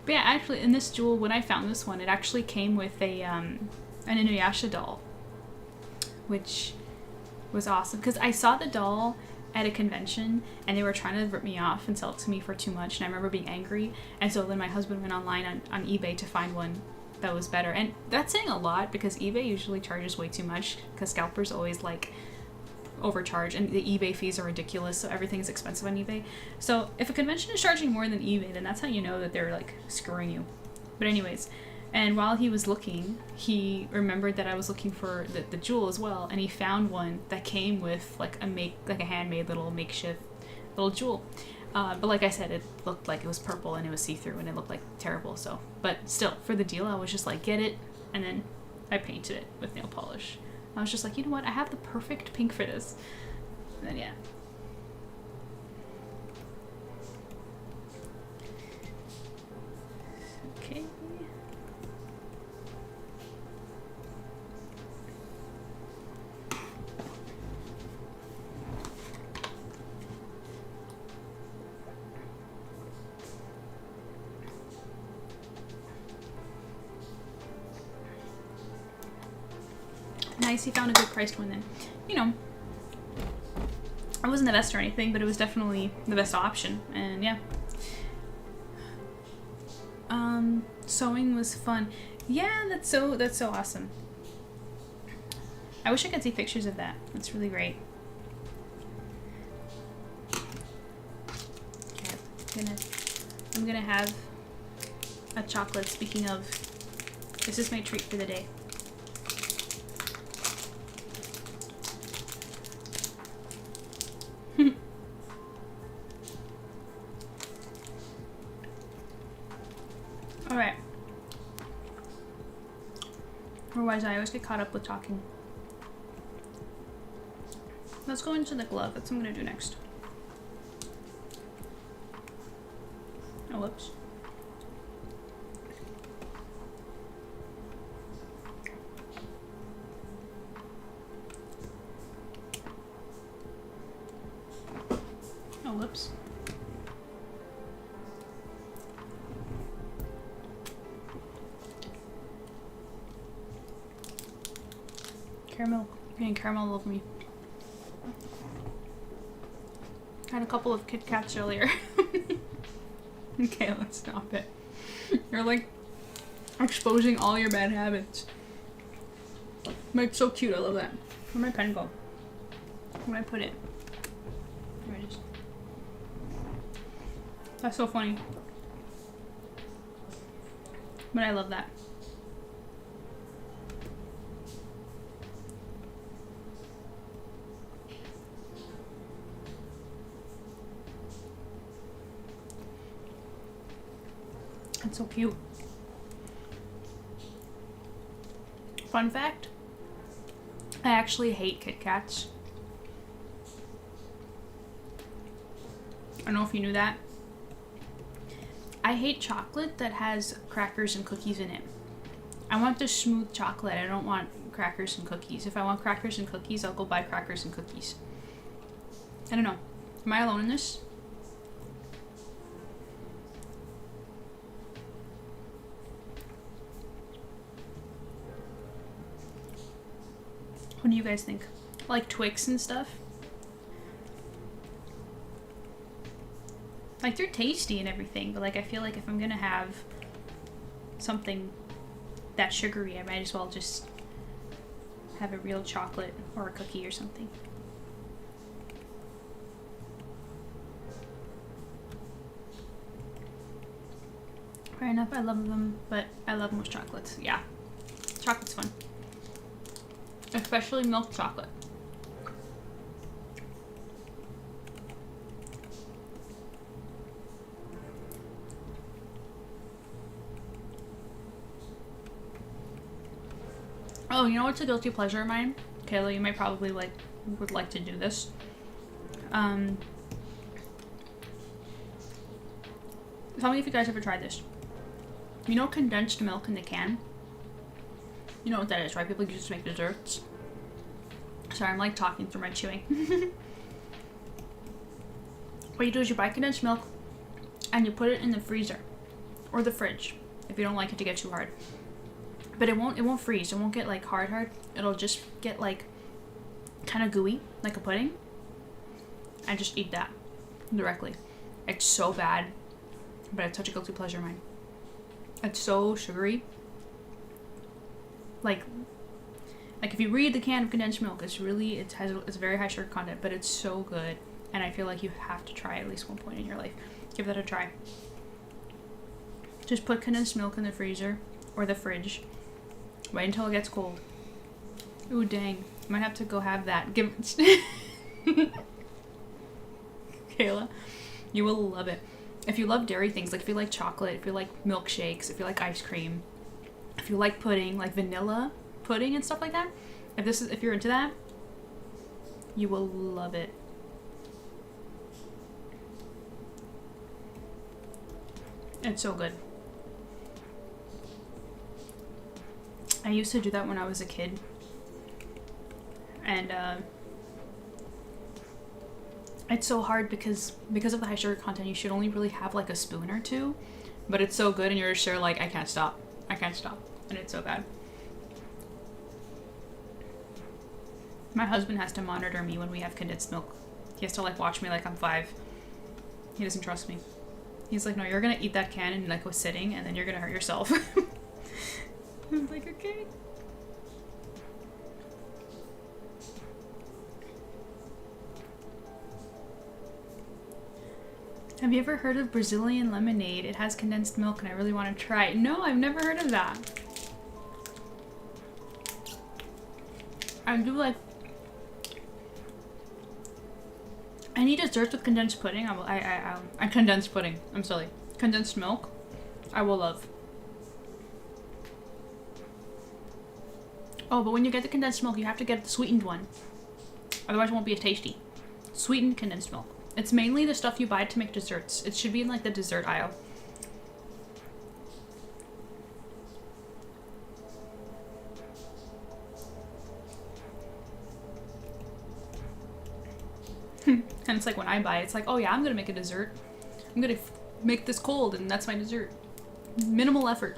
But yeah, actually, in this jewel, when I found this one, it actually came with a an Inuyasha doll, which was awesome. Because I saw the doll at a convention, and they were trying to rip me off and sell it to me for too much, and I remember being angry. And so then my husband went online on eBay to find one that was better. And that's saying a lot, because eBay usually charges way too much, because scalpers always like overcharge, and the eBay fees are ridiculous, so everything's expensive on eBay. So if a convention is charging more than eBay, then that's how you know that they're like screwing you. But anyways, and while he was looking, he remembered that I was looking for the jewel as well, and he found one that came with like a handmade little makeshift little jewel. But like I said, it looked like it was purple and it was see-through and it looked like terrible. So, but still, for the deal, I was just like, get it, and then I painted it with nail polish. I was just like, you know what? I have the perfect pink for this. And then yeah. Okay. Nice, he found a good priced one then. You know, it wasn't the best or anything, but it was definitely the best option, and yeah. Sewing was fun. Yeah, that's so awesome. I wish I could see pictures of that. That's really great. Okay, I'm gonna have a chocolate. Speaking of, this is my treat for the day. Alright. Otherwise, I always get caught up with talking. Let's go into the glove. That's what I'm gonna do next. Oh, whoops. Oh, whoops. Caramel. Getting caramel all over me. Had a couple of Kit Kats earlier. Okay, let's stop it. You're like exposing all your bad habits. But it's so cute. I love that. Where'd my pen go? Where'd I put it? There it is. That's so funny. But I love that. It's so cute. Fun fact, I actually hate Kit Kats. I don't know if you knew that. I hate chocolate that has crackers and cookies in it. I want the smooth chocolate. I don't want crackers and cookies. If I want crackers and cookies, I'll go buy crackers and cookies. I don't know. Am I alone in this? What do you guys think? Like Twix and stuff? Like, they're tasty and everything, but like I feel like if I'm gonna have something that sugary, I might as well just have a real chocolate or a cookie or something. Fair enough, I love them, but I love most chocolates. Yeah, chocolate's fun. Especially milk chocolate. Oh, you know what's a guilty pleasure of mine? Kayla, you might probably would like to do this. Tell me if you guys ever tried this. You know condensed milk in the can? You know what that is, right? People use it to make desserts. Sorry, I'm like talking through my chewing. What you do is you buy condensed milk and you put it in the freezer or the fridge if you don't like it to get too hard. But it won't freeze. It won't get like hard. It'll just get like kind of gooey, like a pudding. I just eat that directly. It's so bad, but it's such a guilty pleasure of mine. It's so sugary. Like if you read the can of condensed milk, it's very high sugar content, but it's so good. And I feel like you have to try it at least one point in your life. Give that a try. Just put condensed milk in the freezer or the fridge. Wait until it gets cold. Ooh, dang. I might have to go have that. Give Kayla, you will love it. If you love dairy things, like if you like chocolate, if you like milkshakes, if you like ice cream, if you like pudding, like vanilla pudding and stuff like that, if you're into that, you will love it. It's so good. I used to do that when I was a kid. And it's so hard because of the high sugar content, you should only really have like a spoon or two. But it's so good and you're sure like, I can't stop. I can't stop. And it's so bad. My husband has to monitor me when we have condensed milk. He has to like watch me like I'm 5. He doesn't trust me. He's like, no, you're gonna eat that can and like go sitting and then you're gonna hurt yourself. I'm like, okay. Have you ever heard of Brazilian lemonade? It has condensed milk and I really want to try it. No, I've never heard of that. I do like... Any desserts with condensed pudding, condensed pudding. I'm silly. Condensed milk, I will love. Oh, but when you get the condensed milk, you have to get the sweetened one. Otherwise it won't be as tasty. Sweetened condensed milk. It's mainly the stuff you buy to make desserts. It should be in like the dessert aisle. And it's like when I buy it, it's like, oh yeah, I'm gonna make a dessert. I'm gonna make this cold and that's my dessert. Minimal effort.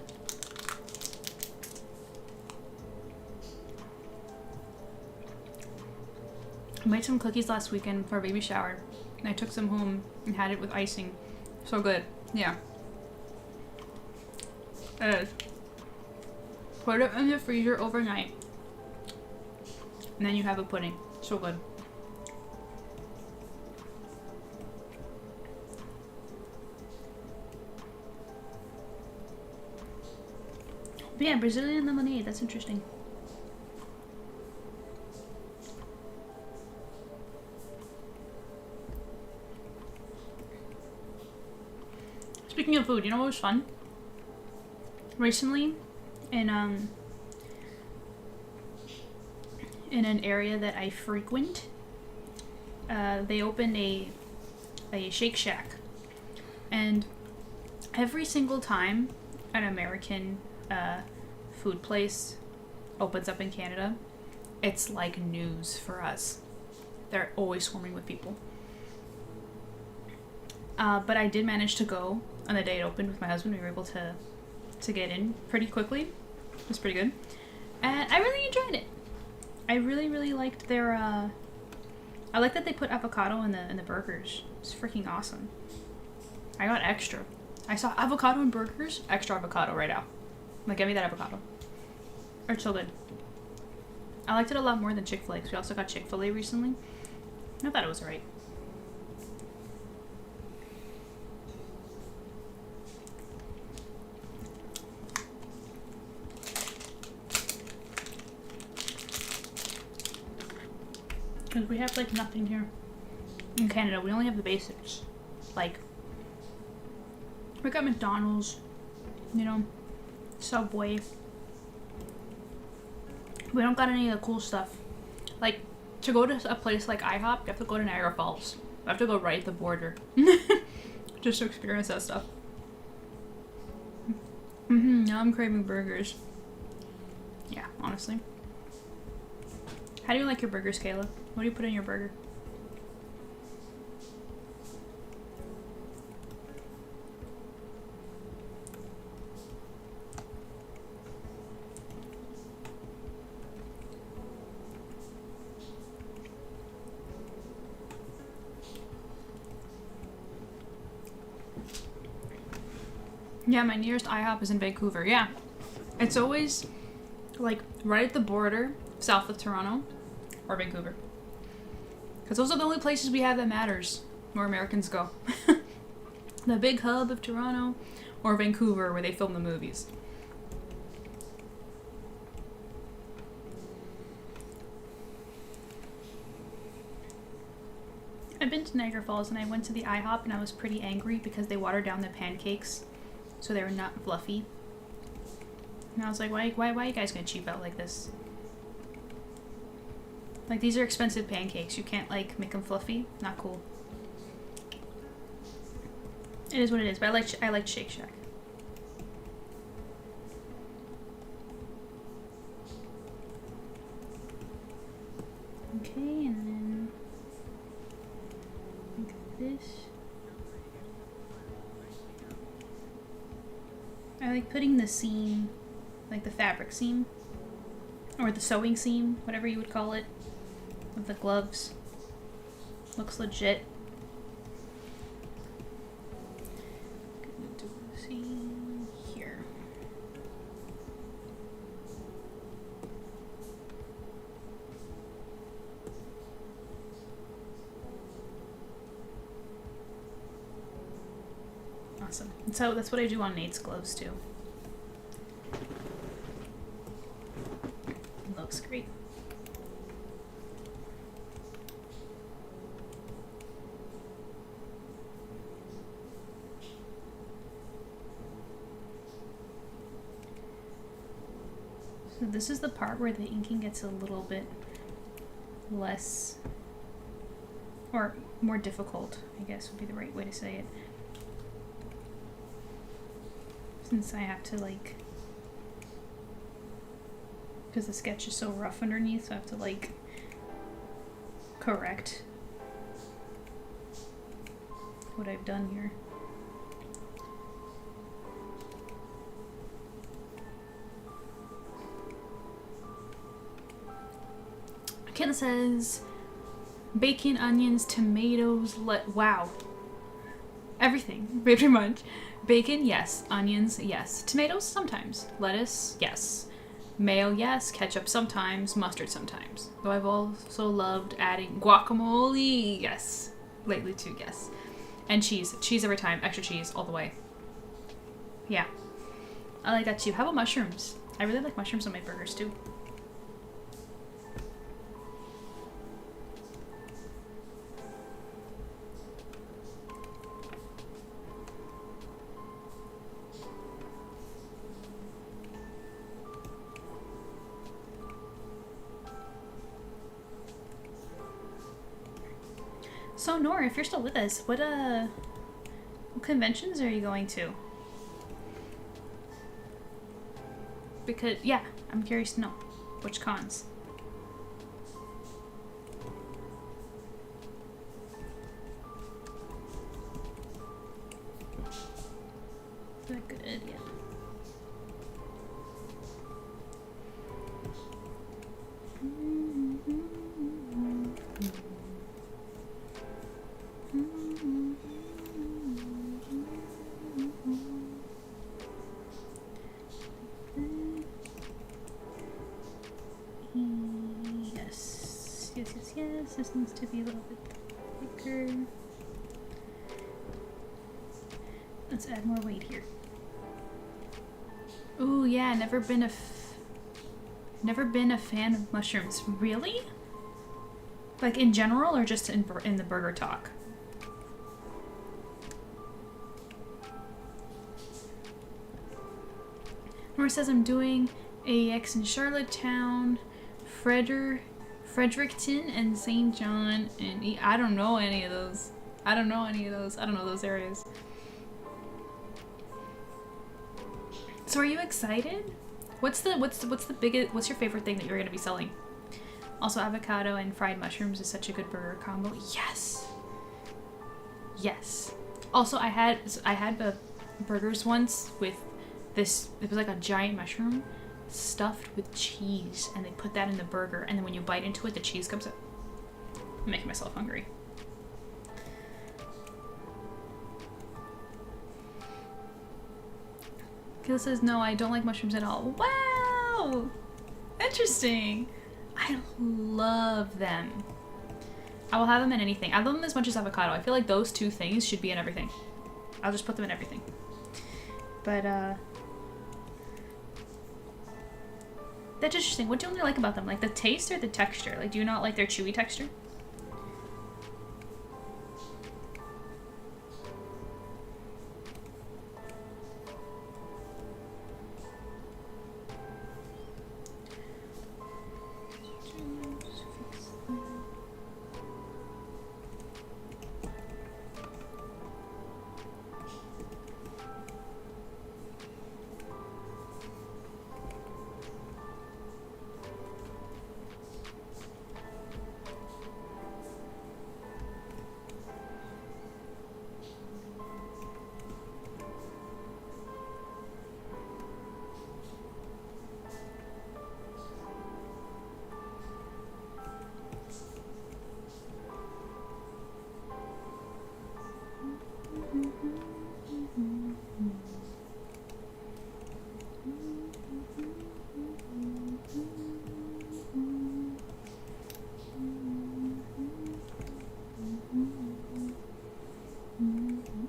I made some cookies last weekend for a baby shower. And I took some home and had it with icing. So good. Yeah. It is. Put it in the freezer overnight. And then you have a pudding. So good. But yeah, Brazilian lemonade. That's interesting. Speaking of food, you know what was fun? Recently, in an area that I frequent, they opened a Shake Shack, and every single time an American food place opens up in Canada, it's like news for us. They're always swarming with people. But I did manage to go on the day it opened with my husband. We were able to get in pretty quickly. It was pretty good. And I really enjoyed it. I really, really liked their, I like that they put avocado in the burgers. It's freaking awesome. I got extra. I saw avocado in burgers, extra avocado right now. Like, give me that avocado. It's so good. I liked it a lot more than Chick-fil-A, because we also got Chick-fil-A recently. I thought it was alright. Because we have, like, nothing here. In Canada, we only have the basics. Like, we got McDonald's, you know, Subway. We don't got any of the cool stuff. Like, to go to a place like IHOP, you have to go to Niagara Falls. You have to go right at the border. Just to experience that stuff. Now I'm craving burgers. Yeah, honestly. How do you like your burgers, Kayla? What do you put in your burger? Yeah, my nearest IHOP is in Vancouver. Yeah. It's always like right at the border, south of Toronto or Vancouver. Because those are the only places we have that matters where Americans go. The big hub of Toronto or Vancouver where they film the movies. I've been to Niagara Falls and I went to the IHOP and I was pretty angry because they watered down the pancakes so they were not fluffy. And I was like, why are you guys gonna cheap out like this? Like, these are expensive pancakes. You can't, like, make them fluffy. Not cool. It is what it is, but I like Shake Shack. Okay, and then like this. I like putting the seam, like the fabric seam, or the sewing seam, whatever you would call it, of the gloves. Looks legit. Gonna do the seam here. Awesome. And so that's what I do on Nate's gloves too. Looks great. So this is the part where the inking gets a little bit less, or more difficult, I guess would be the right way to say it. Since I have to, like, because the sketch is so rough underneath, so I have to, like, correct what I've done here. Ken says bacon, onions, tomatoes, wow. Everything, pretty much. Bacon, yes. Onions, yes. Tomatoes, sometimes. Lettuce, yes. Mayo, yes. Ketchup, sometimes. Mustard, sometimes. Though I've also loved adding guacamole, yes. Lately, too, yes. And cheese. Cheese every time. Extra cheese, all the way. Yeah. I like that, too. How about mushrooms? I really like mushrooms on my burgers, too. So Nora, if you're still with us, what conventions are you going to? Because, yeah, I'm curious to know. Which cons? Is that a good idea? Yes, this needs to be a little bit thicker. Let's add more weight here. Ooh, yeah, never been a fan of mushrooms. Really? Like in general, or just in the burger talk? Nora says I'm doing AX in Charlottetown, Fredericton, and St. John, and I don't know any of those. I don't know those areas. So are you excited? What's your favorite thing that you're gonna be selling? Also, avocado and fried mushrooms is such a good burger combo. Yes. Yes. Also, I had the burgers once with this. It was like a giant mushroom stuffed with cheese, and they put that in the burger, and then when you bite into it, the cheese comes out. I'm making myself hungry. Kayla says, no, I don't like mushrooms at all. Wow! Interesting. I love them. I will have them in anything. I love them as much as avocado. I feel like those two things should be in everything. I'll just put them in everything. But, that's interesting. What do you only like about them? Like the taste or the texture? Like, do you not like their chewy texture?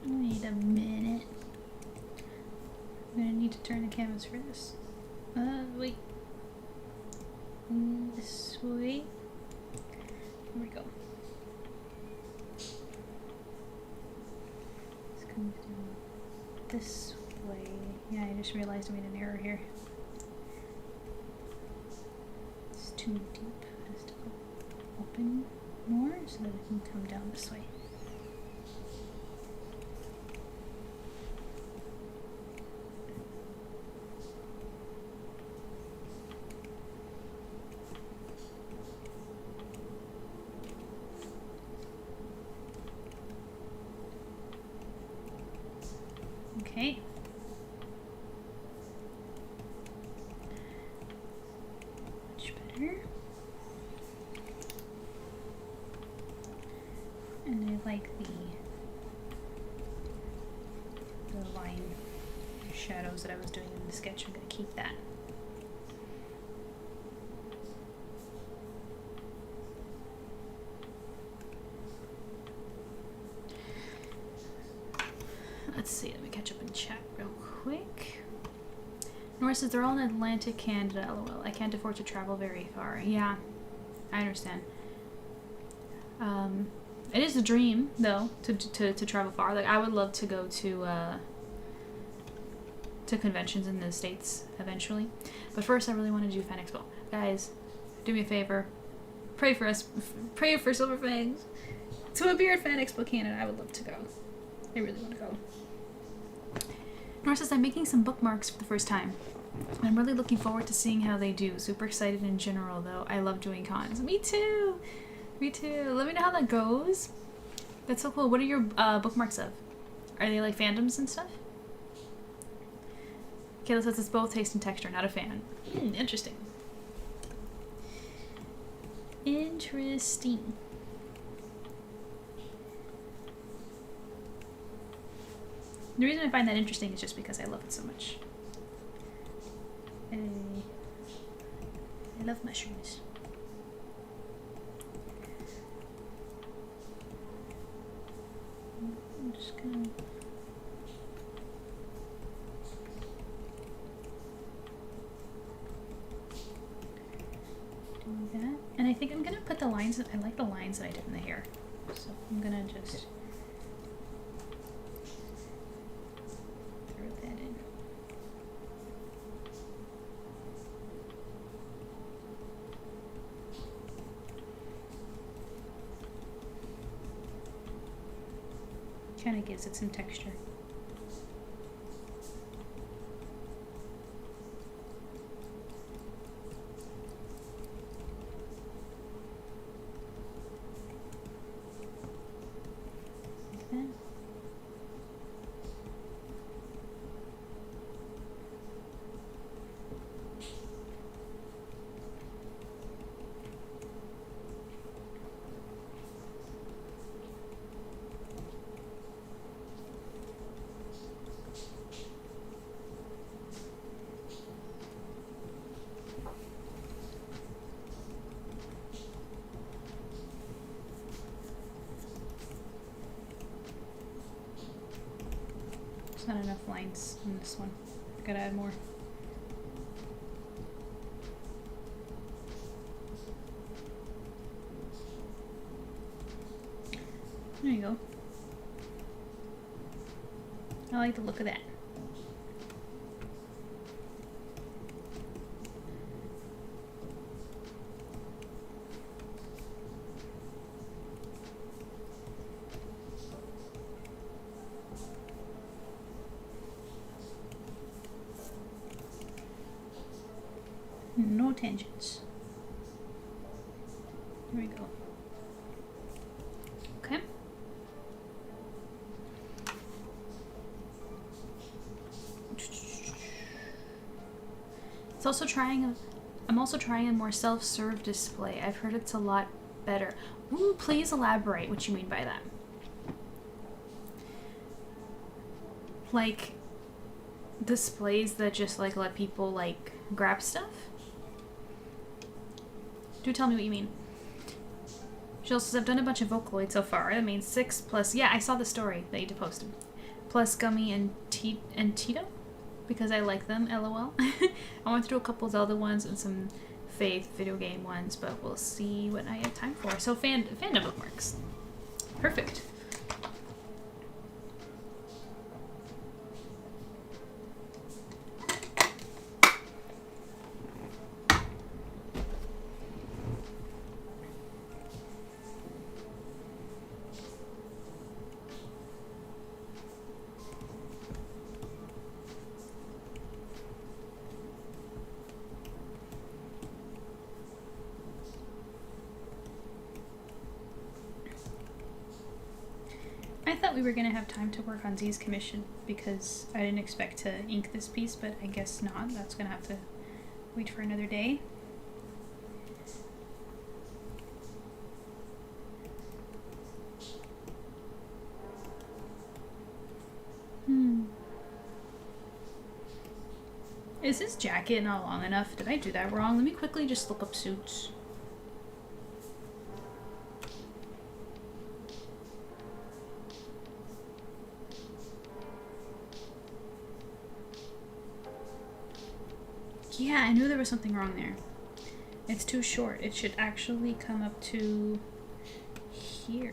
Wait a minute. I'm gonna need to turn the canvas for this. Wait. This way. Here we go. This comes down this way. Yeah, I just realized I made an error here. It's too deep. It has to open more so that it can come down this way. Okay. Much better. And I like the line shadows that I was doing in the sketch. I'm going to keep that. Let's see, let me catch up in chat real quick. Nora says they're all in Atlantic Canada, lol. I can't afford to travel very far. Yeah, I understand. It is a dream, though, to travel far. Like, I would love to go to conventions in the States eventually. But first, I really want to do Fan Expo. Guys, do me a favor. Pray for us. Pray for Silver Fangs. To appear at Fan Expo Canada, I would love to go. I really want to go. Nora says, I'm making some bookmarks for the first time. I'm really looking forward to seeing how they do. Super excited in general, though. I love doing cons. Me too! Me too. Let me know how that goes. That's so cool. What are your bookmarks of? Are they like fandoms and stuff? Kayla says it's both taste and texture, not a fan. Interesting. Interesting. The reason I find that interesting is just because I love it so much. I love mushrooms. I'm just gonna... do that. And I think I'm gonna put the lines, I like the lines that I did in the hair. So I'm gonna just... kind of gives it some texture. Like that. There's not enough lines in this one. Gotta add more. There you go. I like the look of that. No tangents. There we go. Okay. It's also I'm also trying a more self-serve display. I've heard it's a lot better. Ooh, please elaborate what you mean by that. Like displays that just like let people like grab stuff? Do tell me what you mean. She also says, I've done a bunch of Vocaloid so far. That means 6 plus... Yeah, I saw the story that you posted. Plus Gummy and Tito? Because I like them, lol. I went through a couple Zelda ones and some Faith video game ones, but we'll see what I have time for. So fandom bookmarks. Perfect. I thought we were going to have time to work on Z's commission because I didn't expect to ink this piece, but I guess not. That's going to have to wait for another day. Is this jacket not long enough? Did I do that wrong? Let me quickly just look up suits. Yeah, I knew there was something wrong there. It's too short. It should actually come up to here.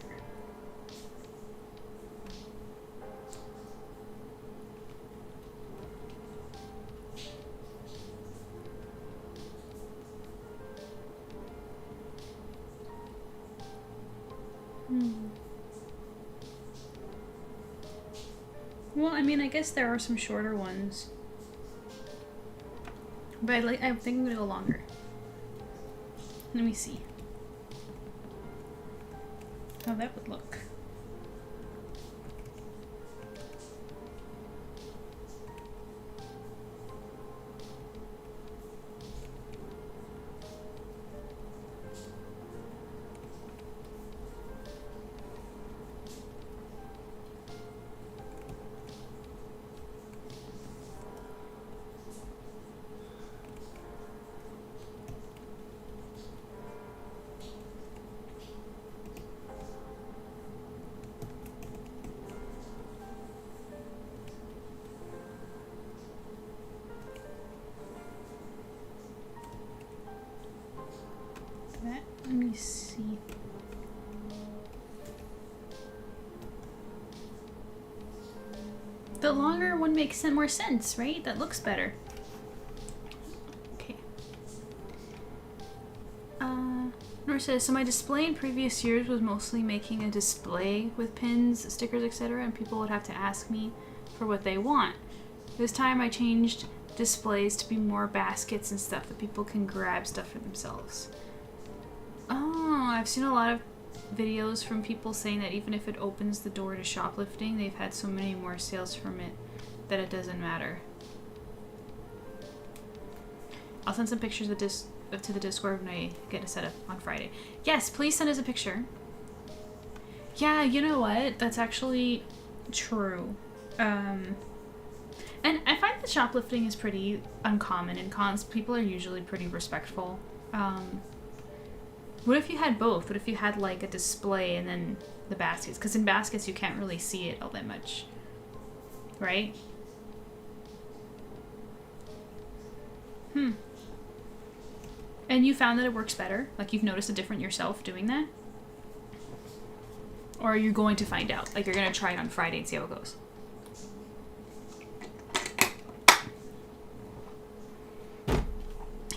Well, I mean, I guess there are some shorter ones. But I think I'm gonna go longer. Let me see how that would look. Let me see. The longer one makes more sense, right? That looks better. Okay. Nor says, so my display in previous years was mostly making a display with pins, stickers, etc., and people would have to ask me for what they want. This time I changed displays to be more baskets and stuff that people can grab stuff for themselves. Oh, I've seen a lot of videos from people saying that even if it opens the door to shoplifting, they've had so many more sales from it that it doesn't matter. I'll send some pictures of to the Discord when I get a setup on Friday. Yes, please send us a picture. Yeah, you know what? That's actually true. And I find that shoplifting is pretty uncommon in cons. People are usually pretty respectful. What if you had both? What if you had like a display and then the baskets? Because in baskets you can't really see it all that much. right? And you found that it works better? Like you've noticed a different yourself doing that? Or are you going to find out? Like you're going to try it on Friday and see how it goes?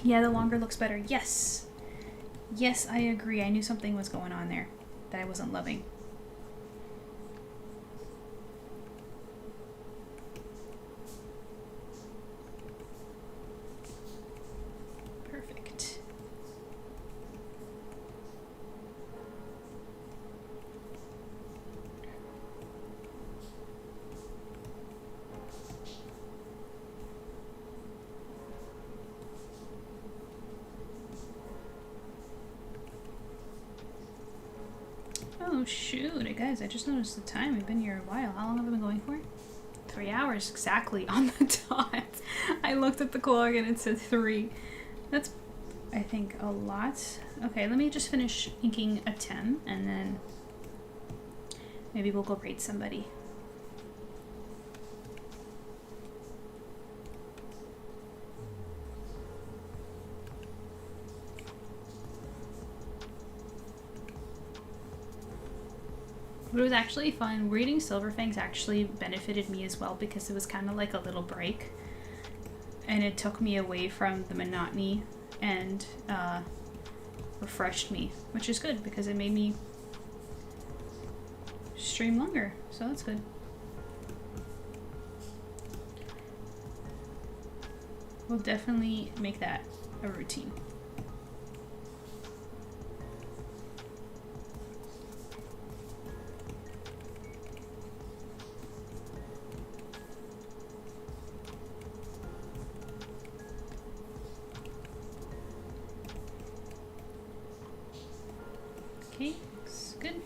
Yeah, the longer looks better. Yes. Yes, I agree. I knew something was going on there that I wasn't loving. Perfect. Oh shoot, guys, I just noticed the time. We've been here a while. How long have we been going for? 3 hours exactly on the dot. I looked at the clock and it said 3. That's, I think, a lot. Okay, let me just finish inking Atem and then maybe we'll go raid somebody. But it was actually fun. Reading Silverfangs actually benefited me as well because it was kind of like a little break. And it took me away from the monotony and refreshed me, which is good because it made me stream longer. So that's good. We'll definitely make that a routine. Okay, looks good.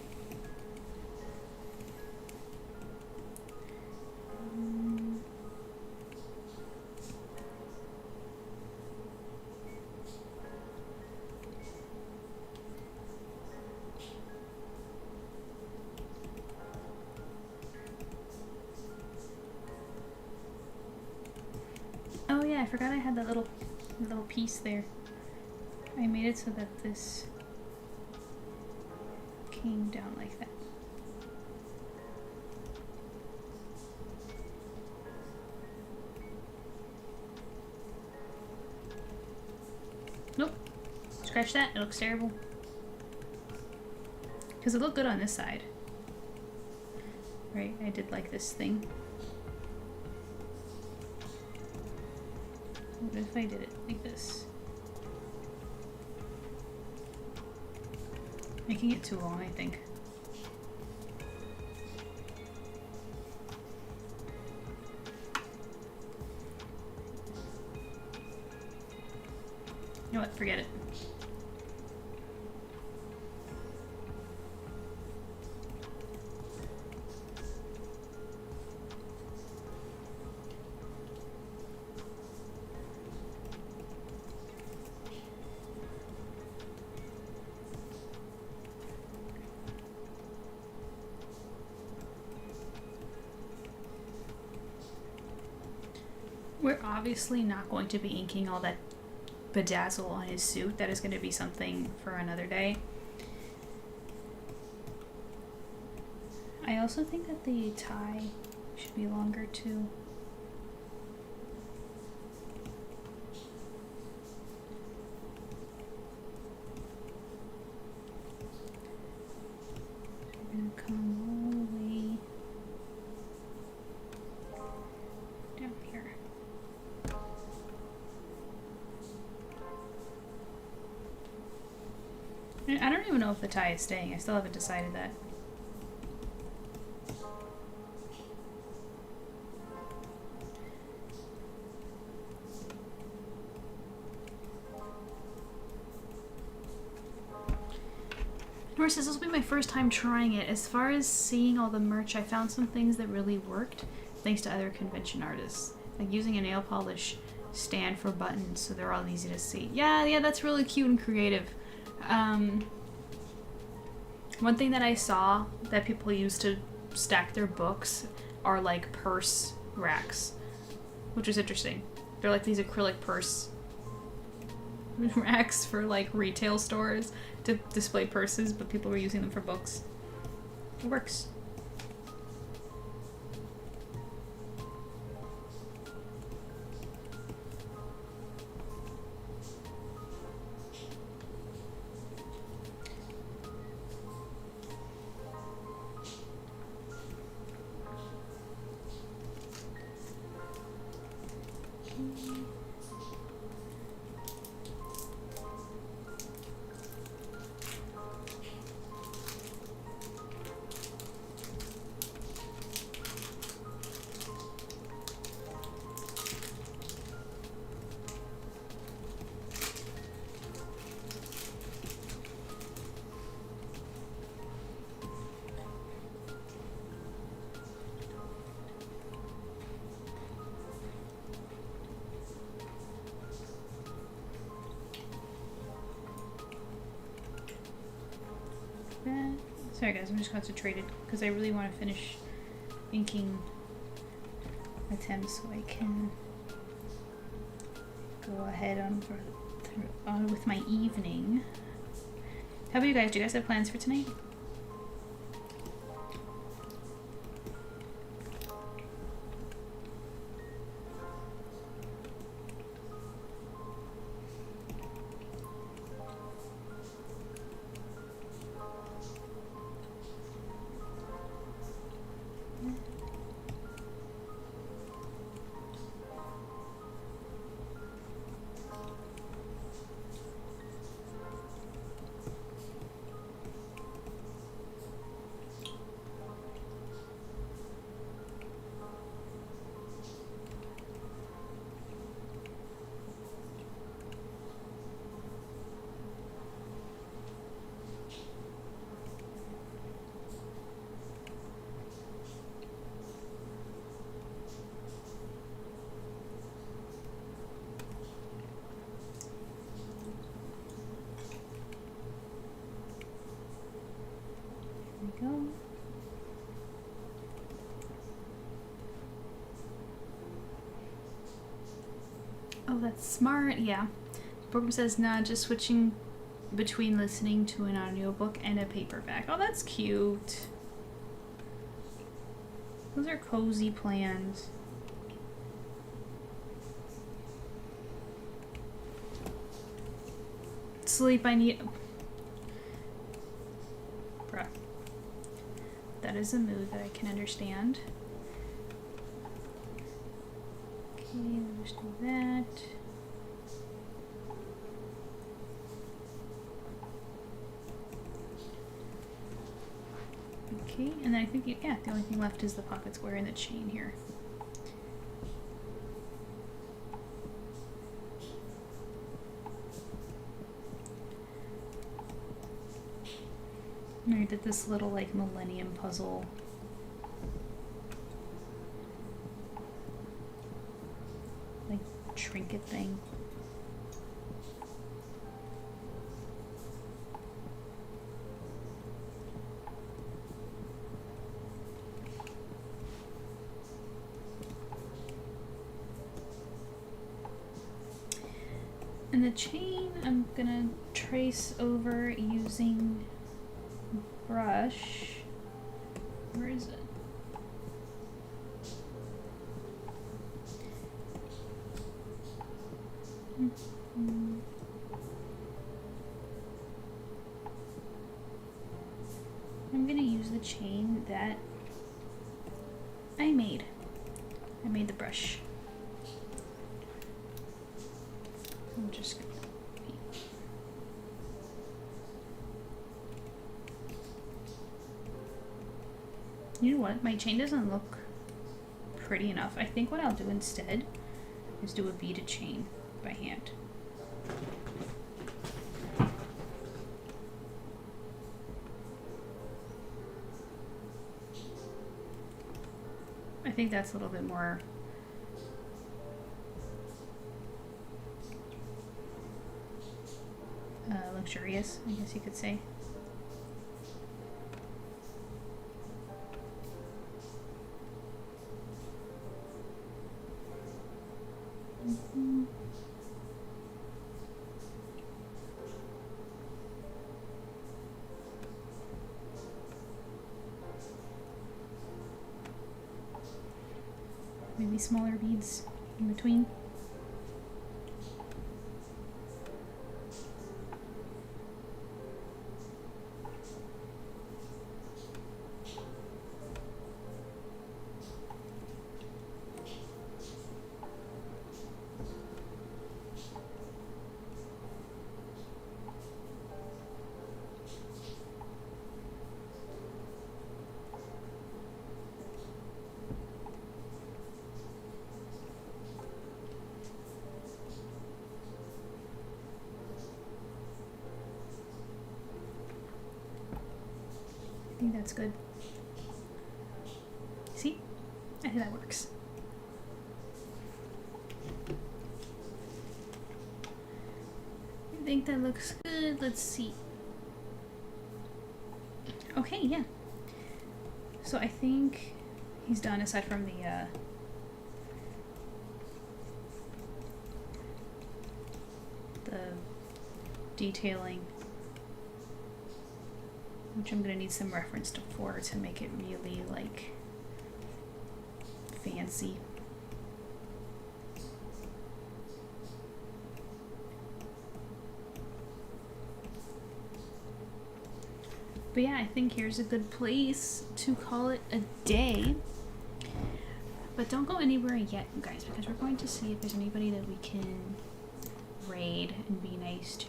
Oh yeah, I forgot I had that little piece there. I made it so that this came down like that. Nope. Scratch that, it looks terrible. Because it looked good on this side. Right, I did like this thing. What if I did it like this? Making it too long, I think. You know what? Forget it. We're obviously not going to be inking all that bedazzle on his suit. That is going to be something for another day. I also think that the tie should be longer too. I'm going to come all the way down here. I don't even know if the tie is staying. I still haven't decided that. Nora says, this will be my first time trying it. As far as seeing all the merch, I found some things that really worked thanks to other convention artists. Like using a nail polish stand for buttons so they're all easy to see. Yeah, that's really cute and creative. One thing that I saw that people use to stack their books are like purse racks, which is interesting. They're like these acrylic purse racks for like retail stores to display purses, but people were using them for books. It works. Sorry guys, I'm just concentrated because I really want to finish inking Atem so I can go ahead on with my evening. How about you guys? Do you guys have plans for tonight? Go. Oh, that's smart. Yeah. The program says, nah, just switching between listening to an audiobook and a paperback. Oh, that's cute. Those are cozy plans. Sleep, I need... Bruh. That is a mood that I can understand. Okay, let's do that. Okay, and then I think, yeah, the only thing left is the pocket square and the chain here. I did this little like millennium puzzle. Like trinket thing. And the chain I'm gonna trace over using brush. Where is it? I'm gonna use the chain that I made. I made the brush. I'm just gonna... You know what? My chain doesn't look pretty enough. I think what I'll do instead is do a beaded chain by hand. I think that's a little bit more luxurious, I guess you could say. Maybe smaller beads in between. I think that's good. See? I think that works. I think that looks good. Let's see. Okay, yeah. So I think he's done aside from the detailing, which I'm gonna need some reference to make it really like fancy. But yeah, I think here's a good place to call it a day. But don't go anywhere yet, you guys, because we're going to see if there's anybody that we can raid and be nice to.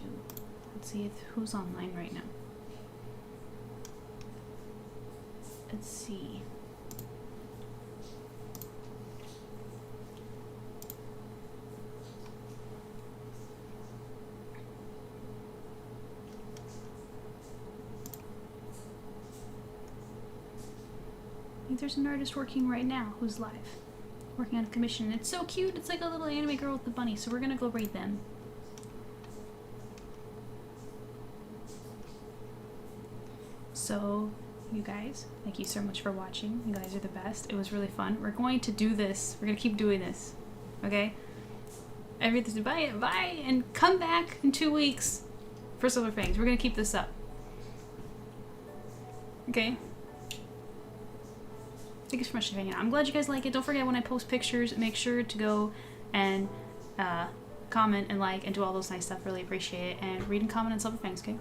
Let's see who's online right now. Let's see. I think there's an artist working right now who's live, working on a commission. It's so cute. It's like a little anime girl with the bunny. So we're gonna go raid them. So, you guys, thank you so much for watching. You guys are the best. It was really fun. We're going to do this. We're gonna keep doing this. Okay? Everything. Bye, and come back in 2 weeks for Silver Fangs. We're gonna keep this up. Okay? Thank you so much for hanging out. I'm glad you guys like it. Don't forget when I post pictures, make sure to go and comment and like and do all those nice stuff. Really appreciate it. And read and comment on Silver Fangs, okay?